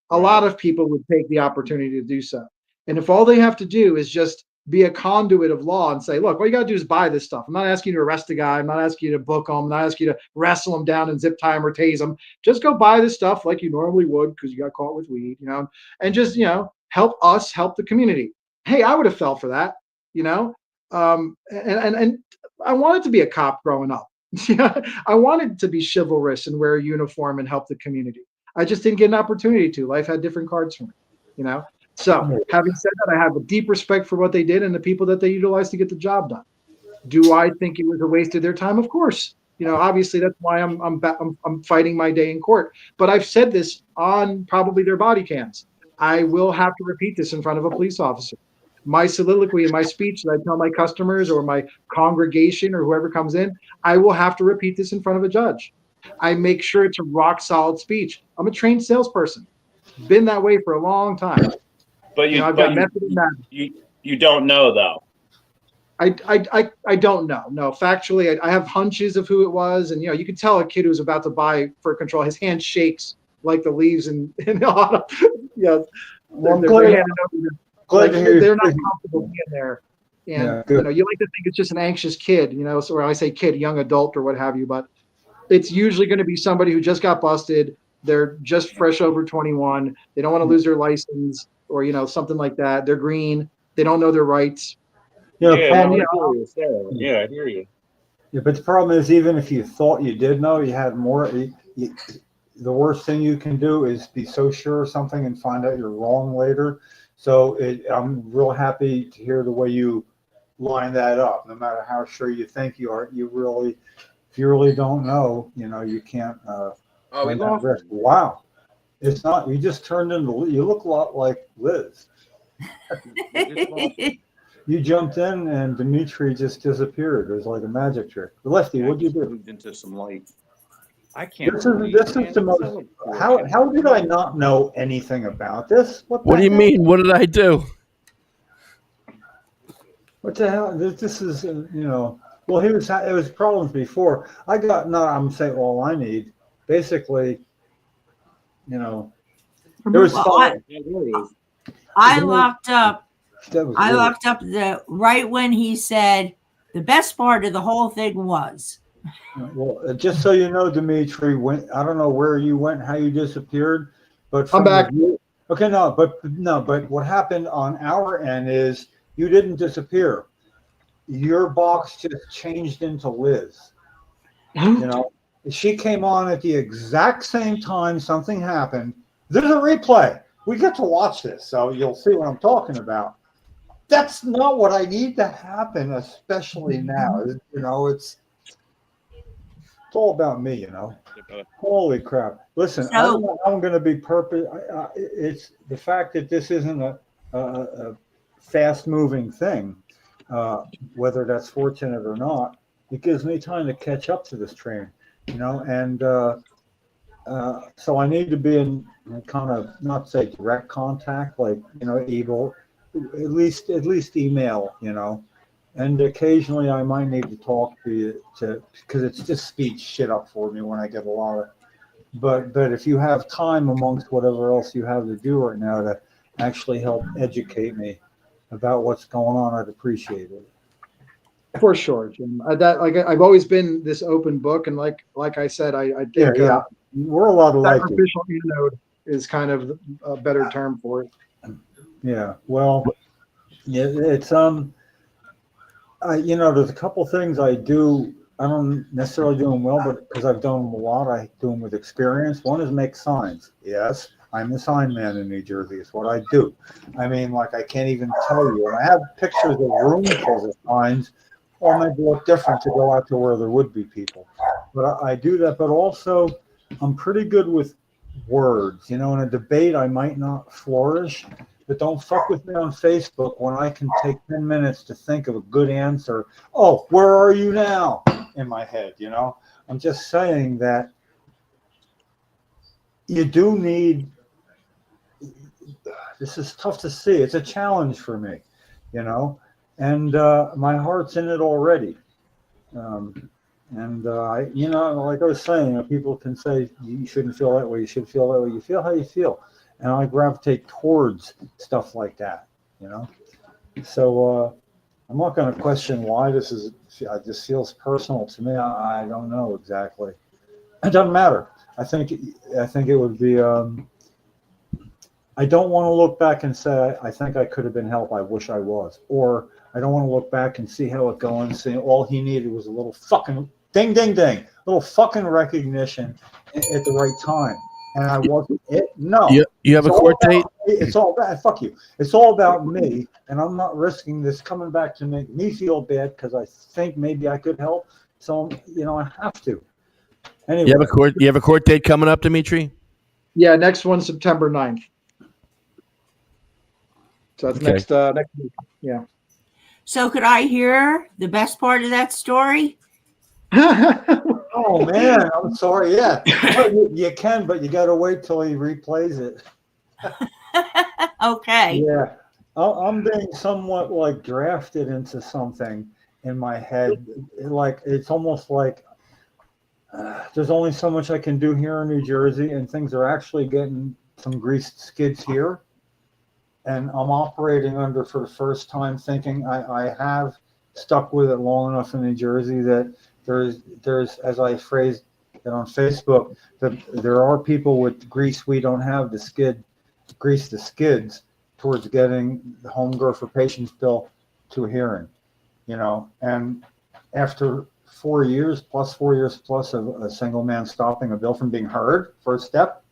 a lot of people would take the opportunity to do so. And if all they have to do is just be a conduit of law and say, look, all you got to do is buy this stuff. I'm not asking you to arrest a guy. I'm not asking you to book him. I'm not asking you to wrestle him down and zip tie him or tase him. Just go buy this stuff like you normally would because you got caught with weed, and just, help us help the community. Hey, I would have fell for that. And I wanted to be a cop growing up. I wanted to be chivalrous and wear a uniform and help the community. I just didn't get an opportunity to. Life had different cards for me, So having said that, I have a deep respect for what they did and the people that they utilized to get the job done. Do I think it was a waste of their time? Of course. Obviously that's why I'm fighting my day in court. But I've said this on probably their body cams. I will have to repeat this in front of a police officer. My soliloquy and my speech that I tell my customers or my congregation or whoever comes in, I will have to repeat this in front of a judge. I make sure it's a rock solid speech. I'm a trained salesperson. Been that way for a long time. But I've got method in that. You don't know though. I don't know. No, factually, I have hunches of who it was, and you can tell a kid who's about to buy for control. His hand shakes like the leaves in autumn. Well, they're not comfortable being there. And Yeah, good. you like to think it's just an anxious kid, so when I say kid, young adult or what have you, but it's usually going to be somebody who just got busted. They're just fresh over 21. They don't want to lose their license or, something like that. They're green. They don't know their rights. Yeah, And, I hear you, Sarah. Yeah, I hear you. Yeah, but the problem is, even if you thought you did know, you had more. The worst thing you can do is be so sure of something and find out you're wrong later. So I'm real happy to hear the way you line that up. No matter how sure you think you are, if you really don't know, you can't. We lost risk. Wow, it's not. You just turned into. You look a lot like Liz. You jumped in and Dimitri just disappeared. It was like a magic trick. Lefty, what'd you do? Moved into some light. I can't. This is the most. How did I not know anything about this? What do you mean? What did I do? What the hell? This is Well, it was problems before. I got I'm saying all I need. Basically, there was. I locked up. I locked up right when he said the best part of the whole thing was. Well, just so you know, Dimitri, I don't know where you went, how you disappeared, but I'm back. Okay, but what happened on our end is you didn't disappear. Your box just changed into Liz. She came on at the exact same time something happened. There's a replay. We get to watch this, so you'll see what I'm talking about. That's not what I need to happen, especially now. It's all about me, Holy crap. Listen, I don't know how I'm going to be it's the fact that this isn't a fast-moving thing, whether that's fortunate or not. It gives me time to catch up to this train, and so I need to be in kind of, not say direct contact, like, able, at least email, and occasionally I might need to talk to you because it's just speeds shit up for me when I get a lot of, but if you have time amongst whatever else you have to do right now to actually help educate me about what's going on, I'd appreciate it. For sure, Jim. I've always been this open book, and like I said, I think we're a lot alike. Sacrificial anode is kind of a better term for it. Yeah, well, yeah, it's there's a couple things I do. I don't necessarily do them well, but because I've done them a lot, I do them with experience. One is make signs. Yes, I'm the sign man in New Jersey. It's what I do. I mean, like, I can't even tell you. And I have pictures of rooms full of signs. Or maybe look different to go out to where there would be people. But I do that. But also, I'm pretty good with words. In a debate, I might not flourish. But don't fuck with me on Facebook when I can take 10 minutes to think of a good answer. Oh, where are you now? In my head, I'm just saying that you do need. This is tough to see. It's a challenge for me, and my heart's in it already. Like I was saying, people can say you shouldn't feel that way. You should feel that way. You feel how you feel, and I gravitate towards stuff like that. So I'm not going to question why this feels personal to me. I don't know exactly. It doesn't matter. I think it would be. I don't want to look back and say, I think I could have been helped. I wish I was. Or I don't want to look back and see how it going and see all he needed was a little fucking ding, ding, ding, little fucking recognition at the right time. And I wasn't it. No. You have a court date? It's all bad. Fuck you. It's all about me. And I'm not risking this coming back to make me feel bad because I think maybe I could help. So, I have to. Anyway. You have a court date coming up, Dimitri? Yeah, next one, September 9th. So that's next week. Yeah. So could I hear the best part of that story? Oh man, I'm sorry. Yeah, you can, but you got to wait till he replays it. Okay. Yeah, I'm being somewhat like drafted into something in my head. Like it's almost like there's only so much I can do here in New Jersey, and things are actually getting some greased skids here. and I'm operating under for the first time, thinking I have stuck with it long enough in New Jersey that there's as I phrased it on Facebook, that there are people with grease we don't have to grease the skids towards getting the home girl for patients bill to a hearing, and after 4 years plus of a single man stopping a bill from being heard, first step,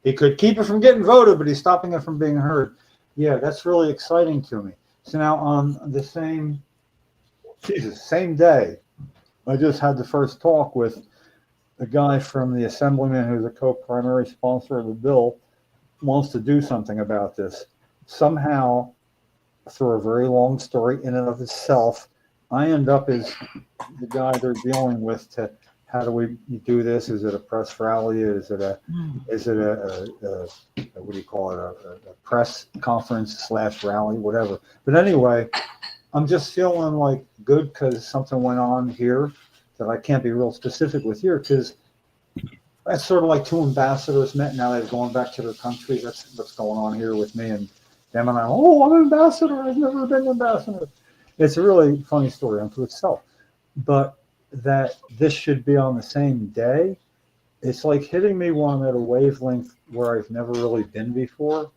he could keep it from getting voted, but he's stopping it from being heard. Yeah, that's really exciting to me. So now on the same day, I just had the first talk with a guy from the Assemblyman who's a co-primary sponsor of the bill, wants to do something about this. Somehow, through a very long story in and of itself, I end up as the guy they're dealing with to how do we do this? Is it a press rally? Is it a what do you call it? A press conference / rally, whatever. But anyway, I'm just feeling like good because something went on here that I can't be real specific with here, because that's sort of like two ambassadors met. Now they've gone back to their country. That's what's going on here with me and them. And I'm an ambassador. I've never been an ambassador. It's a really funny story unto itself. But that this should be on the same day, it's like hitting me when I'm at a wavelength where I've never really been before.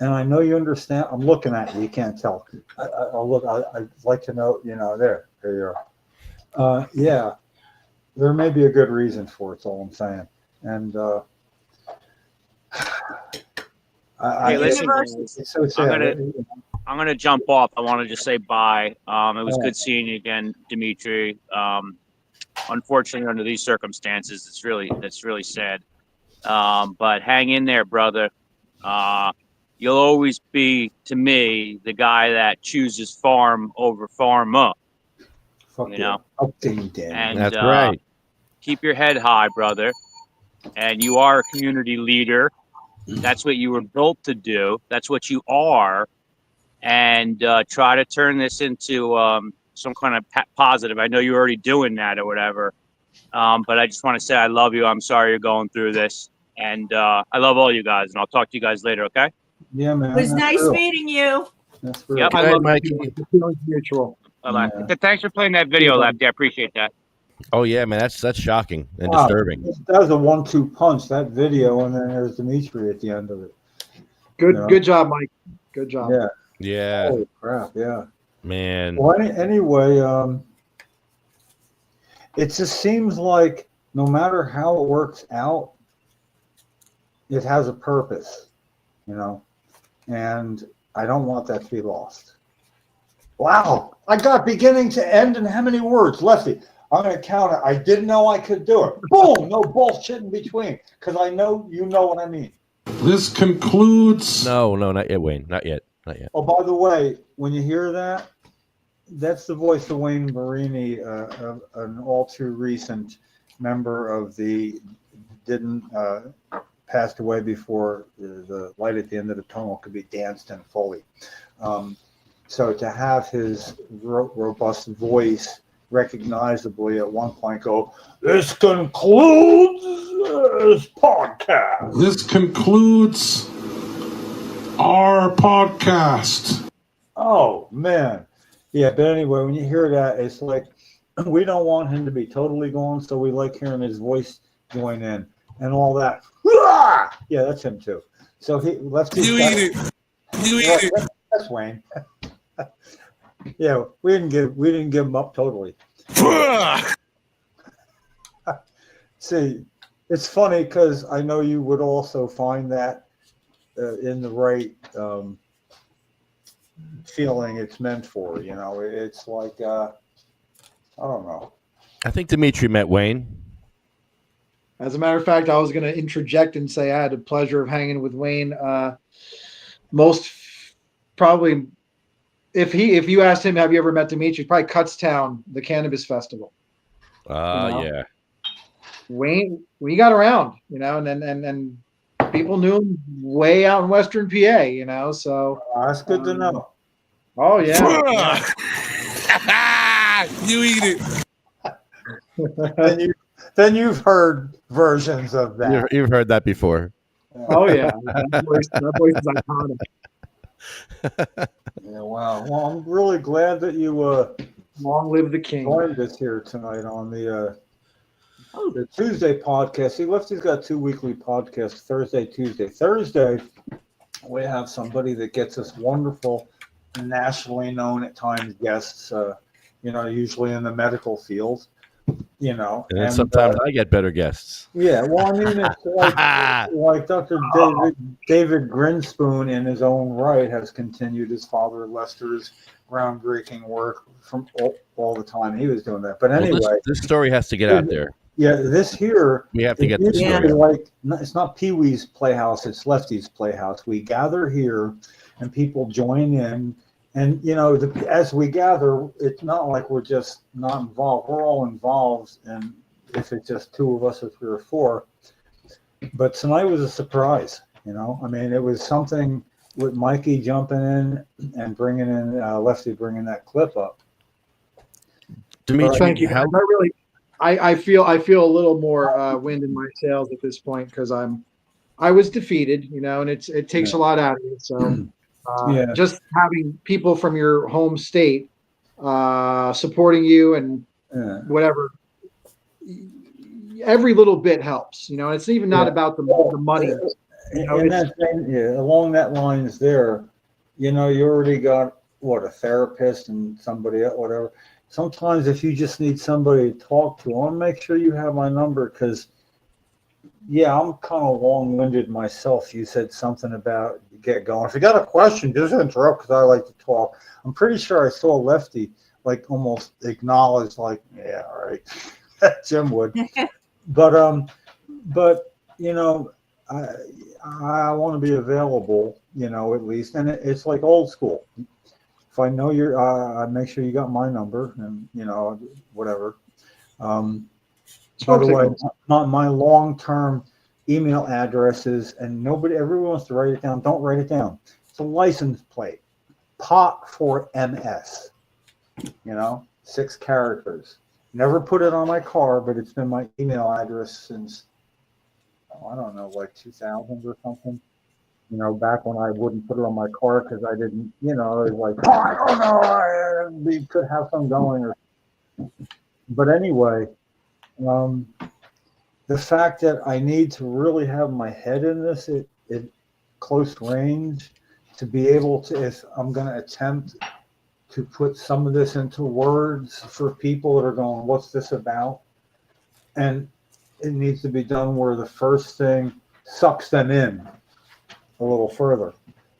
And I know you understand. I'm looking at you. You can't tell. I'll look. I'd like to know, there you are. Yeah, there may be a good reason for it. That's all I'm saying. And Hey, listen, it's so sad. I'm gonna jump off. I want to just say bye. It was good seeing you again, Dimitri. Unfortunately, under these circumstances, that's really sad. But hang in there, brother. You'll always be, to me, the guy that chooses farm over farmer. And that's right. Keep your head high, brother. And you are a community leader. That's what you were built to do. That's what you are. And try to turn this into some kind of positive. I know you're already doing that or whatever. But I just want to say I love you. I'm sorry you're going through this. And I love all you guys. And I'll talk to you guys later, okay? Yeah, man. It was nice meeting you. That's real. Yep. Good night, Mike. Mutual. Bye-bye. Thanks for playing that video, Lefty. I appreciate that. Oh yeah, man, that's shocking and disturbing. That was a 1-2 punch, that video, and then there's Dimitri at the end of it. Good job, Mike. Good job. Yeah. Holy crap, yeah. Man. Well, anyway, it just seems like no matter how it works out, it has a purpose, and I don't want that to be lost. Wow, I got beginning to end in how many words? Lefty, I'm going to count it. I didn't know I could do it. Boom, no bullshit in between, because I know you know what I mean. This concludes. No, not yet, Wayne. Not yet. Oh, by the way, when you hear that, that's the voice of Wayne Marini, an all too recent member of passed away before the light at the end of the tunnel could be danced in fully. So to have his robust voice recognizably at one point go, this concludes this podcast. This concludes our podcast. Oh, man. Yeah, but anyway, when you hear that, it's like we don't want him to be totally gone, so we like hearing his voice join in and all that. Yeah, that's him too. So Lefty. You eat it. You eat it. That's Wayne. Yeah, we didn't give him up totally. See, it's funny because I know you would also find that in the right feeling it's meant for. It's like I don't know. I think Dimitri met Wayne. As a matter of fact, I was going to interject and say I had the pleasure of hanging with Wayne. Most probably, if you asked him, have you ever met Dimitri? Probably Cutstown, the cannabis festival. Yeah. Wayne, when he got around, and people knew him way out in Western PA, so that's good to know. Oh yeah. You eat it. Then you've heard versions of that. You've heard that before. Oh yeah, that voice is iconic. Yeah, wow. Well, I'm really glad that you long live the king joined us here tonight on the Tuesday podcast. See, Lefty's got 2 weekly podcasts: Thursday, Tuesday. Thursday, we have somebody that gets us wonderful, nationally known at times guests. Usually in the medical field. And then sometimes I get better guests. Yeah, well, I mean, it's like Dr. David Grinspoon, in his own right, has continued his father Lester's groundbreaking work from all the time he was doing that. But anyway, well, this story has to get out there. Yeah, this here, we have to get this story. Like, it's not Pee Wee's Playhouse; it's Lefty's Playhouse. We gather here, and people join in. And, as we gather, it's not like we're just not involved. We're all involved. And if it's just 2 of us or 3 or 4. But tonight was a surprise, I mean, it was something with Mikey jumping in and bringing in Lefty, bringing that clip up. Dimitri, thank you. I feel a little more wind in my sails at this point because I was defeated, and it takes a lot out of you. So. Just having people from your home state supporting you and whatever, every little bit helps. It's even not about the money. Along that lines there, you already got a therapist and somebody else, whatever. Sometimes if you just need somebody to talk to, I want to make sure you have my number because. Yeah, I'm kind of long-winded myself. You said something about get going. If you got a question, just interrupt because I like to talk. I'm pretty sure I saw Lefty like almost acknowledge, like, yeah, all right, Jim would. But I want to be available, at least, and it's like old school. If I know I make sure you got my number, and whatever. By the way, my long-term email addresses, and everyone wants to write it down. Don't write it down. It's a license plate. POT for MS. 6 characters. Never put it on my car, but it's been my email address since, I don't know, like 2000 or something. Back when I wouldn't put it on my car because I didn't, it was like, I don't know, we could have some going. But anyway, the fact that I need to really have my head in this at close range to be able to, if I'm going to attempt to put some of this into words for people that are going, what's this about? And it needs to be done where the first thing sucks them in a little further,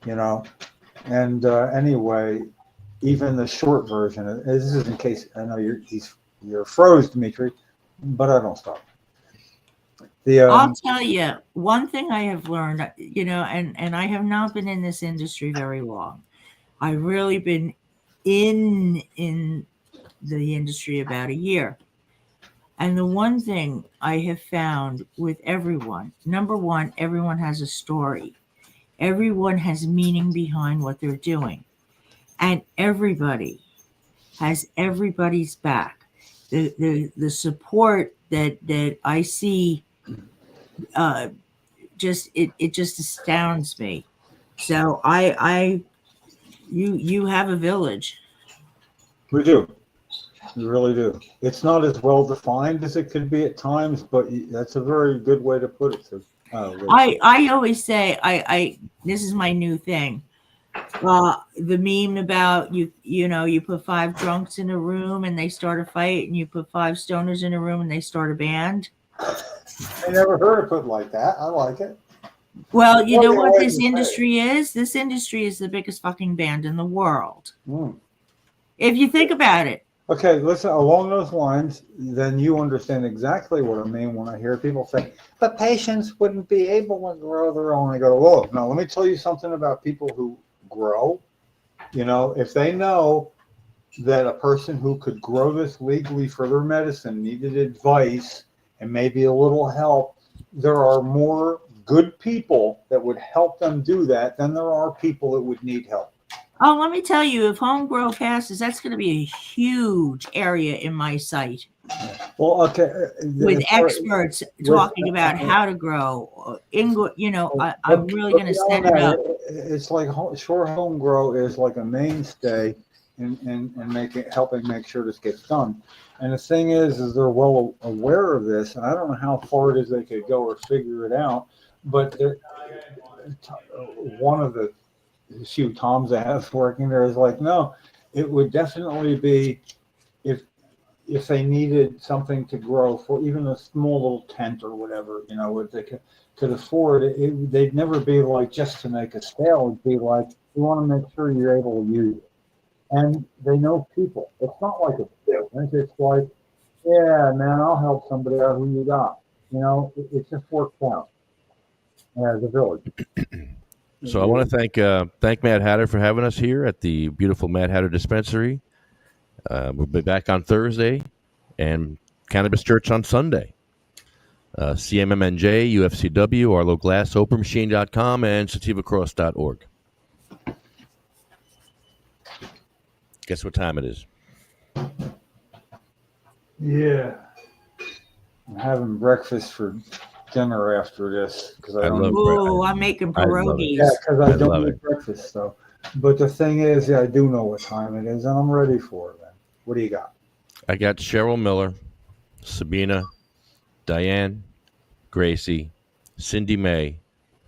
And anyway, even the short version, this is in case, I know you're froze, Dimitri, but I don't stop. I'll tell you one thing I have learned, and I have not been in this industry very long. I've really been in the industry about a year. And the one thing I have found with everyone, number one, everyone has a story. Everyone has meaning behind what they're doing. And everybody has everybody's back. The support that I see it just astounds me. So you have a village. We do. We really do. It's not as well defined as it could be at times, but that's a very good way to put it. I always say this is my new thing. The meme about you put 5 drunks in a room and they start a fight, and you put 5 stoners in a room and they start a band. I never heard it put like that. I like it. Well, you know what this industry is? This industry is the biggest fucking band in the world. If you think about it. Okay, listen, along those lines, then you understand exactly what I mean when I hear people say, but patients wouldn't be able to grow their own. I go, whoa, no, let me tell you something about people who grow. If they know that a person who could grow this legally for their medicine needed advice and maybe a little help, there are more good people that would help them do that than there are people that would need help. Oh, let me tell you, if home grow passes, that's going to be a huge area in my site Well, okay. with experts talking about how to grow. I'm really going to set it up. It's like short home grow is like a mainstay in helping make sure this gets done. And the thing is they're well aware of this, and I don't know how far it is they could go or figure it out. But one of the few Toms I have working there is like, no, it would definitely be if they needed something to grow for even a small little tent or whatever, if they could afford it, they'd never be like just to make a sale. It'd be like, you want to make sure you're able to use it. And they know people. It's not like a business. It's like, yeah, man, I'll help somebody out who you got. It just works out as a village. So I want to thank Mad Hatter for having us here at the beautiful Mad Hatter Dispensary. We'll be back on Thursday and Cannabis Church on Sunday. CMMNJ, UFCW, Arlo Glass, OpenMachine.com, and SativaCross.org. Guess what time it is? Yeah. I'm having breakfast for dinner after this because I don't. I'm making pierogies. Yeah, because I don't eat breakfast. So, but the thing is, I do know what time it is, and I'm ready for it. Then, what do you got? I got Cheryl Miller, Sabina, Diane, Gracie, Cindy Mae,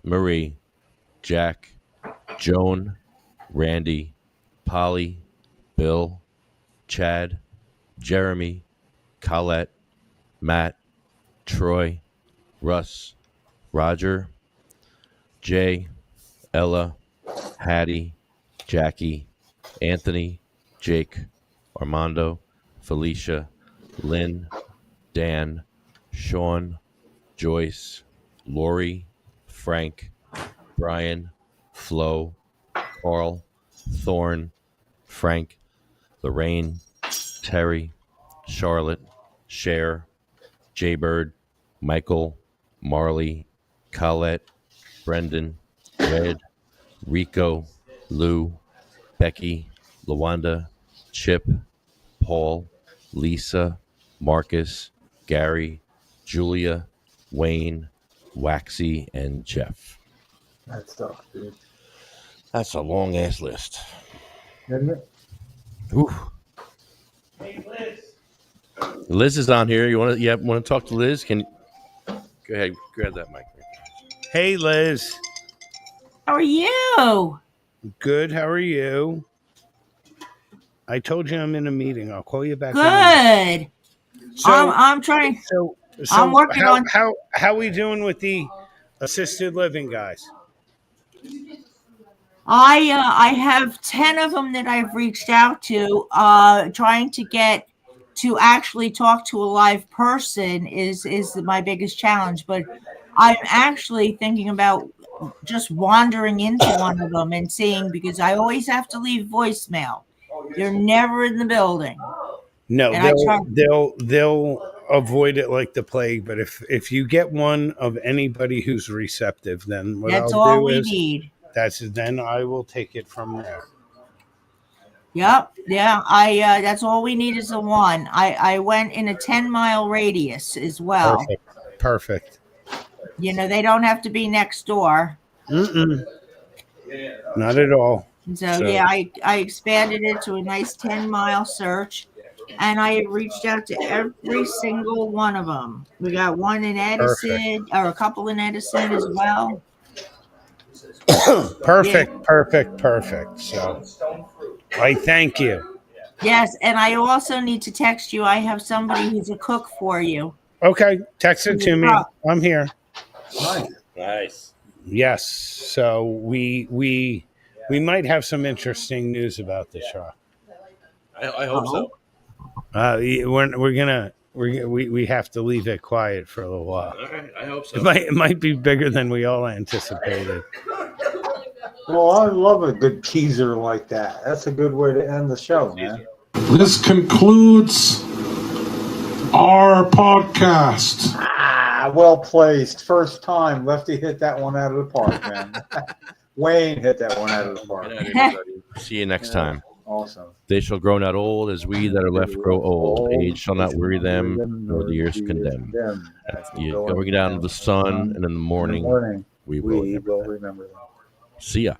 Marie, Jack, Joan, Randy, Polly, Bill, Chad, Jeremy, Colette, Matt, Troy, Russ, Roger, Jay, Ella, Hattie, Jackie, Anthony, Jake, Armando, Felicia, Lynn, Dan, Sean, Joyce, Lori, Frank, Brian, Flo, Carl, Thorne, Frank, Lorraine, Terry, Charlotte, Cher, Jaybird, Michael, Marley, Colette, Brendan, Red, Rico, Lou, Becky, Lawanda, Chip, Paul, Lisa, Marcus, Gary, Julia, Wayne, Waxy, and Jeff. That's tough, dude. That's a long ass list. Isn't it? Ooh. Hey, Liz. Liz is on here. You want to talk to Liz? Go ahead, grab that mic. Hey, Liz. How are you? Good. How are you? I told you I'm in a meeting. I'll call you back. Good. So, I'm trying. So I'm working on. How are we doing with the assisted living guys? I have 10 of them that I've reached out to. Trying to get to actually talk to a live person is my biggest challenge. But I'm actually thinking about just wandering into one of them and seeing, because I always have to leave voicemail. They're never in the building. No, they'll avoid it like the plague. But if you get one of anybody who's receptive, then what that's I'll all do we is need. Then I will take it from there. Yep. Yeah. That's all we need is the one. I went in a 10-mile radius as well. Perfect. They don't have to be next door. Not at all. So yeah, I expanded it to a nice 10-mile search, and I reached out to every single one of them. We got one in Edison, or a couple in Edison as well. Perfect. So I thank you. Yes, and I also need to text you. I have somebody who's a cook for you. Okay, text it to me. I'm here. Nice. Yes. So we might have some interesting news about this, Shaw. I hope so. We have to leave it quiet for a little while. All right, I hope so. It might be bigger than we all anticipated. Well, I love a good teaser like that. That's a good way to end the show, man. This concludes our podcast. Well placed. First time. Lefty hit that one out of the park, man. Wayne hit that one out of the park. See you next time. Awesome. They shall grow not old as we that are left grow old. Age shall not weary them, nor the years condemn. You're going down to the sun, and in the morning we will remember them. See ya.